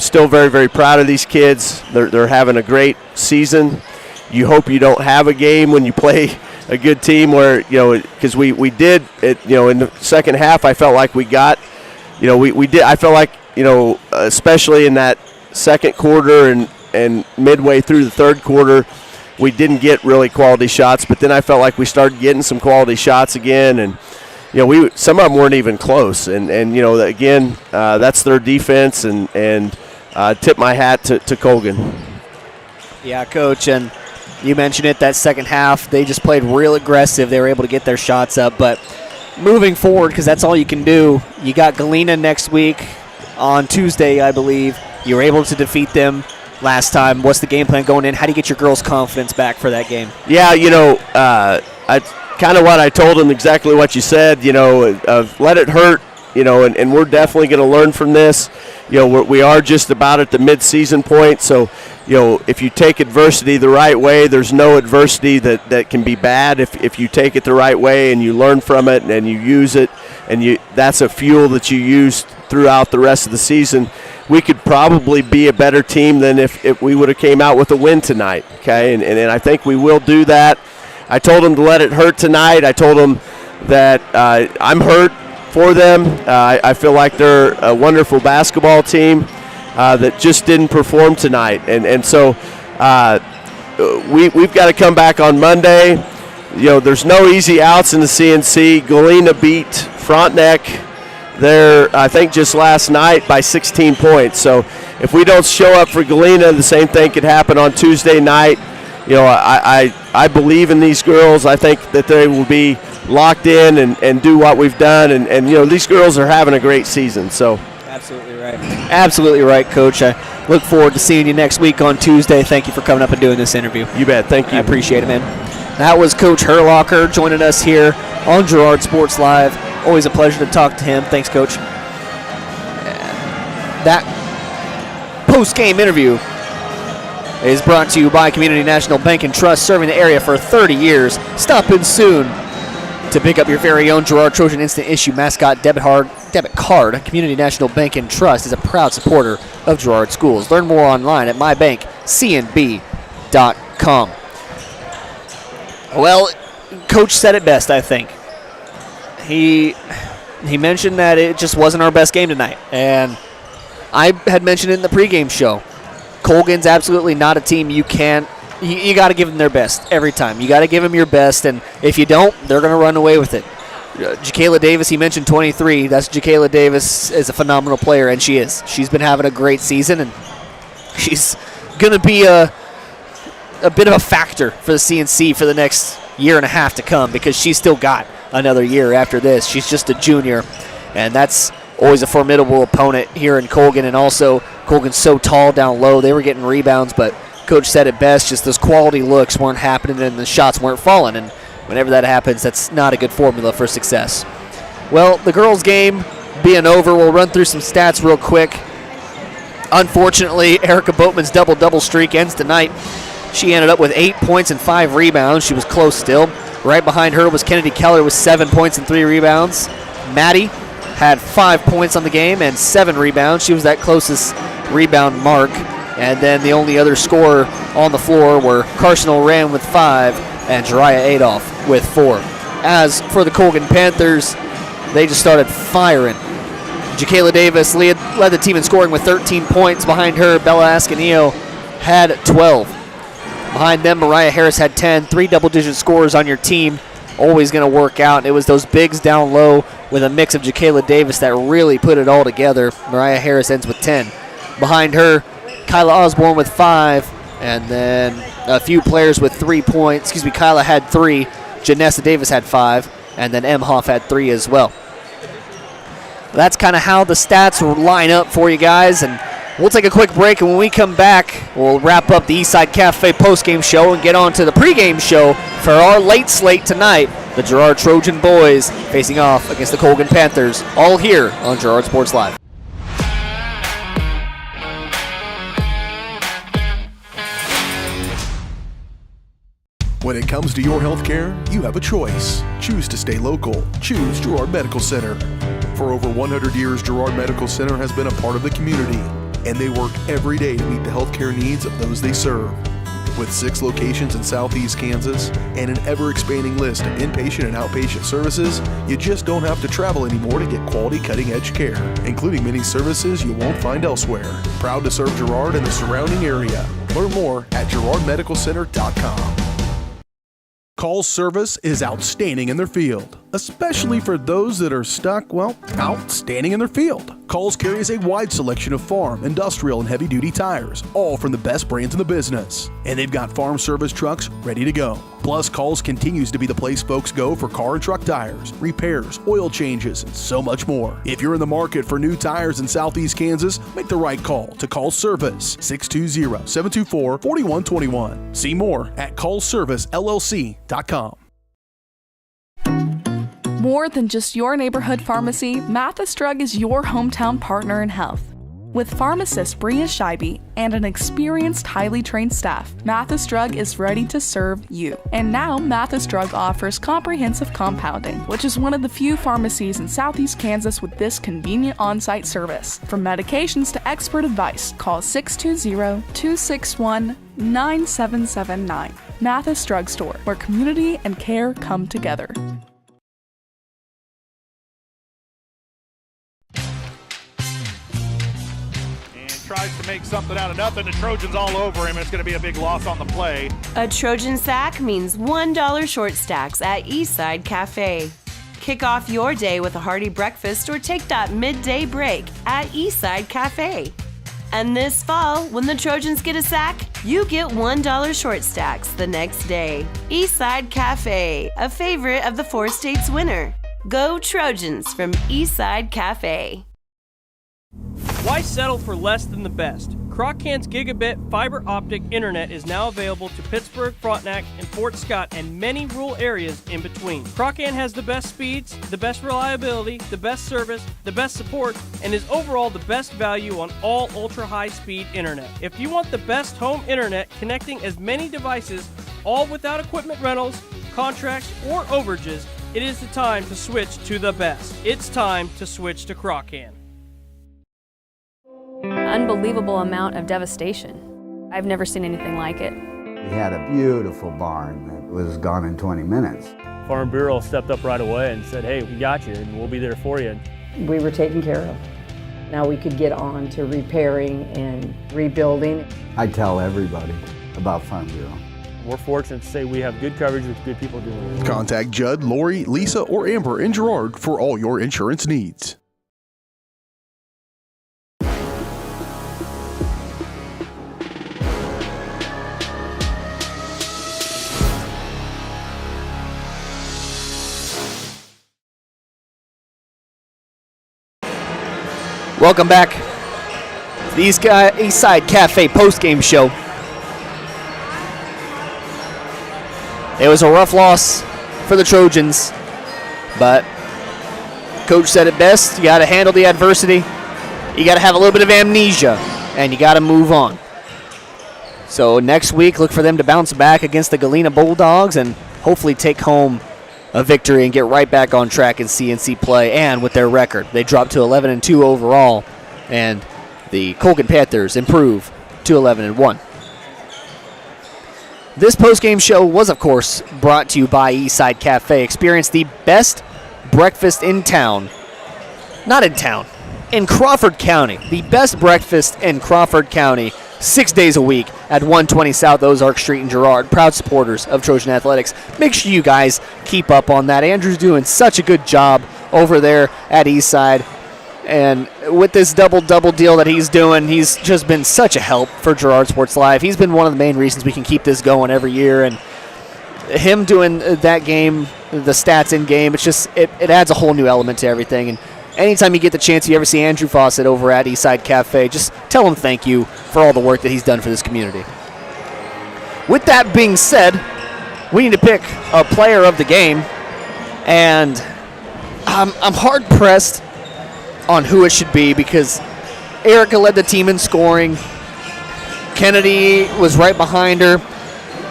still very, very proud of these kids. They're having a great season. You hope you don't have a game when you play a good team where, because we did it, in the second half, I felt like we got. We did. I felt like, especially in that second quarter and midway through the third quarter, we didn't get really quality shots. But then I felt like we started getting some quality shots again, and some of them weren't even close. And again, that's their defense, and tip my hat to Colgan. Yeah, Coach, and you mentioned it. That second half, they just played real aggressive. They were able to get their shots up, but. Moving forward, because that's all you can do, you got Galena next week on Tuesday, I believe. You were able to defeat them last time. What's the game plan going in? How do you get your girls' confidence back for that game? Yeah, I kind of what I told them, exactly what you said, let it hurt, and we're definitely going to learn from this. We are just about at the mid-season point, so if you take adversity the right way, there's no adversity that can be bad if you take it the right way and you learn from it and you use it, and that's a fuel that you use throughout the rest of the season. We could probably be a better team than if we would have came out with a win tonight, okay? And I think we will do that. I told them to let it hurt tonight. I told them that I'm hurt for them. I feel like they're a wonderful basketball team that just didn't perform tonight. And so we've got to come back on Monday. There's no easy outs in the CNC. Galena beat Frontenac there, I think, just last night by 16 points. So if we don't show up for Galena, the same thing could happen on Tuesday night. I believe in these girls. I think that they will be locked in and do what we've done. And these girls are having a great season. So absolutely right. Absolutely right, Coach. I look forward to seeing you next week on Tuesday. Thank you for coming up and doing this interview. You bet. Thank you. I appreciate it, man. That was Coach Herlocker joining us here on Girard Sports Live. Always a pleasure to talk to him. Thanks, Coach. That post-game interview is brought to you by Community National Bank and Trust, serving the area for 30 years. Stop in soon to pick up your very own Girard Trojan Instant Issue Mascot debit card. Community National Bank and Trust is a proud supporter of Girard Schools. Learn more online at mybankcnb.com. Well, Coach said it best, I think. He mentioned that it just wasn't our best game tonight, and I had mentioned it in the pregame show. Colgan's absolutely not a team you got to give them their best every time. You got to give them your best, and if you don't, they're going to run away with it. Jacayla Davis, he mentioned 23. That's Jacayla Davis is a phenomenal player, and she is. She's been having a great season, and she's going to be a bit of a factor for the CNC for the next year and a half to come, because she's still got another year after this. She's just a junior, and that's always a formidable opponent here in Colgan, and also Colgan's so tall down low. They were getting rebounds, but Coach said it best, just those quality looks weren't happening and the shots weren't falling, and whenever that happens, that's not a good formula for success. Well, the girls' game being over, we'll run through some stats real quick. Unfortunately, Erica Boatman's double-double streak ends tonight. She ended up with 8 points and 5 rebounds. She was close still. Right behind her was Kennedy Keller with 7 points and 3 rebounds. Maddie had 5 points on the game and 7 rebounds. She was that closest rebound mark. And then the only other scorer on the floor were Carson Oran with 5 and Jariah Adolph with 4. As for the Colgan Panthers, they just started firing. Jacayla Davis led the team in scoring with 13 points. Behind her, Bella Ascanio had 12. Behind them, Mariah Harris had 10. 3 double-digit scores on your team, always going to work out. It was those bigs down low with a mix of Jacayla Davis that really put it all together. Mariah Harris ends with 10. Behind her, Kyla Osborne with 5, and then a few players with 3 points. Kyla had 3, Janessa Davis had 5, and then M. Hoff had 3 as well. That's kind of how the stats line up for you guys, and we'll take a quick break, and when we come back, we'll wrap up the Eastside Cafe postgame show and get on to the pregame show for our late slate tonight. The Girard Trojan boys facing off against the Colgan Panthers, all here on Girard Sports Live. When it comes to your health care, you have a choice. Choose to stay local. Choose Girard Medical Center. For over 100 years, Girard Medical Center has been a part of the community, and they work every day to meet the healthcare needs of those they serve. With 6 locations in Southeast Kansas and an ever-expanding list of inpatient and outpatient services, you just don't have to travel anymore to get quality cutting-edge care, including many services you won't find elsewhere. Proud to serve Girard and the surrounding area. Learn more at girardmedicalcenter.com. Call service is outstanding in their field, especially for those that are stuck, outstanding in their field. Calls carries a wide selection of farm, industrial, and heavy-duty tires, all from the best brands in the business. And they've got farm service trucks ready to go. Plus, Calls continues to be the place folks go for car and truck tires, repairs, oil changes, and so much more. If you're in the market for new tires in Southeast Kansas, make the right call to Call Service, 620-724-4121. See more at callservicellc.com. More than just your neighborhood pharmacy, Mathis Drug is your hometown partner in health. With pharmacist Bria Scheibe and an experienced, highly trained staff, Mathis Drug is ready to serve you. And now, Mathis Drug offers comprehensive compounding, which is one of the few pharmacies in Southeast Kansas with this convenient on-site service. From medications to expert advice, call 620-261-9779. Mathis Drug Store, where community and care come together. Tries to make something out of nothing. The Trojans all over him. It's going to be a big loss on the play. A Trojan sack means $1 short stacks at Eastside Cafe. Kick off your day with a hearty breakfast or take that midday break at Eastside Cafe. And this fall, when the Trojans get a sack, you get $1 short stacks the next day. Eastside Cafe, a favorite of the 4 states winner. Go Trojans from Eastside Cafe. Why settle for less than the best? Croc-Can's gigabit fiber optic internet is now available to Pittsburgh, Frontenac, and Fort Scott, and many rural areas in between. Croc-Can has the best speeds, the best reliability, the best service, the best support, and is overall the best value on all ultra-high-speed internet. If you want the best home internet connecting as many devices, all without equipment rentals, contracts, or overages, it is the time to switch to the best. It's time to switch to Croc-Can. Unbelievable amount of devastation. I've never seen anything like it. We had a beautiful barn that was gone in 20 minutes. Farm Bureau stepped up right away and said, hey, we got you and we'll be there for you. We were taken care of. Now we could get on to repairing and rebuilding. I tell everybody about Farm Bureau. We're fortunate to say we have good coverage with good people doing it. Contact Judd, Lori, Lisa, or Amber in Girard for all your insurance needs. Welcome back to the Eastside Cafe postgame show. It was a rough loss for the Trojans, but Coach said it best. You got to handle the adversity. You got to have a little bit of amnesia, and you got to move on. So next week, look for them to bounce back against the Galena Bulldogs and hopefully take home a victory and get right back on track in CNC play. And with their record, they dropped to 11-2 overall, and the Colgan Panthers improve to 11-1. This postgame show was, of course, brought to you by Eastside Cafe. Experience the best breakfast in town. Not in town, in Crawford County. The best breakfast in Crawford County, 6 days a week at 120 South Ozark Street in Girard. Proud supporters of Trojan Athletics. Make sure you guys keep up on that. Andrew's doing such a good job over there at Eastside. And with this double-double deal that he's doing, he's just been such a help for Girard Sports Live. He's been one of the main reasons we can keep this going every year. And him doing that game, the stats in game, it's just it adds a whole new element to everything. And anytime you get the chance, you ever see Andrew Fawcett over at Eastside Cafe, just tell him thank you for all the work that he's done for this community. With that being said, we need to pick a player of the game, and I'm hard-pressed on who it should be because Erica led the team in scoring. Kennedy was right behind her.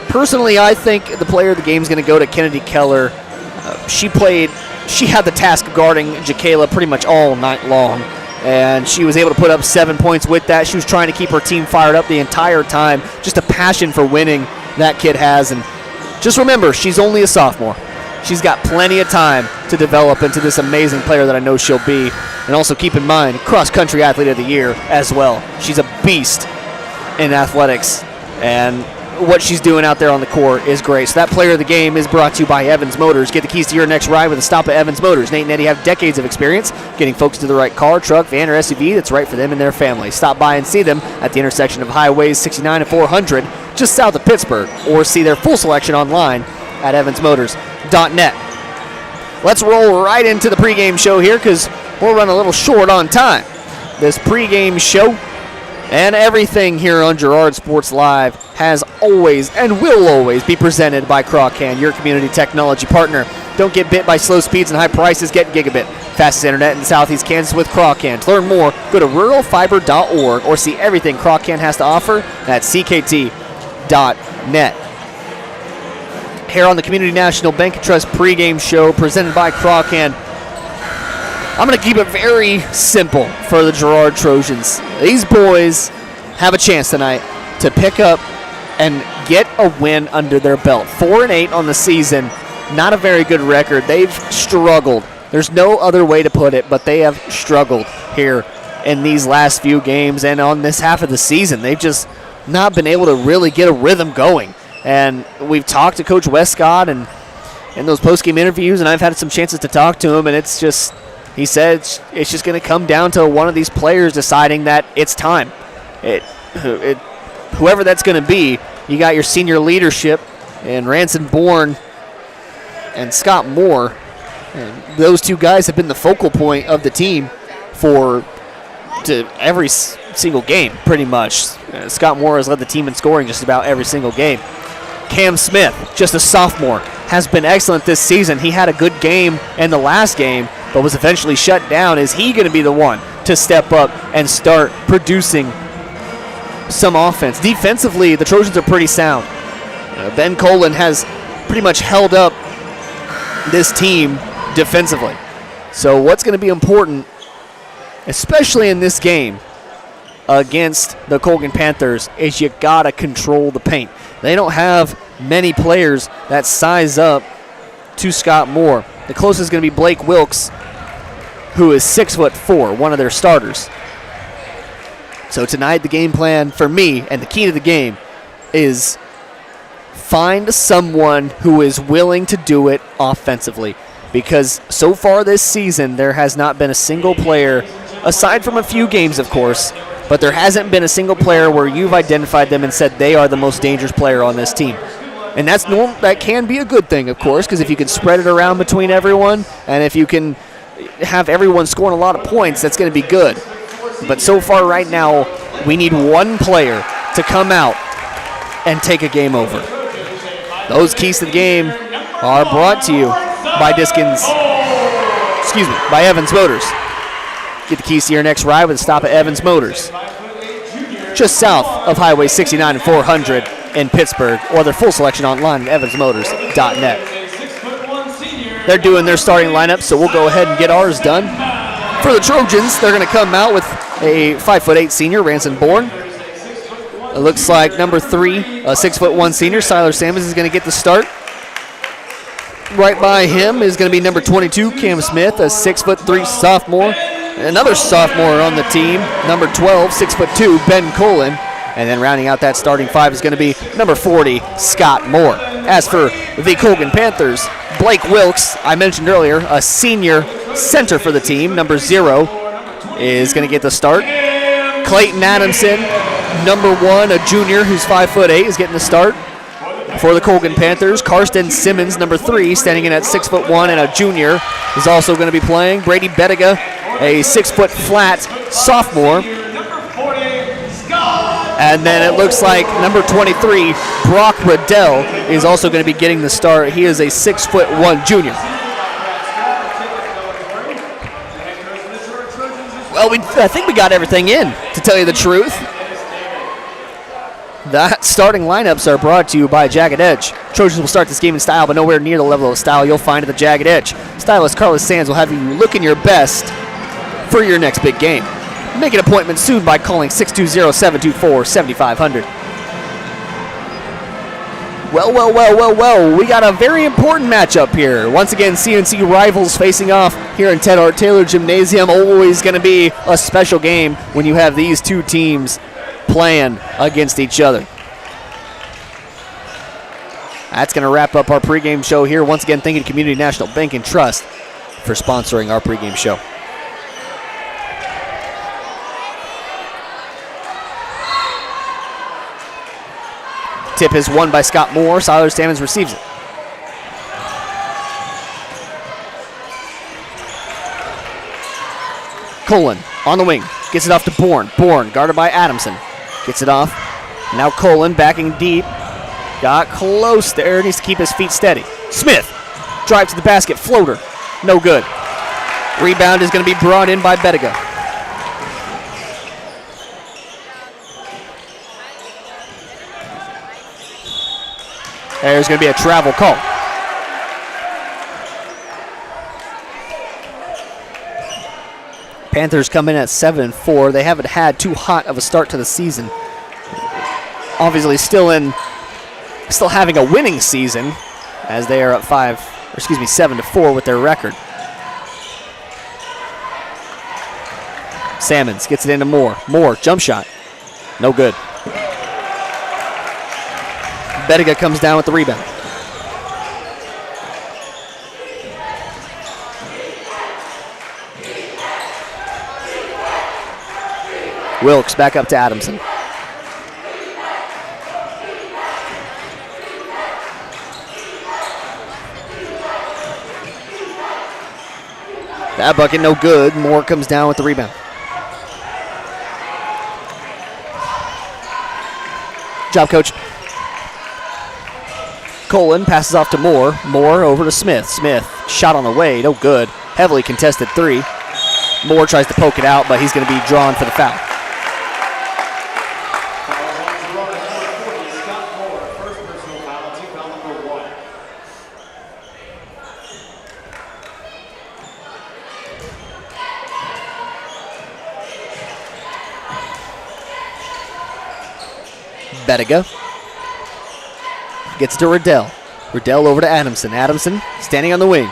Personally, I think the player of the game is going to go to Kennedy Keller. She had the task of guarding Jacayla pretty much all night long, and she was able to put up 7 points with that. She was trying to keep her team fired up the entire time. Just a passion for winning that kid has. And just remember, she's only a sophomore. She's got plenty of time to develop into this amazing player that I know she'll be. And also keep in mind, cross-country athlete of the year as well. She's a beast in athletics, and what she's doing out there on the court is great. So that player of the game is brought to you by Evans Motors. Get the keys to your next ride with a stop at Evans Motors. Nate and Eddie have decades of experience getting folks to the right car, truck, van, or SUV that's right for them and their family. Stop by and see them at the intersection of Highways 69 and 400, just south of Pittsburgh, or see their full selection online at evansmotors.net. Let's roll right into the pregame show here because we'll run a little short on time. This pregame show and everything here on Girard Sports Live has always and will always be presented by Croc-Can, your community technology partner. Don't get bit by slow speeds and high prices. Get gigabit. Fastest internet in Southeast Kansas with Croc-Can. To learn more, go to ruralfiber.org or see everything Croc-Can has to offer at ckt.net. Here on the Community National Bank and Trust pregame show presented by Croc-Can. I'm going to keep it very simple for the Girard Trojans. These boys have a chance tonight to pick up and get a win under their belt. 4-8 on the season, not a very good record. They've struggled. There's no other way to put it, but they have struggled here in these last few games and on this half of the season. They've just not been able to really get a rhythm going. And we've talked to Coach Westcott and in those postgame interviews, and I've had some chances to talk to him, and it's just, he said it's just going to come down to one of these players deciding that it's time. Whoever that's going to be, you got your senior leadership and Ranson Bourne and Scott Moore. And those two guys have been the focal point of the team for every single game, pretty much. Scott Moore has led the team in scoring just about every single game. Cam Smith, just a sophomore, has been excellent this season. He had a good game in the last game, but was eventually shut down. Is he going to be the one to step up and start producing some offense? Defensively, the Trojans are pretty sound. Ben Colgan has pretty much held up this team defensively. So what's going to be important, especially in this game against the Colgan Panthers, is you got to control the paint. They don't have many players that size up to Scott Moore. The closest is going to be Blake Wilkes, who is 6'4", one of their starters. So tonight the game plan for me, and the key to the game, is find someone who is willing to do it offensively. Because so far this season, there has not been a single player, aside from a few games, of course, but there hasn't been a single player where you've identified them and said they are the most dangerous player on this team. And that can be a good thing, of course, because if you can spread it around between everyone, and if you can have everyone scoring a lot of points, that's going to be good. But so far right now, we need one player to come out and take a game over. Those keys to the game are brought to you by by Evans Motors. Get the keys to your next ride with a stop at Evans Motors, just south of Highway 69 and 400 in Pittsburgh, or their full selection online at evansmotors.net. They're doing their starting lineup, so we'll go ahead and get ours done. For the Trojans, they're going to come out with a 5'8" senior, Ranson Bourne. It looks like number 3, a 6'1" senior, Siler Sammons, is going to get the start. Right by him is going to be number 22, Cam Smith, a 6'3" sophomore. Another sophomore on the team, number 12, 6'2", Ben Colgan. And then rounding out that starting 5 is going to be number 40, Scott Moore. As for the Colgan Panthers, Blake Wilkes, I mentioned earlier, a senior center for the team, number 0, is going to get the start. Clayton Adamson, number 1, a junior who's 5'8", is getting the start. For the Colgan Panthers, Karsten Simmons, number 3, standing in at 6'1" and a junior, is also going to be playing. Brady Bettiga, a 6-foot flat sophomore. And then it looks like number 23, Brock Riddell, is also going to be getting the start. He is a 6'1" junior. Well, I think we got everything in, to tell you the truth. The starting lineups are brought to you by Jagged Edge. Trojans will start this game in style, but nowhere near the level of style you'll find at the Jagged Edge. Stylist Carlos Sands will have you looking your best for your next big game. Make an appointment soon by calling 620-724-7500. Well, we got a very important matchup here. Once again, CNC rivals facing off here in Ted Hart Taylor Gymnasium. Always going to be a special game when you have these two teams playing against each other. That's going to wrap up our pregame show here. Once again, thank you to Community National Bank and Trust for sponsoring our pregame show. Tip is won by Scott Moore. Siler Sammons receives it. Colgan on the wing. Gets it off to Bourne. Bourne guarded by Adamson. Gets it off. Now Colgan backing deep. Got close there. Needs to keep his feet steady. Smith. Drive to the basket. Floater. No good. Rebound is going to be brought in by Bettiga. There's going to be a travel call. Panthers come in at 7-4. They haven't had too hot of a start to the season. Obviously still having a winning season, as they are at 7-4 with their record. Sammons gets it into Moore. Moore, jump shot. No good. Bettiga comes down with the rebound. Wilkes back up to Adamson. That bucket no good. Moore comes down with the rebound. job, Coach. Colgan passes off to Moore. Moore over to Smith. Smith, shot on the way, no good. Heavily contested three. Moore tries to poke it out, but he's going to be drawn for the foul. Bettiga gets to Riddell. Riddell over to Adamson. Adamson standing on the wing.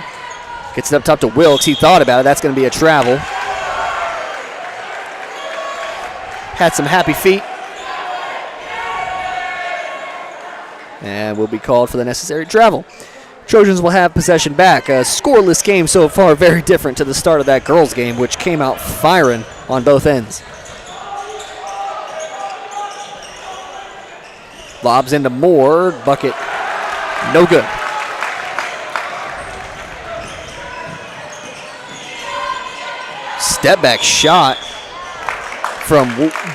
Gets it up top to Wilkes. He thought about it. That's going to be a travel. Had some happy feet. And will be called for the necessary travel. Trojans will have possession back. A scoreless game so far, very different to the start of that girls' game, which came out firing on both ends. Lobs into Moore. Bucket, no good. Step back shot from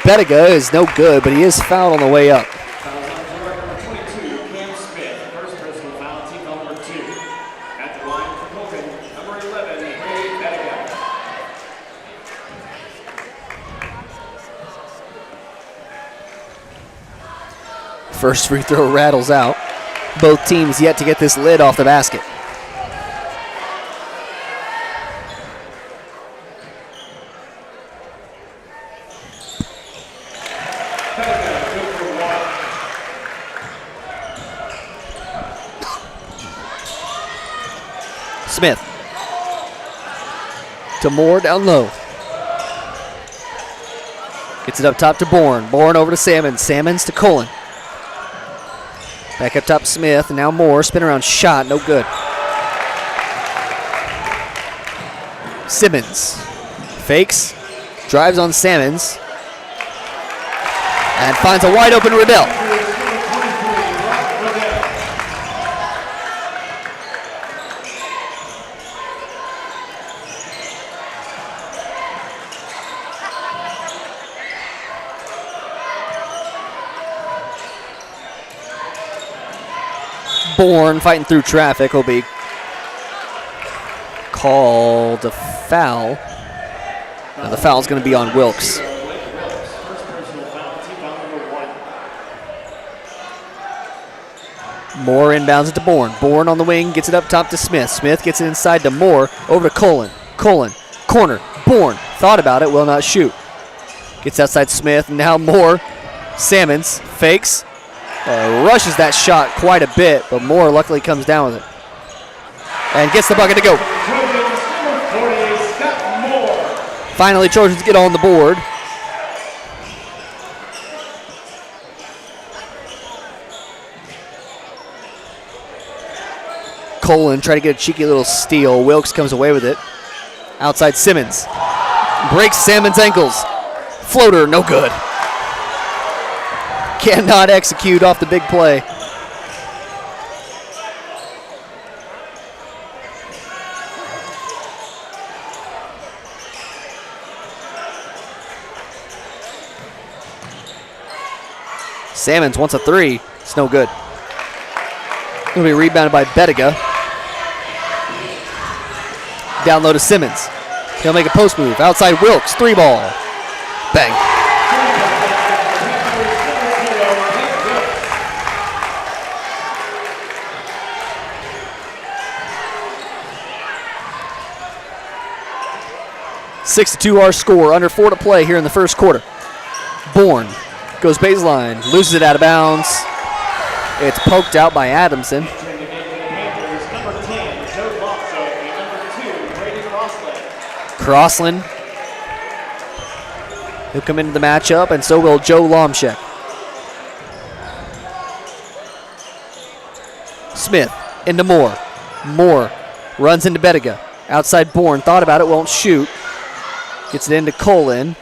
Bettiga is no good, but he is fouled on the way up. First free throw rattles out. Both teams yet to get this lid off the basket. Smith to Moore down low. Gets it up top to Bourne. Bourne over to Salmons. Salmons to Colgan. Back up top Smith. And now Moore. Spin around shot. No good. Simmons fakes. Drives on Salmons. And finds a wide open Riddell. Bourne fighting through traffic will be called a foul. Now the foul is going to be on Wilkes. Moore inbounds it to Bourne. Bourne on the wing, gets it up top to Smith. Smith gets it inside to Moore, over to Colgan. Colgan, corner, Bourne, thought about it, will not shoot. Gets outside Smith, now Moore. Salmons, fakes, rushes that shot quite a bit, but Moore luckily comes down with it. And gets the bucket to go. Finally, Trojans get on the board. Colgan tried to get a cheeky little steal. Wilkes comes away with it. Outside Simmons. Breaks Salmon's ankles. Floater, no good. Cannot execute off the big play. Salmons wants a three. It's no good. It'll be rebounded by Bettiga. Down low to Simmons. He'll make a post move. Outside Wilkes. Three ball. Bang. Six to 2 our score. Under 4 to play here in the first quarter. Bourne goes baseline. Loses it out of bounds. It's poked out by Adamson. Crossland. He'll come into the matchup, and so will Joe Lomchek. Smith into Moore. Moore runs into Bettiga. Outside Bourne. Thought about it, won't shoot. Gets it into Colgan.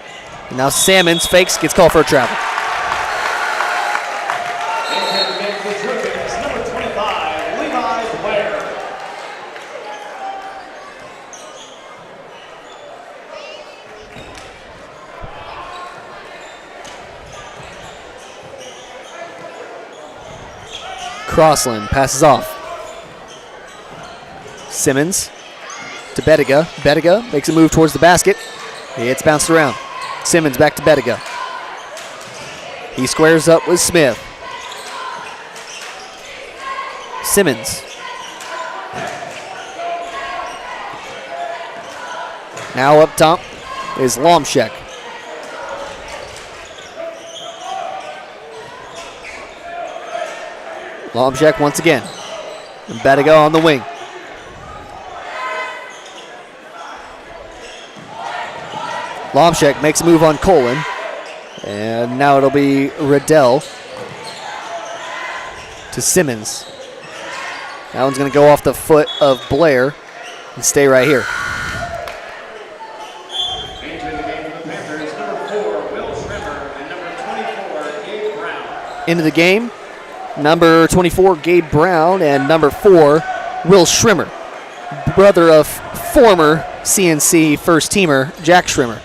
And now Salmons fakes, gets called for a travel. Crossland passes off. Simmons to Bettiga. Bettiga makes a move towards the basket. It's bounced around. Simmons back to Bettiga. He squares up with Smith. Simmons. Now up top is Lomshek. Lomshek once again. And Bettiga on the wing. Lomshek makes a move on Colgan. And now it'll be Riddell to Simmons. That one's going to go off the foot of Blair and stay right here. Into the game, number 24, Gabe Brown, and number 4, Will Schrimmer, brother of former CNC first teamer Jack Schrimmer.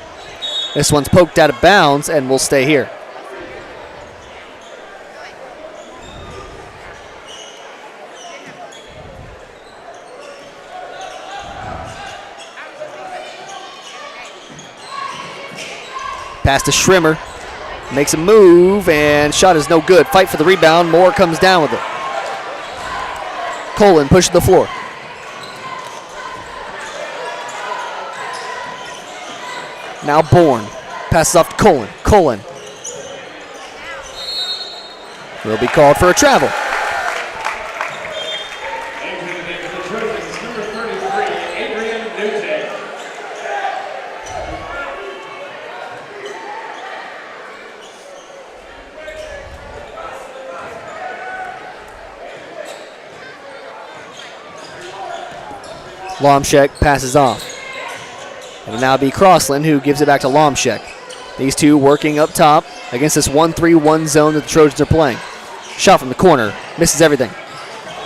This one's poked out of bounds and will stay here. Pass to Schrimmer. Makes a move, and shot is no good. Fight for the rebound. Moore comes down with it. Colgan pushes the floor. Now Bourne. Passes off to Colgan. Colgan will be called for a travel. Lomshek passes off. It'll now be Crossland who gives it back to Lomshek. These two working up top against this 1-3-1 zone that the Trojans are playing. Shot from the corner. Misses everything.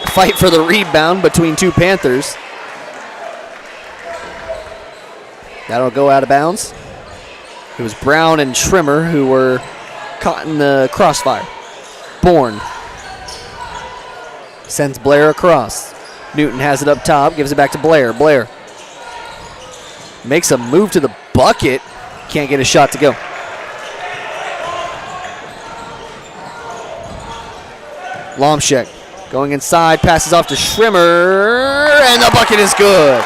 Fight for the rebound between two Panthers. That'll go out of bounds. It was Brown and Schrimmer who were caught in the crossfire. Bourne sends Blair across. Newton has it up top, gives it back to Blair. Blair makes a move to the bucket. Can't get a shot to go. Lomshek going inside, passes off to Schrimmer, and the bucket is good.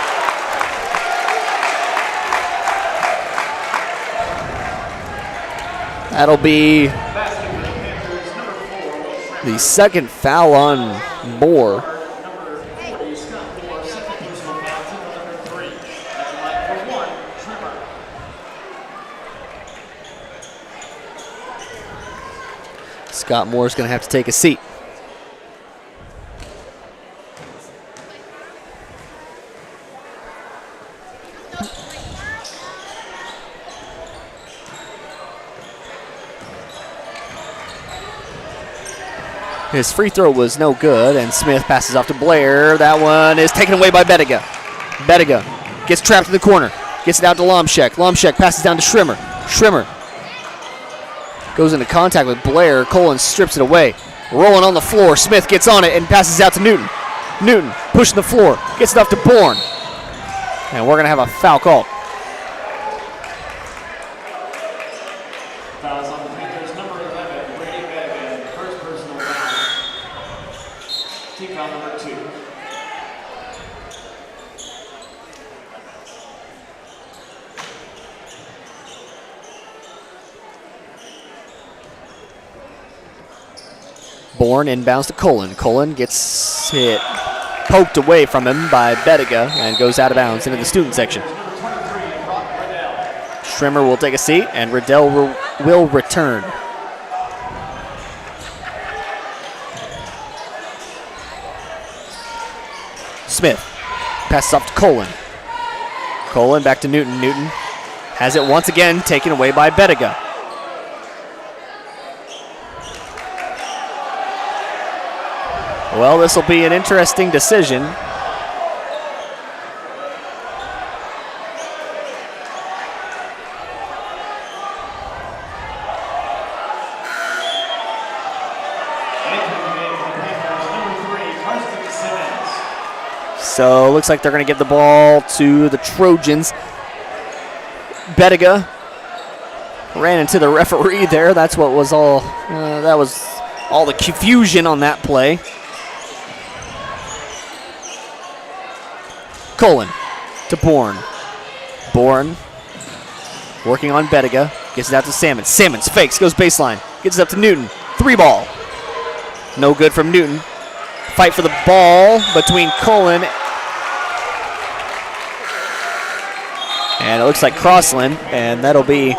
That'll be the second foul on Moore. Scott Moore's going to have to take a seat. His free throw was no good, and Smith passes off to Blair. That one is taken away by Bettiga. Bettiga gets trapped in the corner, gets it out to Lomshek. Lomshek passes down to Schrimmer. Schrimmer goes into contact with Blair. Colgan strips it away. Rolling on the floor. Smith gets on it and passes out to Newton. Newton pushing the floor. Gets it up to Bourne. And we're going to have a foul call. Fouls on the Panthers, number 11, Brady Bettiga, first personal foul. Team foul number 2. Bourne inbounds to Colgan. Colgan gets hit, poked away from him by Bettiga, and goes out of bounds into the student section. Schrimmer will take a seat, and Riddell will return. Smith passes off to Colgan. Colgan back to Newton. Newton has it once again, taken away by Bettiga. Well, this will be an interesting decision. So looks like they're going to give the ball to the Trojans. Bettiga ran into the referee there. That's what was all. That was all the confusion on that play. Colgan to Bourne. Bourne working on Bettiga. Gets it out to Salmons. Salmons fakes, goes baseline. Gets it up to Newton. 3-ball. No good from Newton. Fight for the ball between Colgan and it looks like Crossland, and that'll be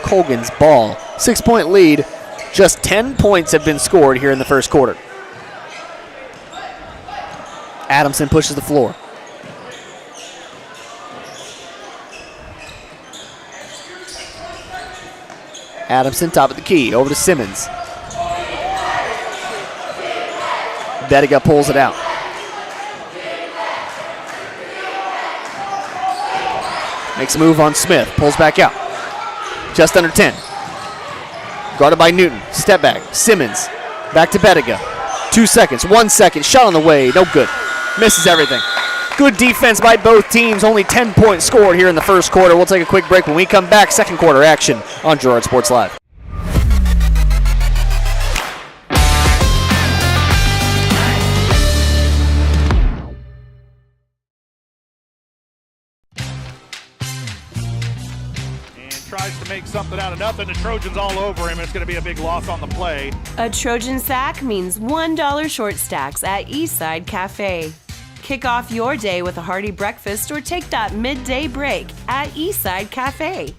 Colgan's ball. 6-point lead. Just 10 points have been scored here in the first quarter. Adamson pushes the floor. Adamson, top of the key, over to Simmons. Bettiga pulls it out. Makes a move on Smith, pulls back out. Just under 10. Guarded by Newton, step back, Simmons, back to Bettiga. 2 seconds, 1 second, shot on the way, no good. Misses everything. Good defense by both teams. Only 10 points scored here in the first quarter. We'll take a quick break. When we come back, second quarter action on Girard Sports Live. Tries to make something out of nothing. The Trojans all over him. It's going to be a big loss on the play. A Trojan sack means $1 short stacks at Eastside Cafe. Kick off your day with a hearty breakfast or take that midday break at Eastside Cafe.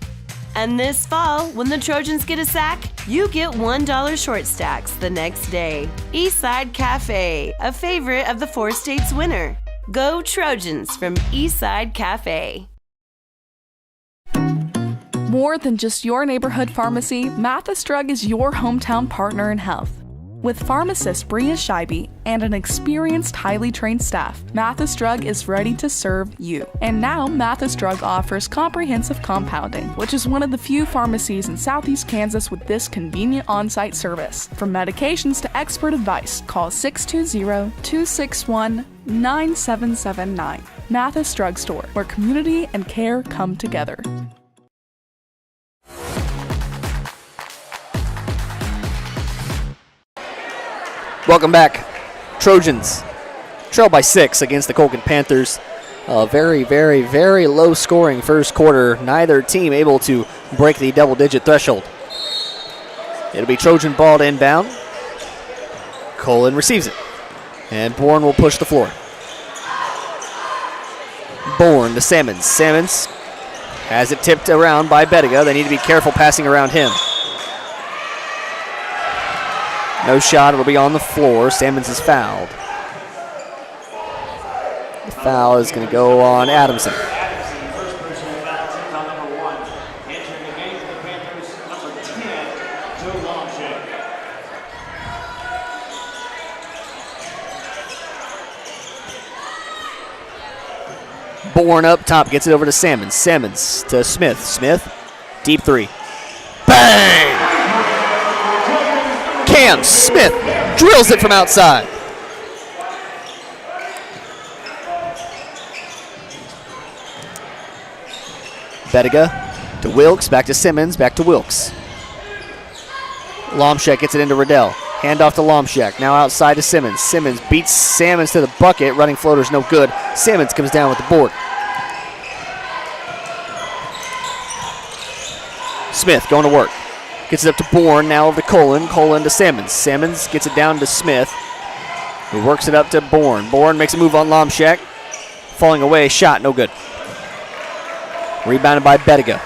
And this fall, when the Trojans get a sack, you get $1 short stacks the next day. Eastside Cafe, a favorite of the Four States winner. Go Trojans from Eastside Cafe. More than just your neighborhood pharmacy, Mathis Drug is your hometown partner in health. With pharmacist Bria Scheibe and an experienced, highly trained staff, Mathis Drug is ready to serve you. And now, Mathis Drug offers comprehensive compounding, which is one of the few pharmacies in Southeast Kansas with this convenient on-site service. From medications to expert advice, call 620-261-9779. Mathis Drug Store, where community and care come together. Welcome back. Trojans trail by 6 against the Colgan Panthers. A very, very, very low scoring first quarter. Neither team able to break the double-digit threshold. It'll be Trojan ball to inbound. Colgan receives it. And Bourne will push the floor. Bourne to Salmons. Salmons has it tipped around by Bettiga. They need to be careful passing around him. No shot, it'll be on the floor. Salmons is fouled. The foul is going to go on Adamson. Bourne up top, gets it over to Salmons. Salmons to Smith. Smith, deep three. Bang! Cam Smith drills it from outside. Bettiga to Wilkes, back to Simmons, back to Wilkes. Lomshek gets it into Riddell. Hand off to Lomshek, now outside to Simmons. Simmons beats Salmons to the bucket. Running floater's no good. Salmons comes down with the board. Smith going to work. Gets it up to Bourne, now over to Colgan. Colgan to Salmons. Salmons gets it down to Smith, who works it up to Bourne. Bourne makes a move on Lomshek. Falling away, shot, no good. Rebounded by Bettiga.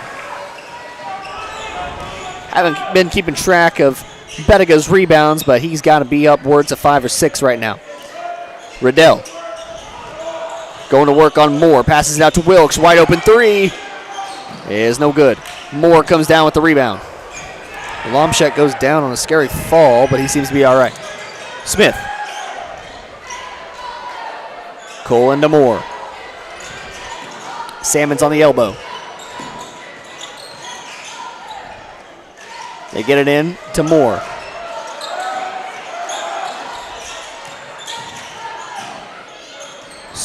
Haven't been keeping track of Bettiga's rebounds, but he's got to be upwards of 5 or 6 right now. Riddell going to work on Moore. Passes it out to Wilkes. Wide open three is no good. Moore comes down with the rebound. Lomshek goes down on a scary fall, but he seems to be all right. Smith. Colgan to Moore. Salmons on the elbow. They get it in to Moore.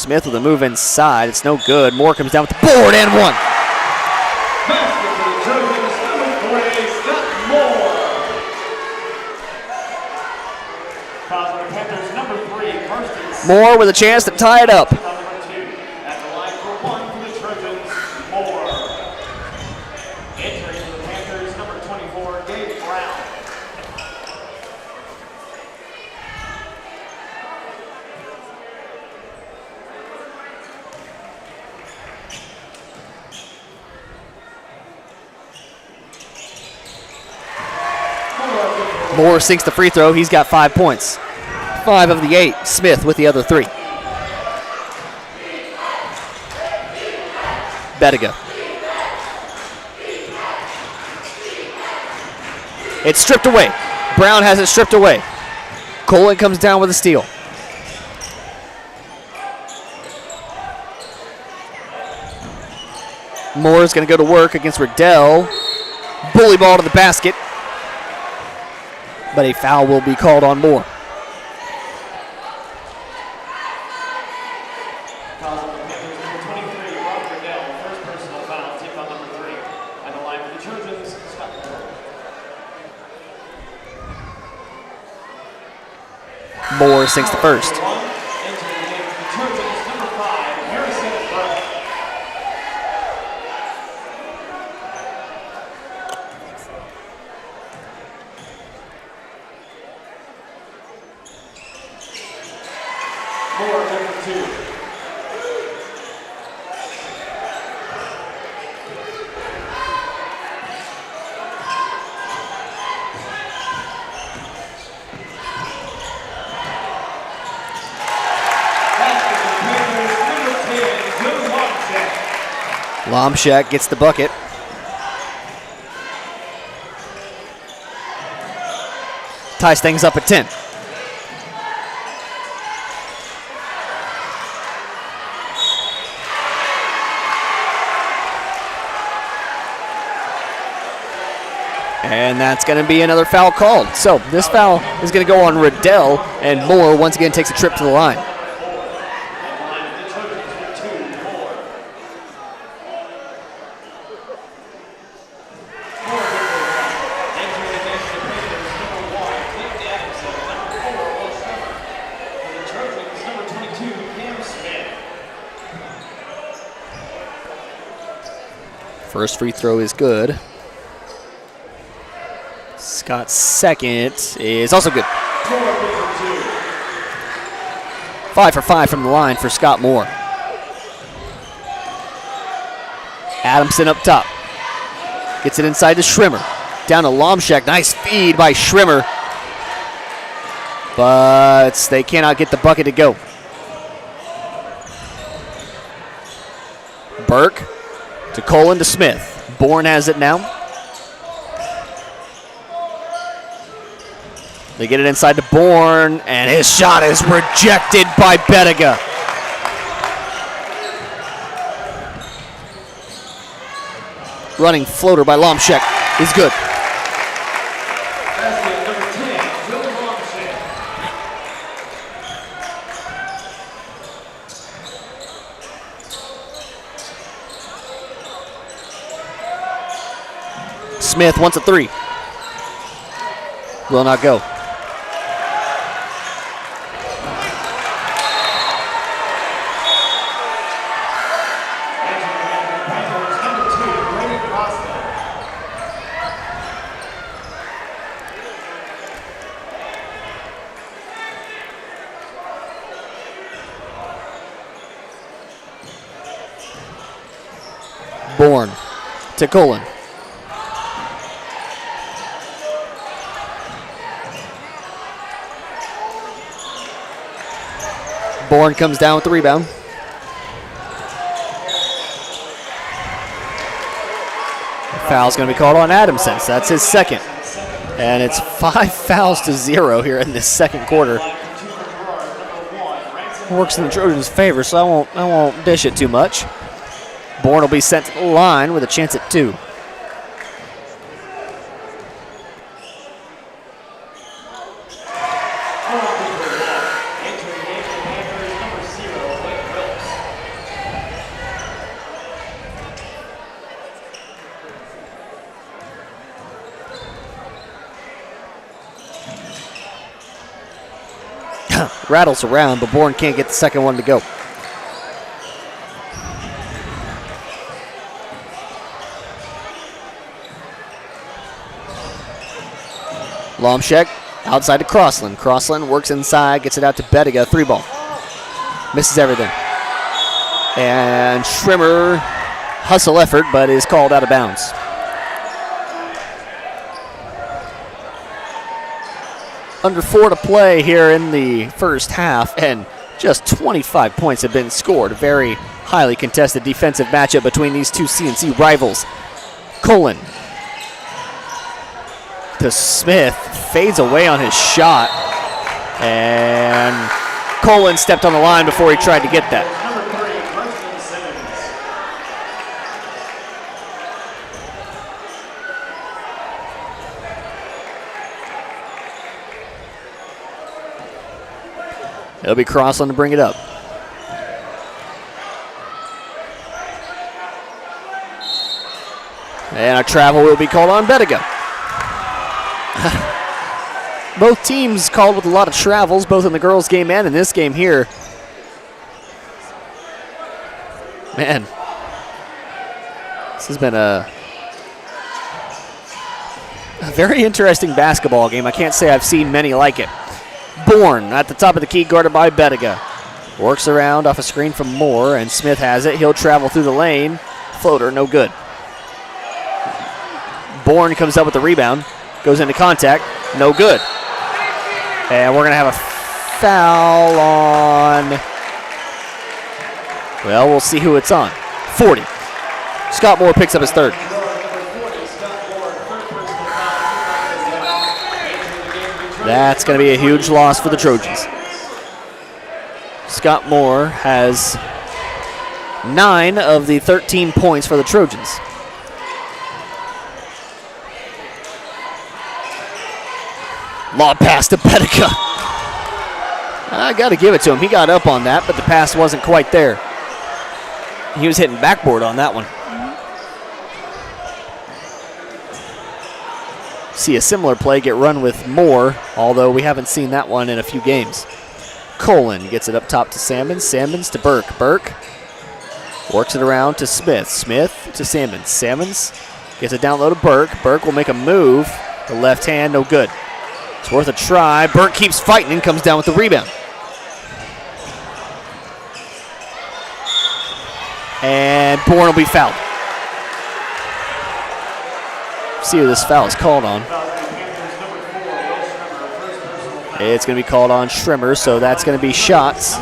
Smith with a move inside. It's no good. Moore comes down with the board and one. Basket for the Trojans, number 3, Scott Moore. Foul for the Panthers, number 3, Karsten. Moore with a chance to tie it up. Number 2, at the line for 1 for the Trojans, Moore. Entering for the Panthers, number 24, Dave Brown. Moore sinks the free throw. He's got 5 points. 5 of the 8. Smith with the other 3. Bettiga. It's stripped away. Brown has it stripped away. Colgan comes down with a steal. Moore's going to go to work against Riddell. Bully ball to the basket. But a foul will be called on Moore. Foul on the Panthers, number 23, Rob Riddell. First personal foul, team foul number 3. At the line for the Trojans, Scott Moore. Moore sinks the first. Entering the game for the Trojans, number 5, Harrison Burke. Moore, number 2. Lomchek gets the bucket. Ties things up at 10. And that's going to be another foul called. So this foul is going to go on Riddell, and Moore once again takes a trip to the line. First free throw is good. Scott's second is also good. 5 for 5 from the line for Scott Moore. Adamson up top. Gets it inside to Schrimmer. Down to Lomchek. Nice feed by Schrimmer. But they cannot get the bucket to go. Burke to Colgan to Smith. Bourne has it now. They get it inside to Bourne, and his shot is rejected by Bettiga. Running floater by Lomchek is good. Basket number 10, Will Lomchek. Smith wants a 3. Will not go. Bourne to Colgan. Bourne comes down with the rebound. Foul's going to be called on Adamson. So that's his second. And it's 5 fouls to 0 here in this second quarter. Works in the Trojans' favor, so I won't dish it too much. Bourne will be sent to the line with a chance at 2. rattles around, but Bourne can't get the second one to go. Lomshek outside to Crossland. Crossland works inside, gets it out to Bettiga. 3-ball. Misses everything. And Schrimmer, hustle effort, but is called out of bounds. Under 4 to play here in the first half, and just 25 points have been scored. A very highly contested defensive matchup between these two CNC rivals. Colgan to Smith, fades away on his shot, and Colgan stepped on the line before he tried to get that. It'll be Crossland to bring it up. And a travel will be called on Bettiga. Both teams called with a lot of travels, both in the girls' game and in this game here. Man, this has been a very interesting basketball game. I can't say I've seen many like it. Bourne at the top of the key, guarded by Bettiga. Works around off a screen from Moore, and Smith has it. He'll travel through the lane. Floater, no good. Bourne comes up with the rebound. Goes into contact, no good. And we're going to have a foul on, well, we'll see who it's on. 40. Scott Moore picks up his third. That's going to be a huge loss for the Trojans. Scott Moore has 9 of the 13 points for the Trojans. Lob pass to Bettiga. I got to give it to him. He got up on that, but the pass wasn't quite there. He was hitting backboard on that one. See a similar play get run with Moore, although we haven't seen that one in a few games. Colgan gets it up top to Sammons. Sammons to Burke. Burke works it around to Smith. Smith to Sammons. Sammons gets it down low to Burke. Burke will make a move. The left hand, no good. It's worth a try. Burke keeps fighting and comes down with the rebound. And Bourne will be fouled. See who this foul is called on. It's going to be called on Schrimmer, so that's going to be shots.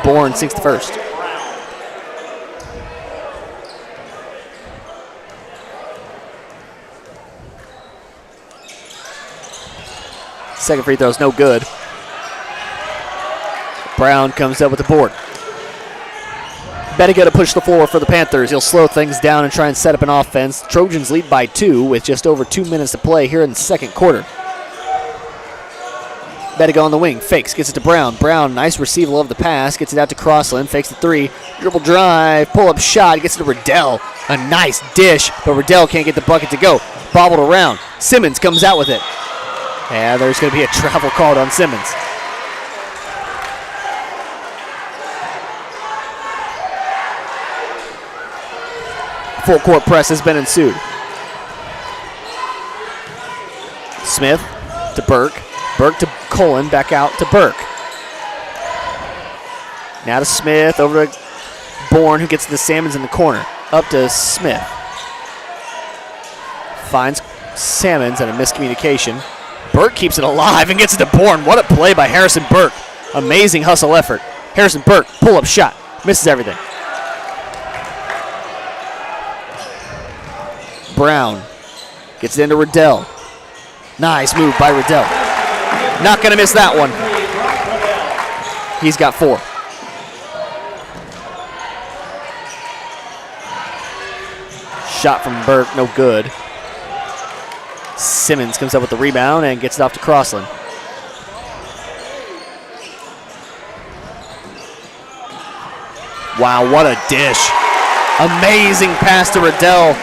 Bourne sinks the first. Second free throw is no good. Brown comes up with the board. Bettiga to push the floor for the Panthers. He'll slow things down and try and set up an offense. Trojans lead by 2 with just over 2 minutes to play here in the second quarter. Bettiga on the wing, fakes, gets it to Brown. Brown, nice receival of the pass, gets it out to Crossland, fakes the 3, dribble drive, pull-up shot, gets it to Riddell. A nice dish, but Riddell can't get the bucket to go. Bobbled around. Simmons comes out with it. And there's going to be a travel called on Simmons. Full court press has been ensued. Smith to Burke. Burke to Colgan, back out to Burke. Now to Smith, over to Bourne, who gets the Sammons in the corner. Up to Smith. Finds Sammons and a miscommunication. Burke keeps it alive and gets it to Bourne. What a play by Harrison Burke. Amazing hustle effort. Harrison Burke, pull-up shot. Misses everything. Brown gets it into Riddell. Nice move by Riddell. Not going to miss that one. He's got 4. Shot from Burke, no good. Simmons comes up with the rebound and gets it off to Crossland. Wow, what a dish. Amazing pass to Riddell.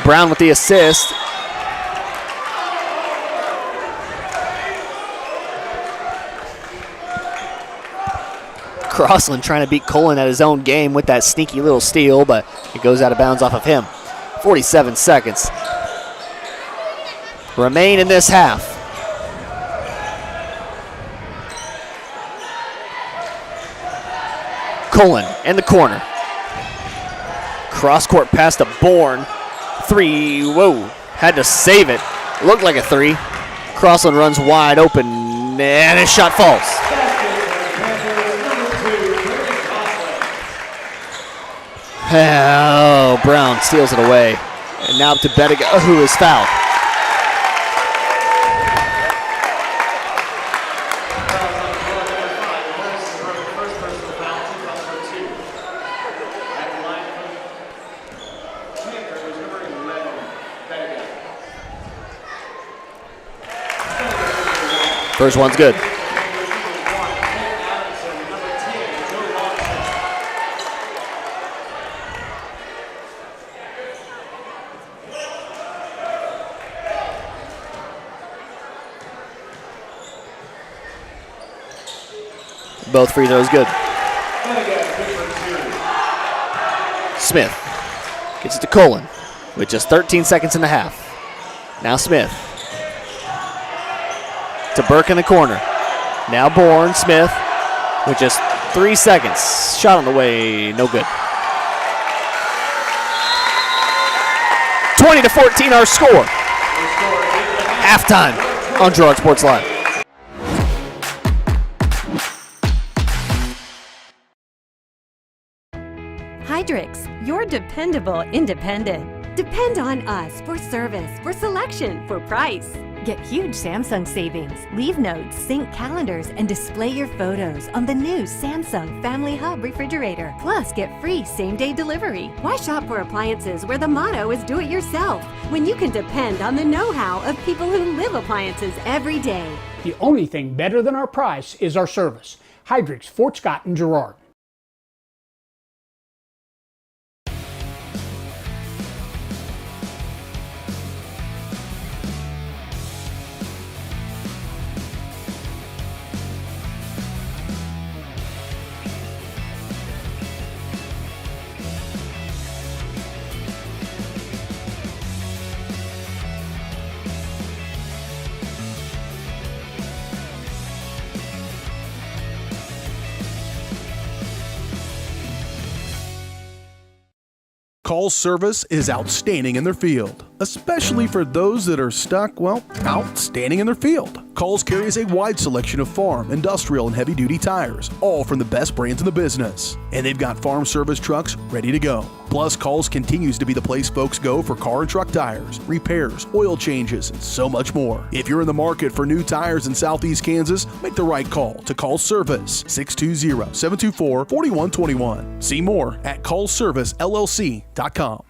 Brown with the assist. Crossland trying to beat Colgan at his own game with that sneaky little steal, but it goes out of bounds off of him. 47 seconds remain in this half. Colgan in the corner. Cross-court pass to Bourne. 3, whoa, had to save it. Looked like a 3. Crossland runs wide open, and his shot falls. Oh, Brown steals it away. And now to Bettiga, who is fouled. First one's good. Both free throws good. Smith gets it to Colgan with just 13 seconds in the half. Now Smith to Burke in the corner. Now Bourne, Smith with just 3 seconds. Shot on the way, no good. 20-14 our score. Halftime on Girard Sports Live. Hydrix, your dependable independent. Depend on us for service, for selection, for price. Get huge Samsung savings. Leave notes, sync calendars, and display your photos on the new Samsung Family Hub refrigerator. Plus, get free same-day delivery. Why shop for appliances where the motto is do it yourself when you can depend on the know-how of people who live appliances every day? The only thing better than our price is our service. Hydrix, Fort Scott, and Girard. Call service is outstanding in their field, especially for those that are stuck, well, outstanding in their field. Calls carries a wide selection of farm, industrial, and heavy-duty tires, all from the best brands in the business. And they've got farm service trucks ready to go. Plus, Calls continues to be the place folks go for car and truck tires, repairs, oil changes, and so much more. If you're in the market for new tires in Southeast Kansas, make the right call to Call Service, 620-724-4121. See more at callservicellc.com.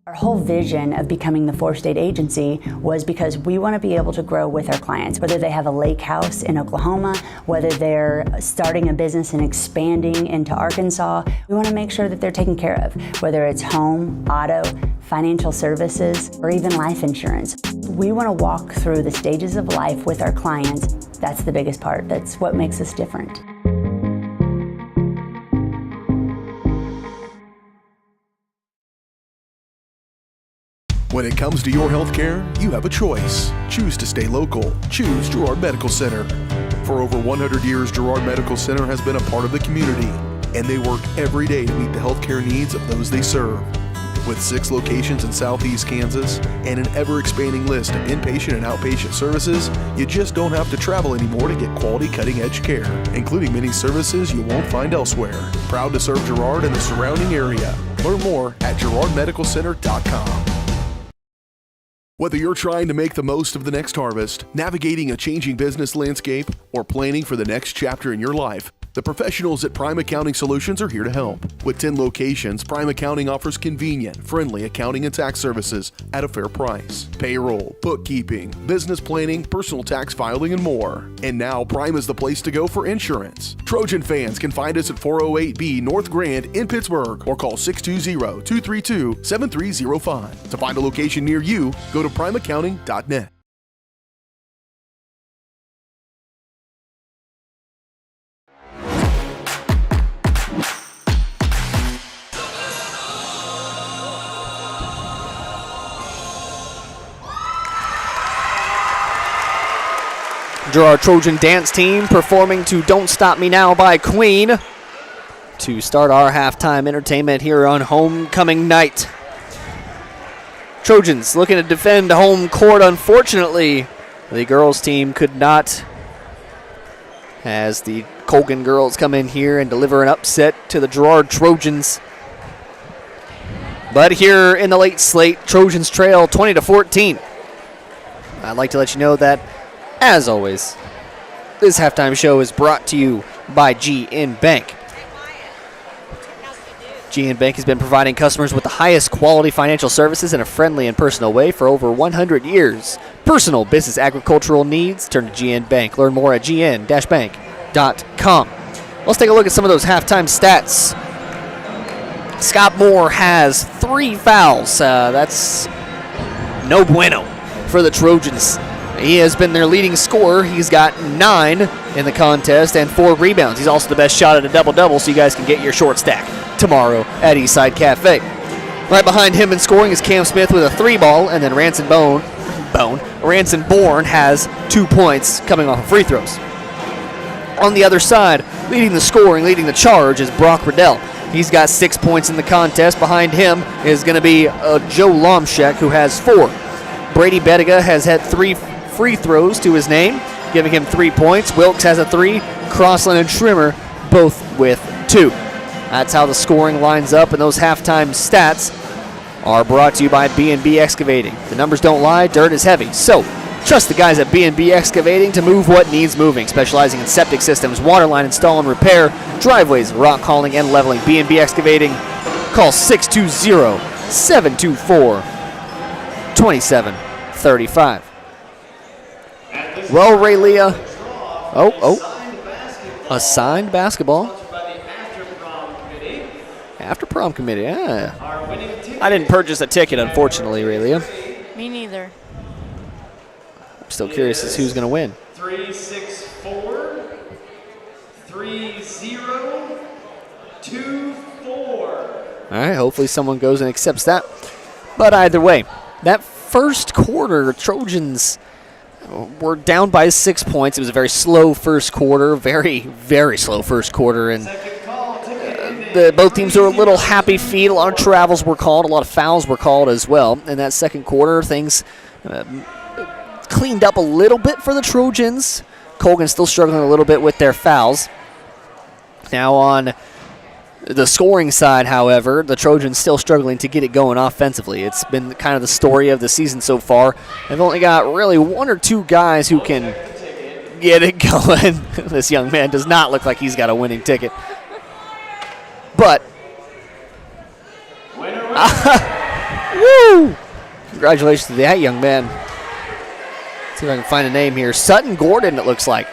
Our whole vision of becoming the four-state agency was because we want to be able to grow with our clients, whether they have a lake house in Oklahoma, whether they're starting a business and expanding into Arkansas. We want to make sure that they're taken care of, whether it's home, auto, financial services, or even life insurance. We want to walk through the stages of life with our clients. That's the biggest part. That's what makes us different. When it comes to your health care, you have a choice. Choose to stay local. Choose Girard Medical Center. For over 100 years, Girard Medical Center has been a part of the community, and they work every day to meet the health care needs of those they serve. With 6 locations in Southeast Kansas and an ever-expanding list of inpatient and outpatient services, you just don't have to travel anymore to get quality cutting-edge care, including many services you won't find elsewhere. Proud to serve Girard and the surrounding area. Learn more at girardmedicalcenter.com. Whether you're trying to make the most of the next harvest, navigating a changing business landscape, or planning for the next chapter in your life, The professionals at Prime Accounting Solutions are here to help. With 10 locations, Prime Accounting offers convenient, friendly accounting and tax services at a fair price. Payroll, bookkeeping, business planning, personal tax filing, and more. And now Prime is the place to go for insurance. Trojan fans can find us at 408B North Grand in Pittsburgh or call 620-232-7305. To find a location near you, go to primeaccounting.net. Girard Trojan dance team performing to Don't Stop Me Now by Queen to start our halftime entertainment here on homecoming night. Trojans looking to defend home court. Unfortunately, the girls team could not, as the Colgan girls come in here and deliver an upset to the Girard Trojans. But here in the late slate, Trojans trail 20-14. I'd like to let you know that, as always, this halftime show is brought to you by GN Bank. GN Bank has been providing customers with the highest quality financial services in a friendly and personal way for over 100 years. Personal, business, agricultural needs, turn to GN Bank. Learn more at gn-bank.com. Let's take a look at some of those halftime stats. Scott Moore has 3 fouls. That's no bueno for the Trojans. He has been their leading scorer. He's got 9 in the contest and 4 rebounds. He's also the best shot at a double-double, so you guys can get your short stack tomorrow at Eastside Cafe. Right behind him in scoring is Cam Smith with a 3-ball, and then Ranson Bourne has 2 points coming off of free throws. On the other side, leading the scoring, leading the charge, is Brock Riddell. He's got 6 points in the contest. Behind him is going to be Joe Lomshek, who has 4. Brady Bettiga has had 3 free throws to his name, giving him 3 points. Wilkes has a 3. Crossland and Schrimmer both with 2. That's how the scoring lines up, and those halftime stats are brought to you by B&B Excavating. The numbers don't lie, dirt is heavy. So, trust the guys at B&B Excavating to move what needs moving, specializing in septic systems, waterline install and repair, driveways, rock hauling, and leveling. B&B Excavating, call 620-724-2735. Well, Ray Leah. Assigned basketball. After prom committee, yeah. I didn't purchase a ticket, unfortunately, Ray Leah. Me neither. I'm still curious as who's going to win. 3-6-4-3-0-2-4. All right, hopefully someone goes and accepts that. But either way, that first quarter, Trojans were down by 6 points. It was a very slow first quarter, very, very slow first quarter. And both teams were a little happy feet. A lot of travels were called. A lot of fouls were called as well. In that second quarter, things cleaned up a little bit for the Trojans. Colgan still struggling a little bit with their fouls. Now on the scoring side, however, the Trojans still struggling to get it going offensively. It's been kind of the story of the season so far. They've only got really 1 or 2 guys who can get it going. This young man does not look like he's got a winning ticket. But, woo! Congratulations to that young man. Let's see if I can find a name here. Sutton Gordon, it looks like,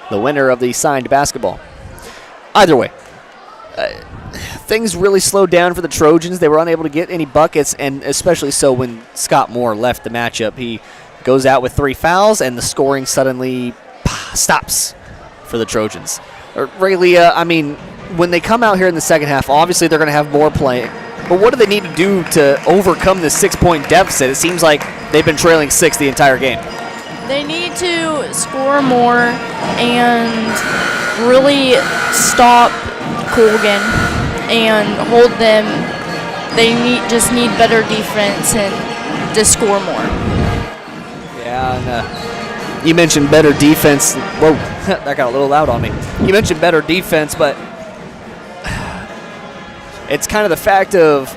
the winner of the signed basketball. Either way, things really slowed down for the Trojans. They were unable to get any buckets, and especially so when Scott Moore left the matchup. He goes out with 3 fouls, and the scoring suddenly stops for the Trojans. Ray Leah, I mean, when they come out here in the second half, obviously they're going to have more playing. But what do they need to do to overcome this 6-point deficit? It seems like they've been trailing 6 the entire game. They need to score more and really stop Colgan and hold them. They just need better defense and to score more. Yeah, and you mentioned better defense. Whoa, that got a little loud on me. You mentioned better defense, but it's kind of the fact of,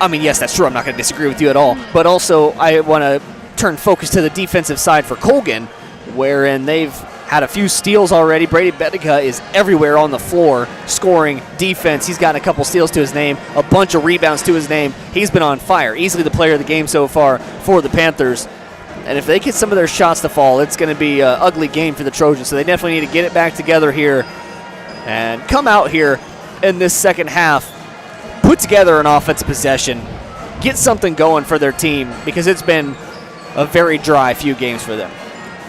I mean, yes, that's true. I'm not going to disagree with you at all. But also, I want to turn focus to the defensive side for Colgan, wherein they've had a few steals already. Brady Bedica is everywhere on the floor, scoring, defense. He's gotten a couple steals to his name, a bunch of rebounds to his name. He's been on fire. Easily the player of the game so far for the Panthers. And if they get some of their shots to fall, it's going to be an ugly game for the Trojans. So they definitely need to get it back together here and come out here in this second half, put together an offensive possession, get something going for their team, because it's been a very dry few games for them.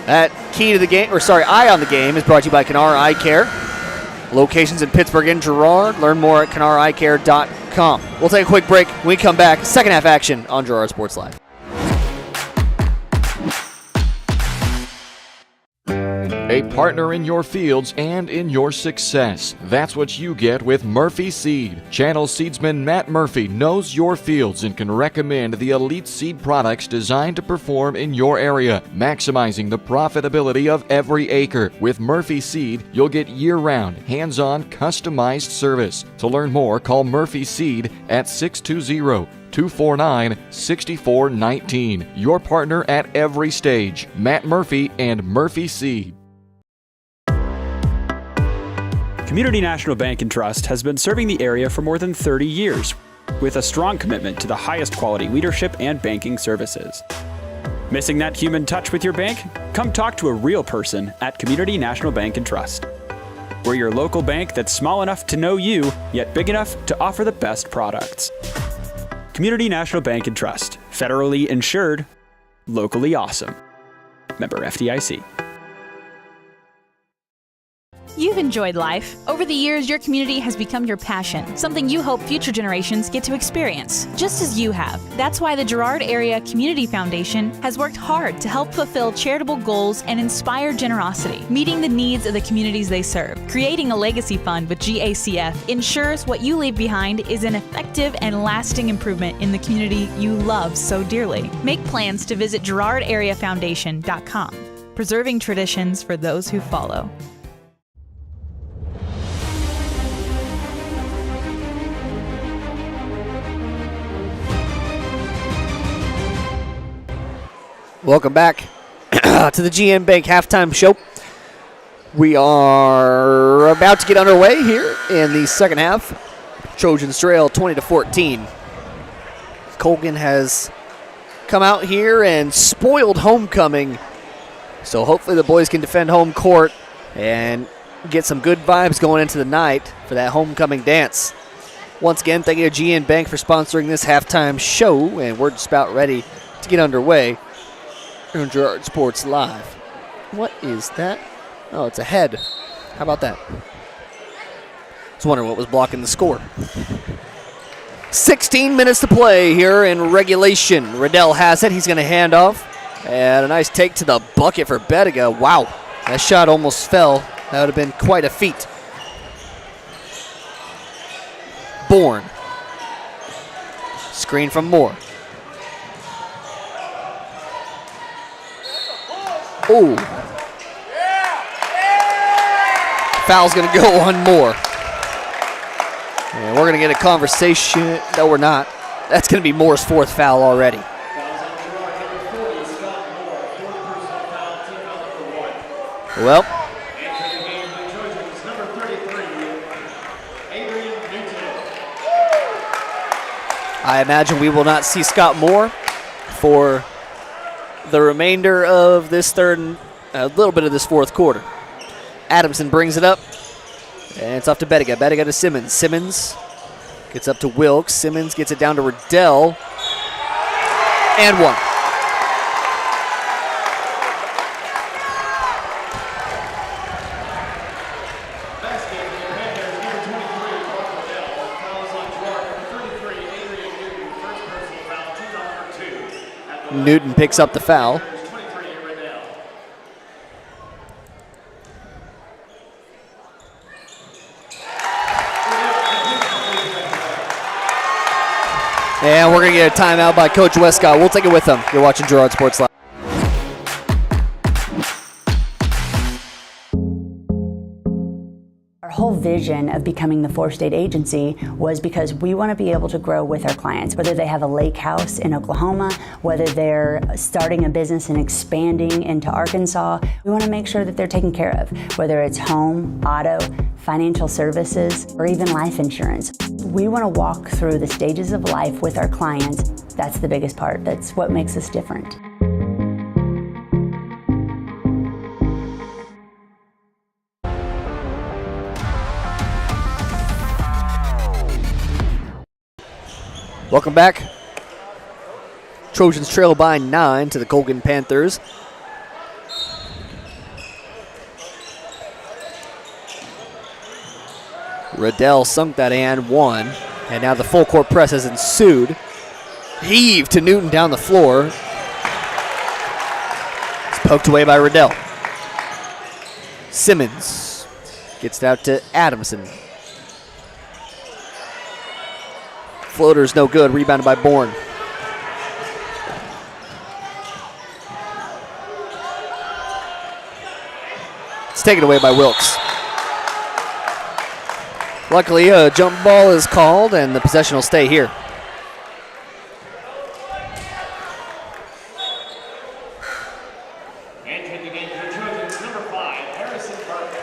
That key to the game, Eye on the Game is brought to you by Canar Eye Care. Locations in Pittsburgh and Girard. Learn more at canareyecare.com. We'll take a quick break. When we come back, second half action on Girard Sports Live. A partner in your fields and in your success. That's what you get with Murphy Seed. Channel seedsman Matt Murphy knows your fields and can recommend the elite seed products designed to perform in your area, maximizing the profitability of every acre. With Murphy Seed, you'll get year-round, hands-on, customized service. To learn more, call Murphy Seed at 620-249-6419. Your partner at every stage. Matt Murphy and Murphy Seed. Community National Bank and Trust has been serving the area for more than 30 years, with a strong commitment to the highest quality leadership and banking services. Missing that human touch with your bank? Come talk to a real person at Community National Bank and Trust. We're your local bank that's small enough to know you, yet big enough to offer the best products. Community National Bank and Trust, federally insured, locally awesome. Member FDIC. You've enjoyed life. Over the years, your community has become your passion, something you hope future generations get to experience, just as you have. That's why the Girard Area Community Foundation has worked hard to help fulfill charitable goals and inspire generosity, meeting the needs of the communities they serve. Creating a legacy fund with GACF ensures what you leave behind is an effective and lasting improvement in the community you love so dearly. Make plans to visit GirardAreaFoundation.com, preserving traditions for those who follow. Welcome back to the GM Bank halftime show. We are about to get underway here in the second half. Trojans trail 20-14. Colgan has come out here and spoiled homecoming, so hopefully the boys can defend home court and get some good vibes going into the night for that homecoming dance. Once again, thank you to GM Bank for sponsoring this halftime show, and we're just about ready to get underway on Girard Sports Live. What is that? Oh, it's a head. How about that? I was wondering what was blocking the score. 16 minutes to play here in regulation. Riddell has it. He's going to hand off. And a nice take to the bucket for Bediga. Wow, that shot almost fell. That would have been quite a feat. Bourne. Screen from Moore. Oh. Foul's going to go on Moore. And we're going to get a conversation. No, we're not. That's going to be Moore's fourth foul already. Well, I imagine we will not see Scott Moore for the remainder of this third and a little bit of this fourth quarter. Adamson brings it up, and it's off to Bediga. Bediga to Simmons. Simmons gets up to Wilkes. Simmons gets it down to Riddell. And one. Newton picks up the foul. And we're going to get a timeout by Coach Westcott. We'll take it with him. You're watching Girard Sports Live. Our whole vision vision of becoming the four-state agency was because we want to be able to grow with our clients, whether they have a lake house in Oklahoma, whether they're starting a business and expanding into Arkansas. We want to make sure that they're taken care of, whether it's home, auto, financial services, or even life insurance. We want to walk through the stages of life with our clients. That's the biggest part. That's what makes us different. Welcome back. Trojans trail by 9 to the Colgan Panthers. Riddell sunk that and won. And now the full court press has ensued. Heave to Newton down the floor. It's poked away by Riddell. Simmons gets it out to Adamson. Floater's no good, rebounded by Bourne. It's taken away by Wilkes. Luckily, a jump ball is called, and the possession will stay here. Entering the game for the Trojans, number 5, Harrison Burke.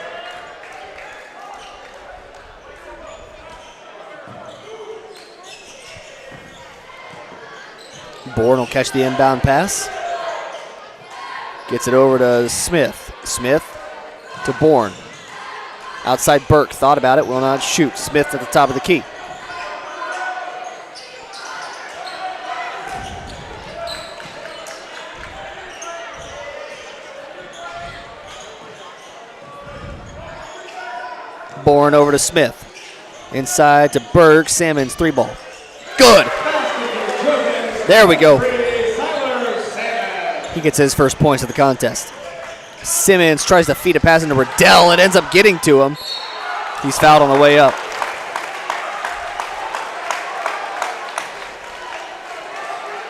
Bourne will catch the inbound pass. Gets it over to Smith. Smith to Bourne. Outside Burke, thought about it, will not shoot. Smith at the top of the key. Bourne over to Smith. Inside to Burke, Salmon's 3-ball. Good! There we go. He gets his first points of the contest. Simmons tries to feed a pass into Riddell. It ends up getting to him. He's fouled on the way up.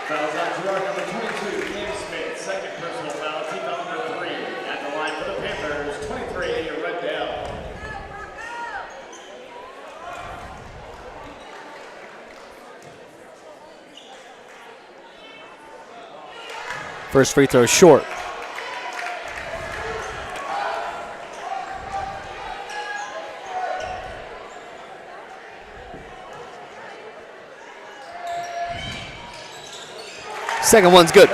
Fouls on Girard, number 22, James Smith. Second personal foul, team foul number 3. At the line for the Panthers, 23, Riddell. First free throw short. Second one's good.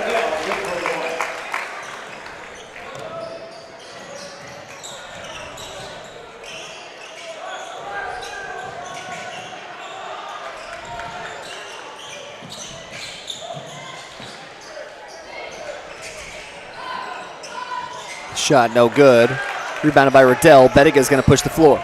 Shot no good. Rebounded by Riddell. Bettiga's going to push the floor.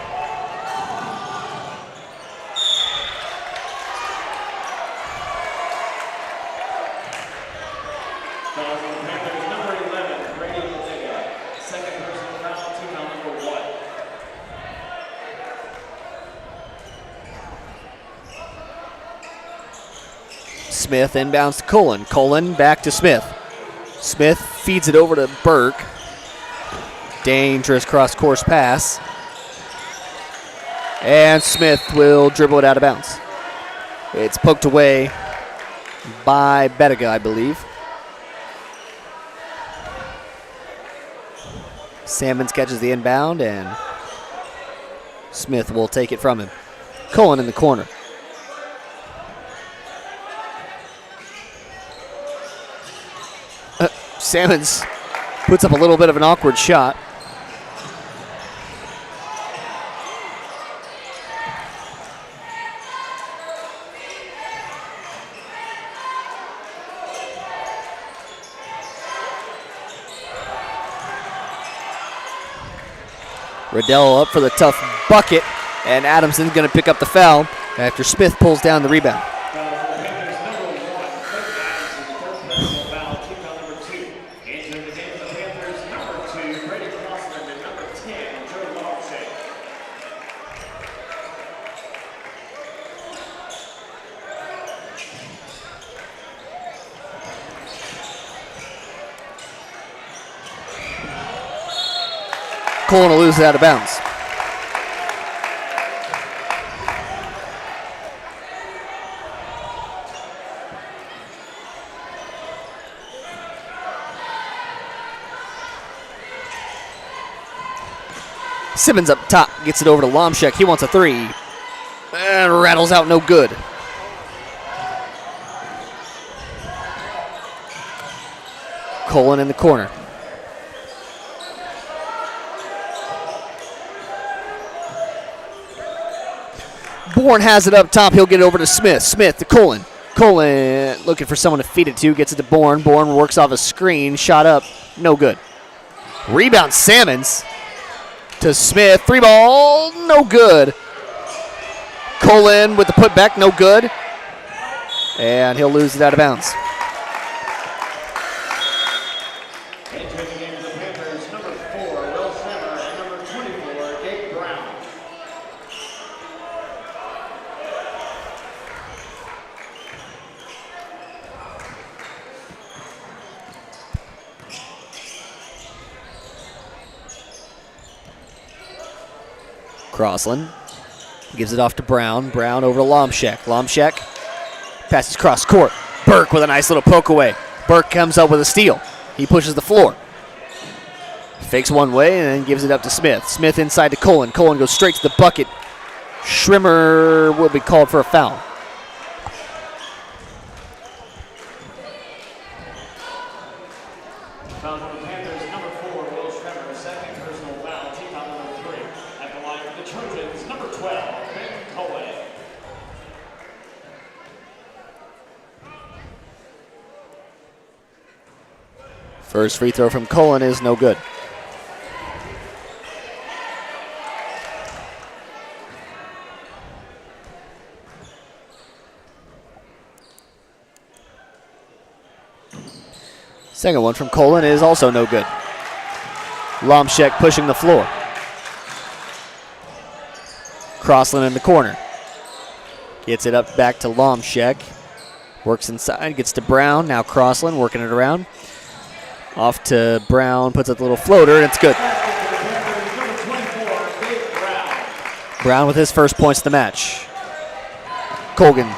Fouls on the Panthers, number 11, Pregame. Second personal foul, team foul number 1. Smith inbounds to Colgan. Colgan back to Smith. Smith feeds it over to Burke. Dangerous cross-course pass. And Smith will dribble it out of bounds. It's poked away by Bettiga, I believe. Salmons catches the inbound, and Smith will take it from him. Colgan in the corner. Salmons puts up a little bit of an awkward shot. Riddell up for the tough bucket, and Adamson's going to pick up the foul after Smith pulls down the rebound. Colgan will lose it out of bounds. Simmons up top, gets it over to Lomshek. He wants a three. And rattles out, no good. Colgan in the corner. Bourne has it up top. He'll get it over to Smith. Smith to Colgan. Colgan looking for someone to feed it to. Gets it to Bourne. Bourne works off a screen. Shot up. No good. Rebound Salmons to Smith. Three ball. No good. Colgan with the putback. No good. And he'll lose it out of bounds. Entering the game of the Panthers, number 4, Will Schlemmer, and number 24, Gabe Brown. Crossland gives it off to Brown. Brown over to Lomshek. Lomshek passes cross court. Burke with a nice little poke away. Burke comes up with a steal. He pushes the floor. Fakes one way and then gives it up to Smith. Smith inside to Colgan. Colgan goes straight to the bucket. Schrimmer will be called for a foul. Foul on the Panthers, number 4, Will Schlemmer, second personal foul, team foul number 3. At the line for the Trojans, number 12, Ben Colgan. First free throw from Colgan is no good. Second one from Colgan is also no good. Lomshek pushing the floor. Crossland in the corner. Gets it up back to Lomshek. Works inside, gets to Brown. Now Crossland working it around. Off to Brown, puts up a little floater, and it's good. Brown with his first points of the match. Colgan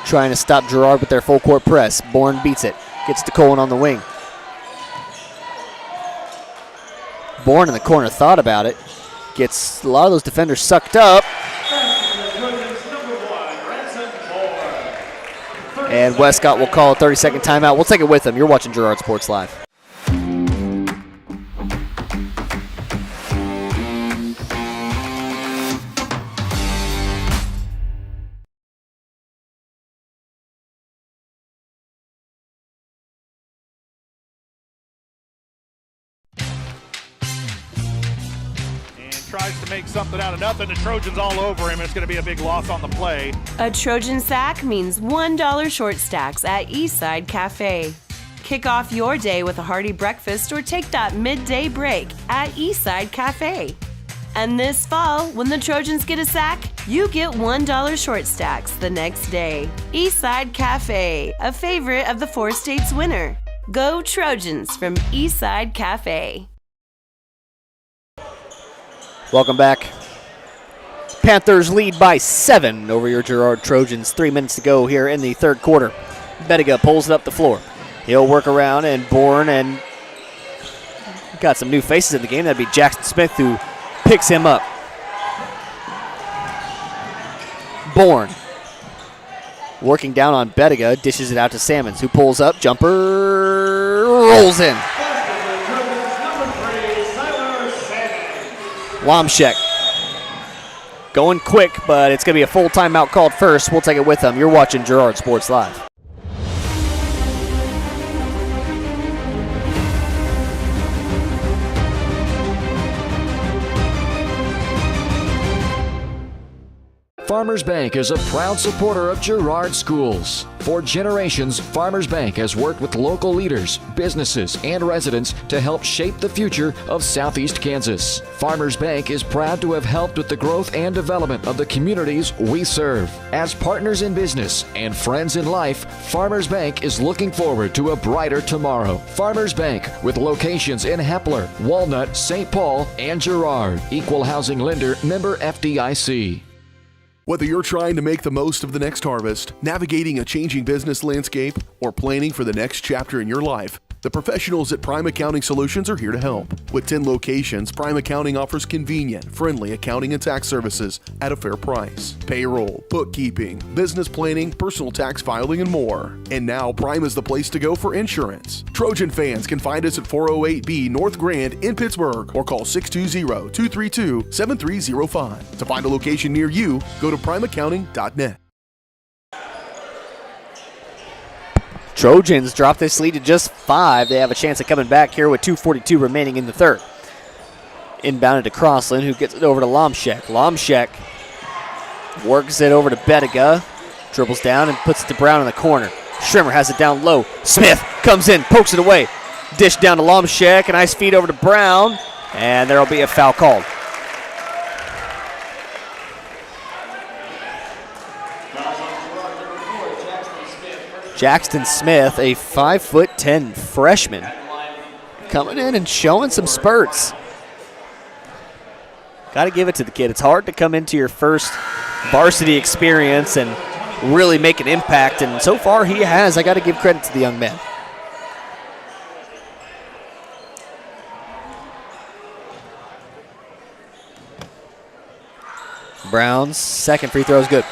trying to stop Girard with their full court press. Bourne beats it. Gets to Colgan on the wing. Bourne in the corner thought about it. Gets a lot of those defenders sucked up. And Westcott will call a 30-second timeout. We'll take it with him. You're watching Girard Sports Live. Tries to make something out of nothing. The Trojans all over him. It's going to be a big loss on the play. A Trojan sack means $1 short stacks at Eastside Cafe. Kick off your day with a hearty breakfast or take that midday break at Eastside Cafe. And this fall, when the Trojans get a sack, you get $1 short stacks the next day. Eastside Cafe, a favorite of the Four States winner. Go Trojans from Eastside Cafe. Welcome back. Panthers lead by 7 over your Girard Trojans. 3 minutes to go here in the third quarter. Bettiga pulls it up the floor. He'll work around and Bourne, and got some new faces in the game. That'd be Jackson Smith, who picks him up. Bourne working down on Bettiga, dishes it out to Salmons, who pulls up, jumper, rolls in. Lomshek going quick, but it's going to be a full timeout called first. We'll take it with them. You're watching Girard Sports Live. Farmers Bank is a proud supporter of Girard schools. For generations, Farmers Bank has worked with local leaders, businesses, and residents to help shape the future of Southeast Kansas. Farmers Bank is proud to have helped with the growth and development of the communities we serve. As partners in business and friends in life, Farmers Bank is looking forward to a brighter tomorrow. Farmers Bank, with locations in Hepler, Walnut, St. Paul, and Girard. Equal housing lender, member FDIC. Whether you're trying to make the most of the next harvest, navigating a changing business landscape, or planning for the next chapter in your life, The professionals at Prime Accounting Solutions are here to help. With 10 locations, Prime Accounting offers convenient, friendly accounting and tax services at a fair price. Payroll, bookkeeping, business planning, personal tax filing, and more. And now Prime is the place to go for insurance. Trojan fans can find us at 408B North Grand in Pittsburgh or call 620-232-7305. To find a location near you, go to primeaccounting.net. Trojans drop this lead to just 5. They have a chance of coming back here with 2:42 remaining in the third. Inbounded to Crossland, who gets it over to Lomshek. Lomshek works it over to Bettiga, dribbles down and puts it to Brown in the corner. Schrimmer has it down low. Smith comes in, pokes it away. Dish down to Lomshek, a nice feed over to Brown, and there will be a foul called. Jackson Smith, a 5'10" freshman, coming in and showing some spurts. Got to give it to the kid. It's hard to come into your first varsity experience and really make an impact, and so far he has. I got to give credit to the young man. Brown's second free throw is good.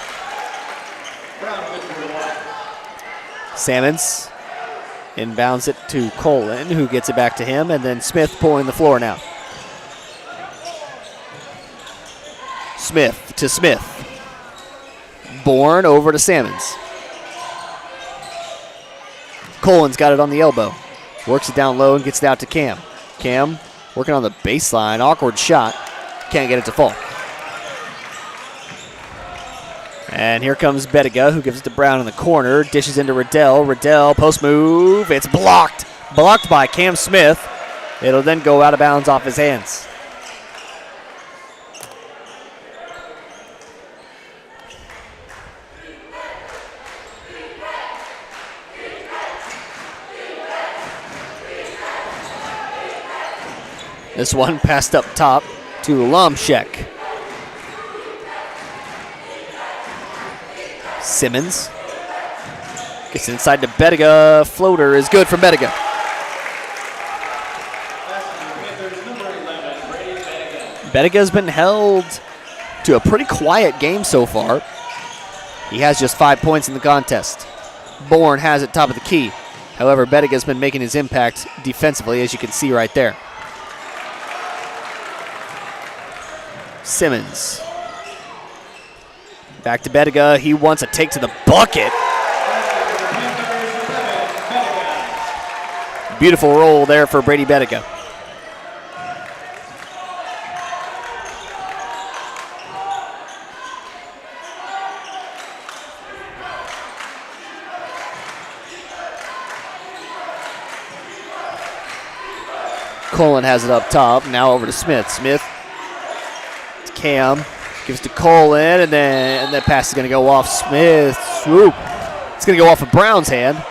Salmons inbounds it to Colgan, who gets it back to him, and then Smith pulling the floor now. Smith to Smith. Bourne over to Salmons. Colgan's got it on the elbow. Works it down low and gets it out to Cam. Cam working on the baseline. Awkward shot. Can't get it to fall. And here comes Bettiga, who gives it to Brown in the corner. Dishes into Riddell. Riddell, post move. It's blocked. Blocked by Cam Smith. It'll then go out of bounds off his hands. This one passed up top to Lomshek. Simmons gets inside to Bettiga. Floater is good from Bettiga. Bettiga's been held to a pretty quiet game so far. He has just 5 points in the contest. Bourne has it top of the key. However, Bettiga's been making his impact defensively, as you can see right there. Simmons. Back to Bettiga. He wants a take to the bucket. Beautiful roll there for Brady Bettiga. Colgan has it up top. Now over to Smith. Smith to Cam. Gives to Colgan, and then that pass is going to go off Smith. Swoop. It's going to go off of Brown's hand.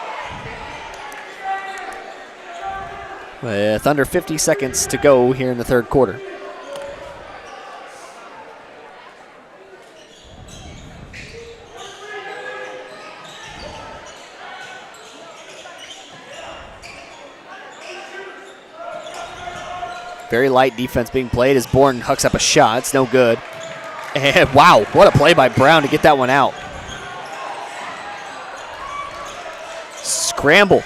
With under 50 seconds to go here in the third quarter. Very light defense being played as Bourne hucks up a shot. It's no good. And wow, what a play by Brown to get that one out. Scramble.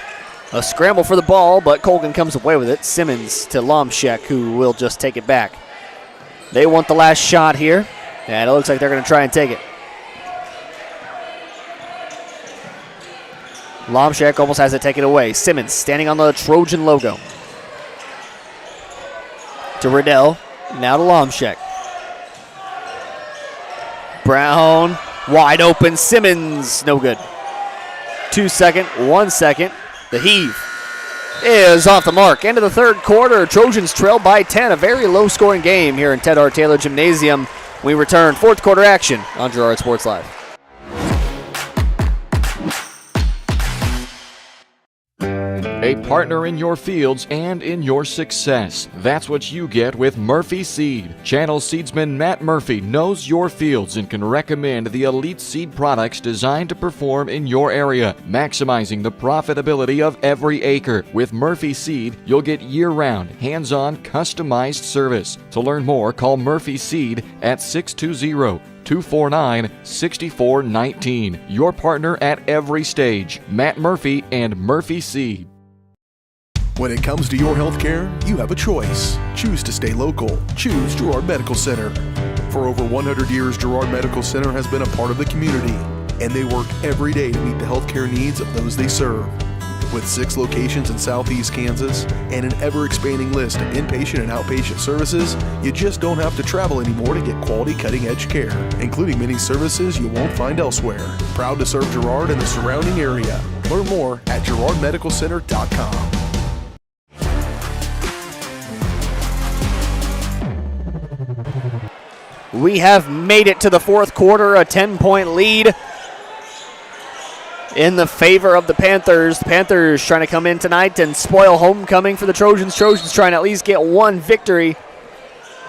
A scramble for the ball, but Colgan comes away with it. Simmons to Lomshek, who will just take it back. They want the last shot here, and it looks like they're going to try and take it. Lomshek almost has it taken away. Simmons standing on the Trojan logo. To Riddell, now to Lomshek. Brown, wide open, Simmons, no good. 2 second, 1 second. The heave is off the mark. End of the third quarter, Trojans trail by 10. A very low-scoring game here in Ted R. Taylor Gymnasium. We return fourth quarter action on Girard Sports Live. a partner in your fields and in your success. That's what you get with Murphy Seed. Channel seedsman Matt Murphy knows your fields and can recommend the elite seed products designed to perform in your area, maximizing the profitability of every acre. With Murphy Seed, you'll get year-round, hands-on, customized service. To learn more, call Murphy Seed at 620-249-6419. Your partner at every stage, Matt Murphy and Murphy Seed. When it comes to your healthcare, you have a choice. Choose to stay local. Choose Girard Medical Center. For over 100 years, Girard Medical Center has been a part of the community, and they work every day to meet the healthcare needs of those they serve. With 6 locations in southeast Kansas and an ever-expanding list of inpatient and outpatient services, you just don't have to travel anymore to get quality cutting-edge care, including many services you won't find elsewhere. Proud to serve Girard and the surrounding area. Learn more at girardmedicalcenter.com. We have made it to the fourth quarter, a 10-point lead in the favor of the Panthers. The Panthers trying to come in tonight and spoil homecoming for the Trojans. Trojans trying to at least get one victory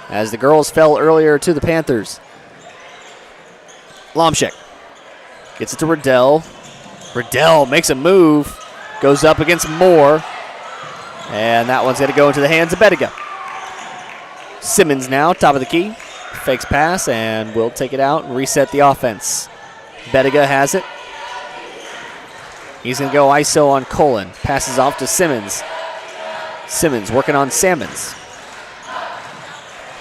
as the girls fell earlier to the Panthers. Lomchek gets it to Riddell. Riddell makes a move, goes up against Moore, and that one's going to go into the hands of Bettiga. Simmons now, top of the key, fakes pass, and will take it out and reset the offense. Bettiga has it. He's going to go ISO on Colgan. Passes off to Simmons. Simmons working on Salmons.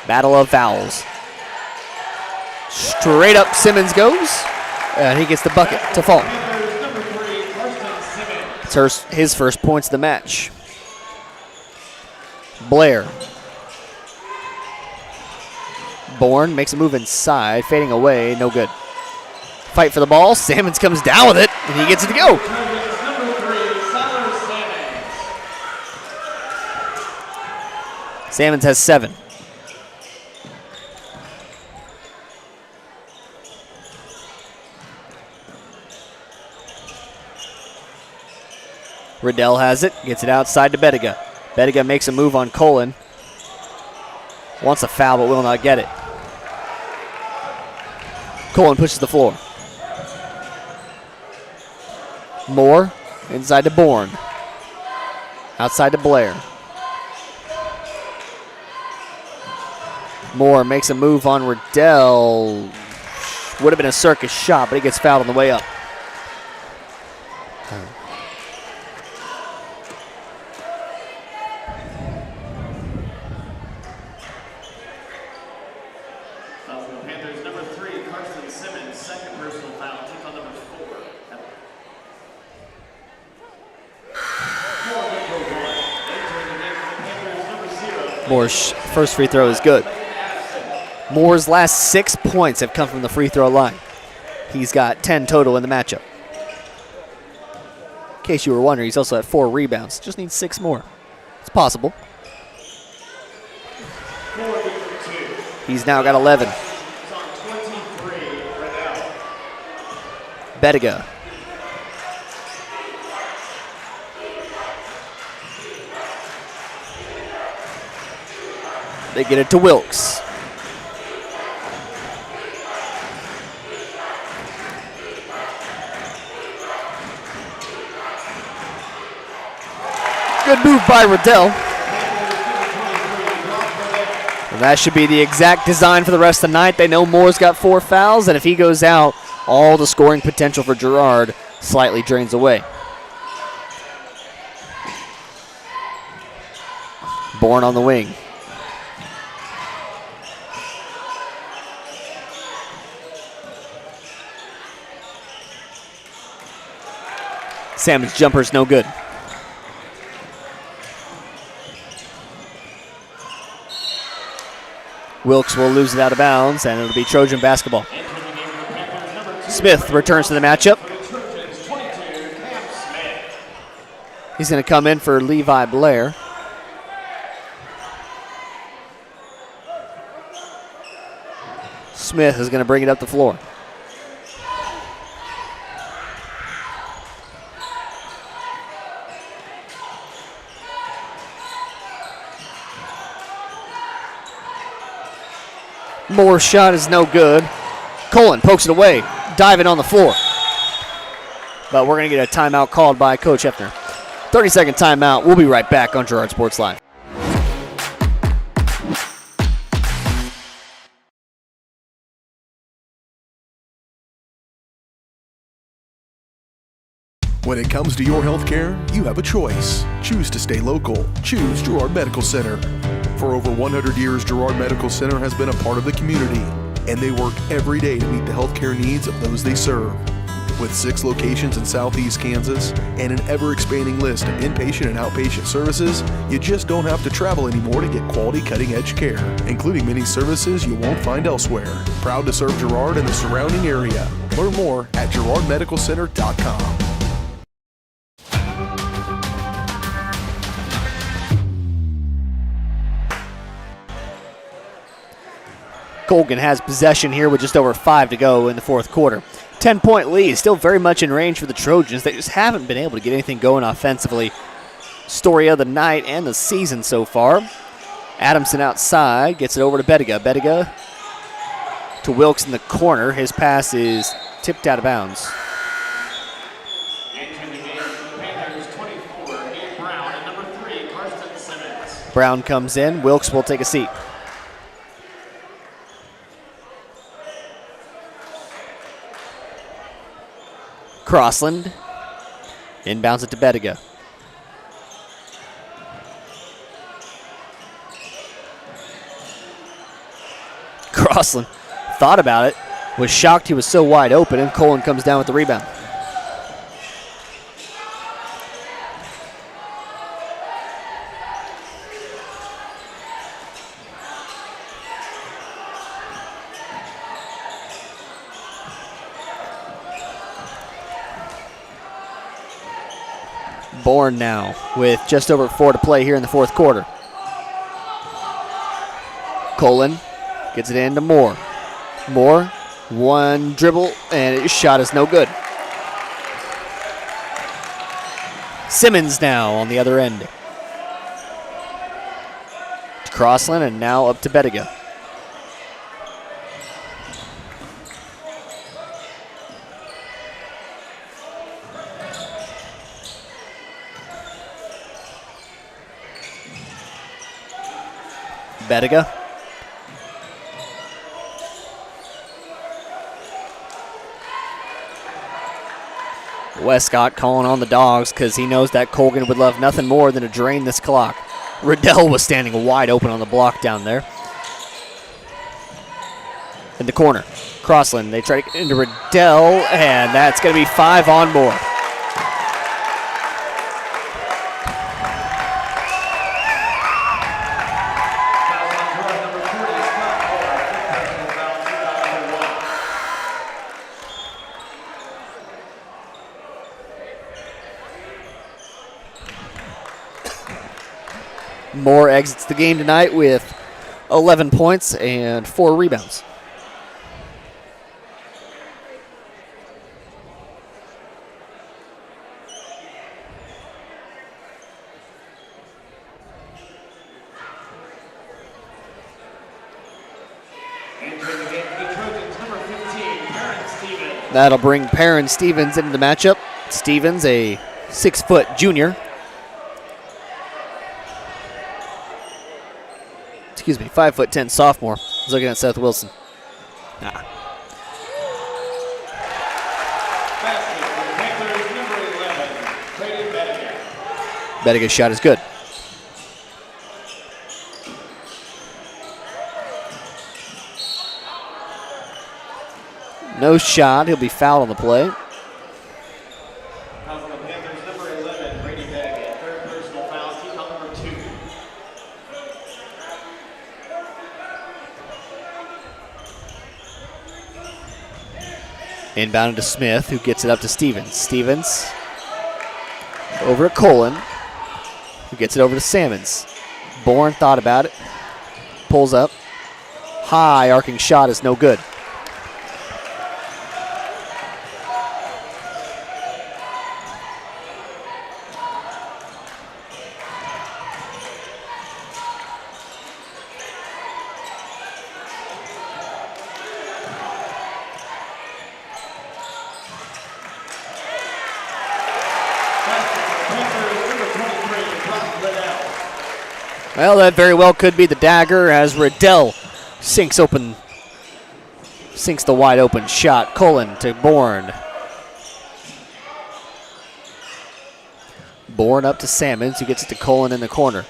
Battle of fouls. Straight up Simmons goes, and he gets the bucket to fall. It's his first points of the match. Blair. Bourne makes a move inside, fading away, no good. Fight for the ball. Salmons comes down with it, and he gets it to go. Salmons has 7. Riddell has it, gets it outside to Bettiga. Bettiga makes a move on Colgan. Wants a foul, but will not get it. Colgan pushes the floor. Moore inside to Bourne. Outside to Blair. Moore makes a move on Riddell. Would have been a circus shot, but he gets fouled on the way up. Moore's first free throw is good. Moore's last 6 points have come from the free throw line. He's got 10 total in the matchup. In case you were wondering, he's also at 4 rebounds. Just needs 6 more. It's possible. He's now got 11. Bettiga. They get it to Wilkes. Good move by Riddell. And that should be the exact design for the rest of the night. They know Moore's got 4 fouls, and if he goes out, all the scoring potential for Girard slightly drains away. Bourne on the wing. Salmon's jumper's no good. Wilkes will lose it out of bounds, and it'll be Trojan basketball. Smith returns to the matchup. He's going to come in for Levi Blair. Smith is going to bring it up the floor. Moore's shot is no good. Colgan pokes it away, diving on the floor. But we're going to get a timeout called by Coach Hefner. 30-second timeout. We'll be right back on Girard Sports Live. When it comes to your health care, you have a choice. Choose to stay local. Choose Girard Medical Center. For over 100 years, Girard Medical Center has been a part of the community, and they work every day to meet the health care needs of those they serve. With 6 locations in southeast Kansas and an ever-expanding list of inpatient and outpatient services, you just don't have to travel anymore to get quality cutting-edge care, including many services you won't find elsewhere. Proud to serve Girard and the surrounding area. Learn more at girardmedicalcenter.com. Colgan has possession here with just over 5 to go in the fourth quarter. 10-point lead, still very much in range for the Trojans. They just haven't been able to get anything going offensively. Story of the night and the season so far. Adamson outside, gets it over to Bettiga. Bettiga to Wilkes in the corner. His pass is tipped out of bounds. Entering the game for the Panthers, 24, Ian Brown, and number 3, Carson Simmons. Brown comes in. Wilkes will take a seat. Crossland inbounds it to Bettiga. Crossland thought about it, was shocked he was so wide open, and Colgan comes down with the rebound. Bourne now with just over 4 to play here in the fourth quarter. Colgan gets it into Moore. Moore, one dribble, and his shot is no good. Simmons now on the other end. To Crossland, and now up to Bettiga. Bettiga. Westcott calling on the Dogs because he knows that Colgan would love nothing more than to drain this clock. Riddell was standing wide open on the block down there. In the corner, Crossland, they try to get into Riddell, and that's going to be 5 on Moore. Moore exits the game tonight with 11 points and 4 rebounds. That'll bring Perrin Stevens into the matchup. Stevens, a 6-foot junior. Excuse me, 5'10" sophomore. I was looking at Seth Wilson. Bettiga's shot is good. No shot. He'll be fouled on the play. Inbounded to Smith, who gets it up to Stevens. Stevens over to Colgan, who gets it over to Salmons. Bourne thought about it. Pulls up. High arcing shot is no good. Well, that very well could be the dagger as Riddell sinks the wide open shot. Colgan to Bourne. Bourne up to Salmons, who gets it to Colgan in the corner.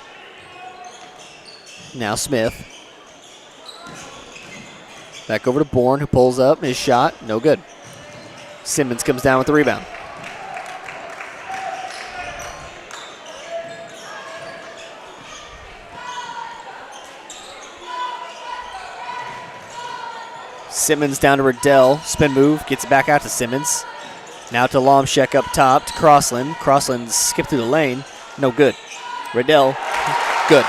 Now Smith. Back over to Bourne, who pulls up. His shot, no good. Simmons comes down with the rebound. Simmons down to Riddell. Spin move, gets it back out to Simmons. Now to Lomshek up top to Crossland. Crossland skipped through the lane. No good. Riddell, good.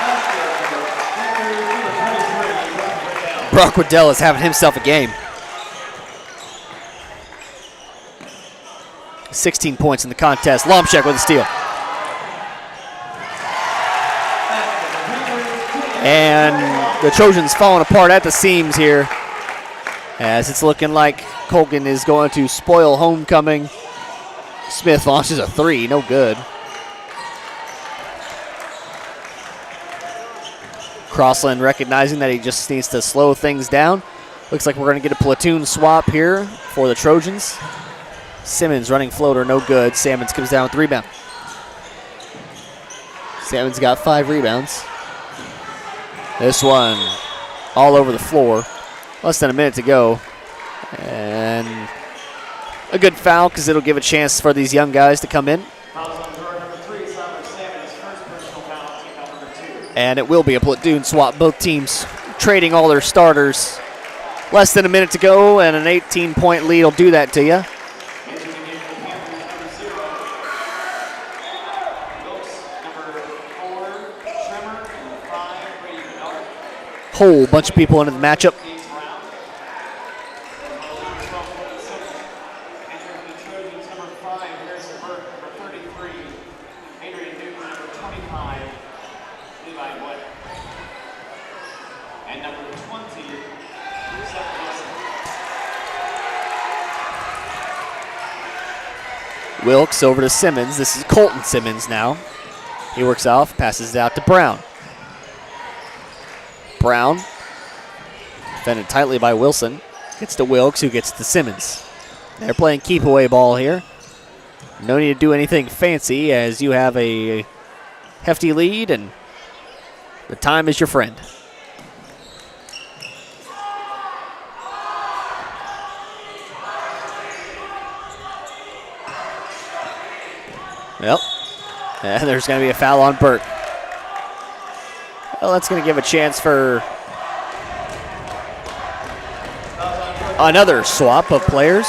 Brock Riddell is having himself a game. 16 points in the contest. Lomshek with a steal. And the Trojans falling apart at the seams here, as it's looking like Colgan is going to spoil homecoming. Smith launches a three, no good. Crossland recognizing that he just needs to slow things down. Looks like we're going to get a platoon swap here for the Trojans. Simmons running floater, no good. Salmons comes down with the rebound. Salmons got 5 rebounds. This one all over the floor. Less than a minute to go. And a good foul because it'll give a chance for these young guys to come in. And it will be a platoon swap. Both teams trading all their starters. Less than a minute to go, and an 18-point lead will do that to you. Whole bunch of people into the matchup. Wilkes over to Simmons. This is Colton Simmons now. He works off, passes it out to Brown. Brown, defended tightly by Wilson, gets to Wilkes, who gets to Simmons. They're playing keep away ball here. No need to do anything fancy as you have a hefty lead and the time is your friend. Well, and there's going to be a foul on Burke. Well, that's going to give a chance for another swap of players.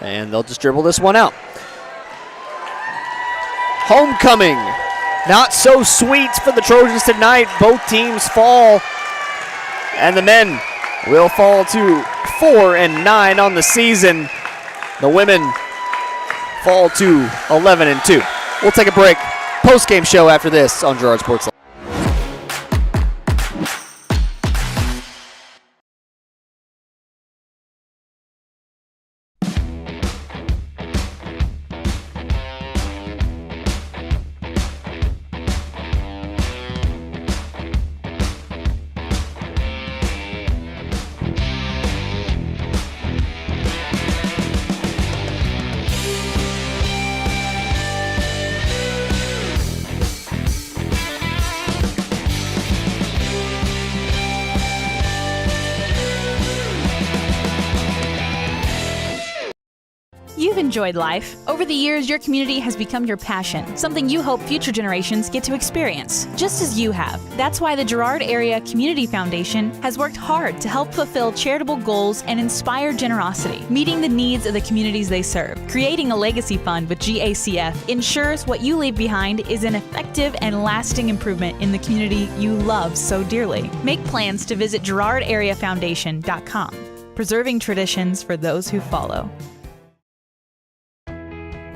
And they'll just dribble this one out. Homecoming. Not so sweet for the Trojans tonight. Both teams fall. And the men will fall to 4-9 on the season. The women fall to 11-2. We'll take a break. Post-game show after this on Girard Sports Live. You've enjoyed life. Over the years, your community has become your passion, something you hope future generations get to experience, just as you have. That's why the Girard Area Community Foundation has worked hard to help fulfill charitable goals and inspire generosity, meeting the needs of the communities they serve. Creating a legacy fund with GACF ensures what you leave behind is an effective and lasting improvement in the community you love so dearly. Make plans to visit GirardAreaFoundation.com, preserving traditions for those who follow.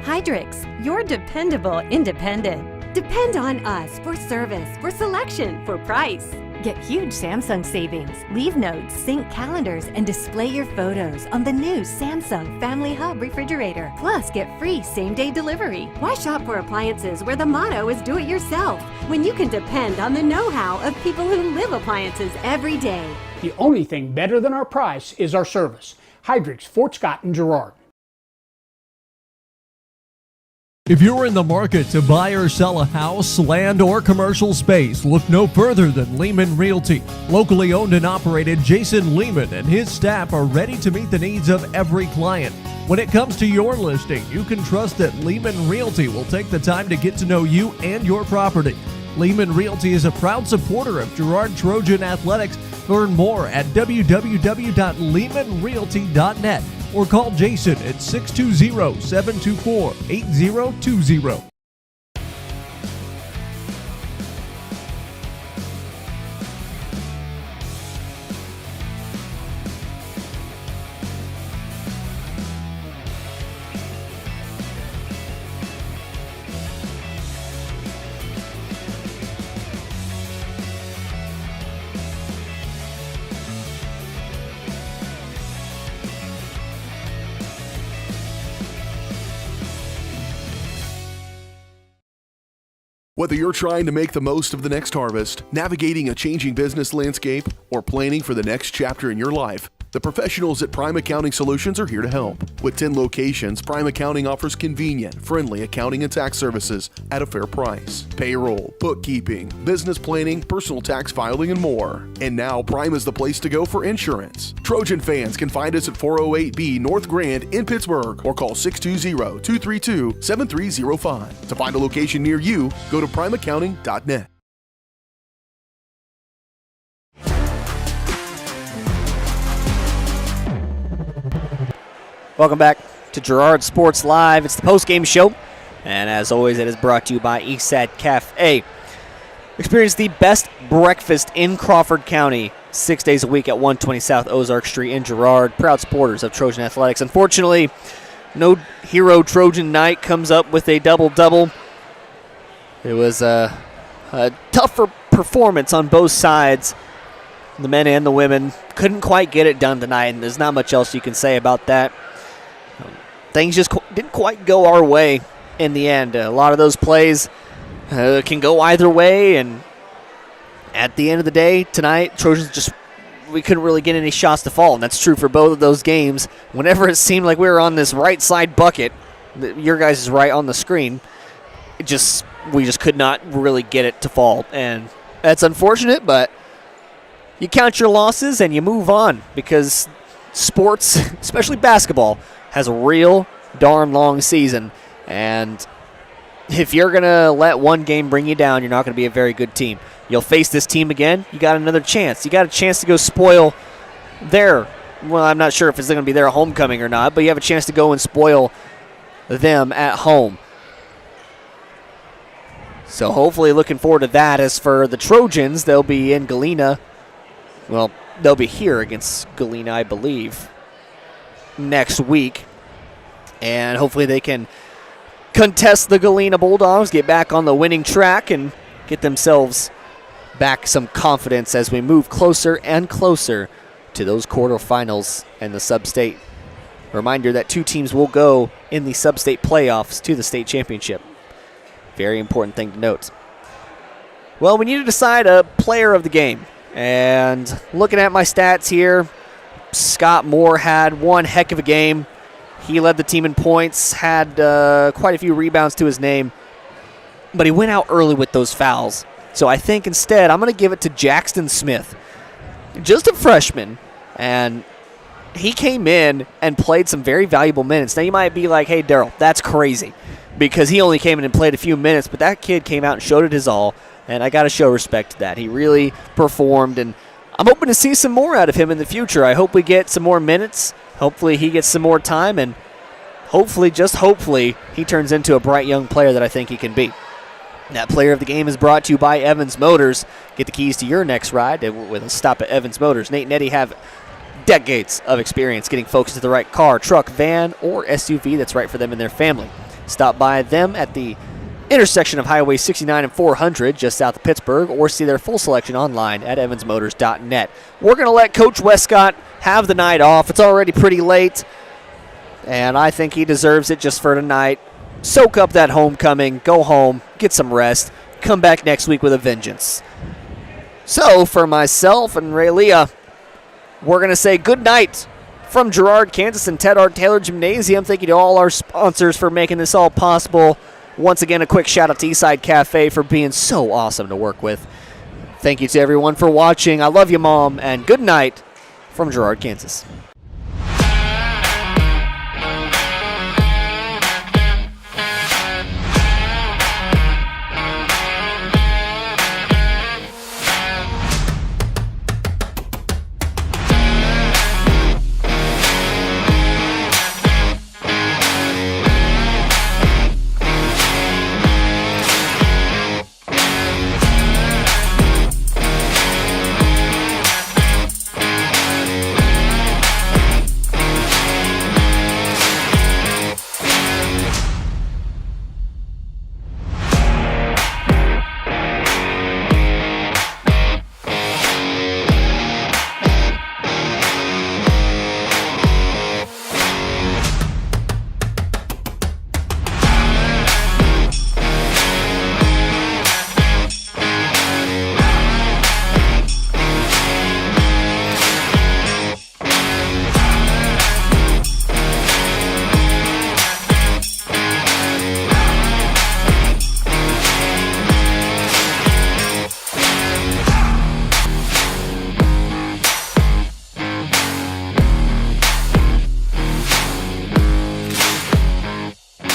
Hydrix, your dependable independent. Depend on us for service, for selection, for price. Get huge Samsung savings. Leave notes, sync calendars, and display your photos on the new Samsung Family Hub refrigerator. Plus, get free same-day delivery. Why shop for appliances where the motto is do it yourself when you can depend on the know-how of people who live appliances every day? The only thing better than our price is our service. Heidrick's, Fort Scott, and Girard. If you're in the market to buy or sell a house, land, or commercial space, look no further than Lehman Realty. Locally owned and operated, Jason Lehman and his staff are ready to meet the needs of every client. When it comes to your listing, you can trust that Lehman Realty will take the time to get to know you and your property. Lehman Realty is a proud supporter of Girard Trojan Athletics. Learn more at www.lehmanrealty.net or call Jason at 620-724-8020. Whether you're trying to make the most of the next harvest, navigating a changing business landscape, or planning for the next chapter in your life, the professionals at Prime Accounting Solutions are here to help. With 10 locations, Prime Accounting offers convenient, friendly accounting and tax services at a fair price. Payroll, bookkeeping, business planning, personal tax filing, and more. And now Prime is the place to go for insurance. Trojan fans can find us at 408B North Grand in Pittsburgh or call 620-232-7305. To find a location near you, go to primeaccounting.net. Welcome back to Girard Sports Live. It's the postgame show, and as always, it is brought to you by Eastside Cafe. Experience the best breakfast in Crawford County 6 days a week at 120 South Ozark Street in Girard. Proud supporters of Trojan Athletics. Unfortunately, no hero Trojan night comes up with a double-double. It was a tougher performance on both sides. The men and the women couldn't quite get it done tonight, and there's not much else you can say about that. Things just didn't quite go our way in the end. A lot of those plays can go either way, and at the end of the day, tonight, Trojans we couldn't really get any shots to fall, and that's true for both of those games. Whenever it seemed like we were on this right side bucket, your guys is right on the screen, we just could not really get it to fall, and that's unfortunate, but you count your losses and you move on, because sports, especially basketball, has a real darn long season, and if you're going to let one game bring you down, you're not going to be a very good team. You'll face this team again, you got another chance. You got a chance to go spoil their, well, I'm not sure if it's going to be their homecoming or not, but you have a chance to go and spoil them at home. So hopefully looking forward to that. As for the Trojans, they'll be in Galena. Well, they'll be here against Galena, I believe, next week. And hopefully they can contest the Galena Bulldogs, get back on the winning track, and get themselves back some confidence as we move closer and closer to those quarterfinals and the sub-state. Reminder that 2 teams will go in the sub-state playoffs to the state championship. Very important thing to note. Well, we need to decide a player of the game. And looking at my stats here, Scott Moore had one heck of a game. He led the team in points, had quite a few rebounds to his name, but he went out early with those fouls. So I think instead I'm going to give it to Jackson Smith, just a freshman, and he came in and played some very valuable minutes. Now you might be like, hey, Daryl, that's crazy, because he only came in and played a few minutes, but that kid came out and showed it his all. And I got to show respect to that. He really performed, and I'm hoping to see some more out of him in the future. I hope we get some more minutes. Hopefully he gets some more time, and hopefully, just hopefully, he turns into a bright young player that I think he can be. That player of the game is brought to you by Evans Motors. Get the keys to your next ride with a stop at Evans Motors. Nate and Eddie have decades of experience getting folks to the right car, truck, van, or SUV that's right for them and their family. Stop by them at the intersection of Highway 69 and 400 just south of Pittsburgh, or see their full selection online at evansmotors.net. We're going to let Coach Westcott have the night off. It's already pretty late, and I think he deserves it just for tonight. Soak up that homecoming, go home, get some rest, come back next week with a vengeance. So for myself and Raylia, we're going to say good night from Girard, Kansas, and Ted Art Taylor Gymnasium. Thank you to all our sponsors for making this all possible. Once again, a quick shout out to Eastside Cafe for being so awesome to work with. Thank you to everyone for watching. I love you, Mom, and good night from Girard, Kansas.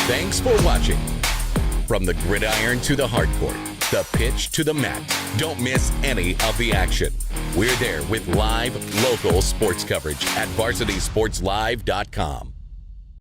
Thanks for watching. From the gridiron to the hardcourt, the pitch to the mat, don't miss any of the action. We're there with live, local sports coverage at VarsitySportsLive.com.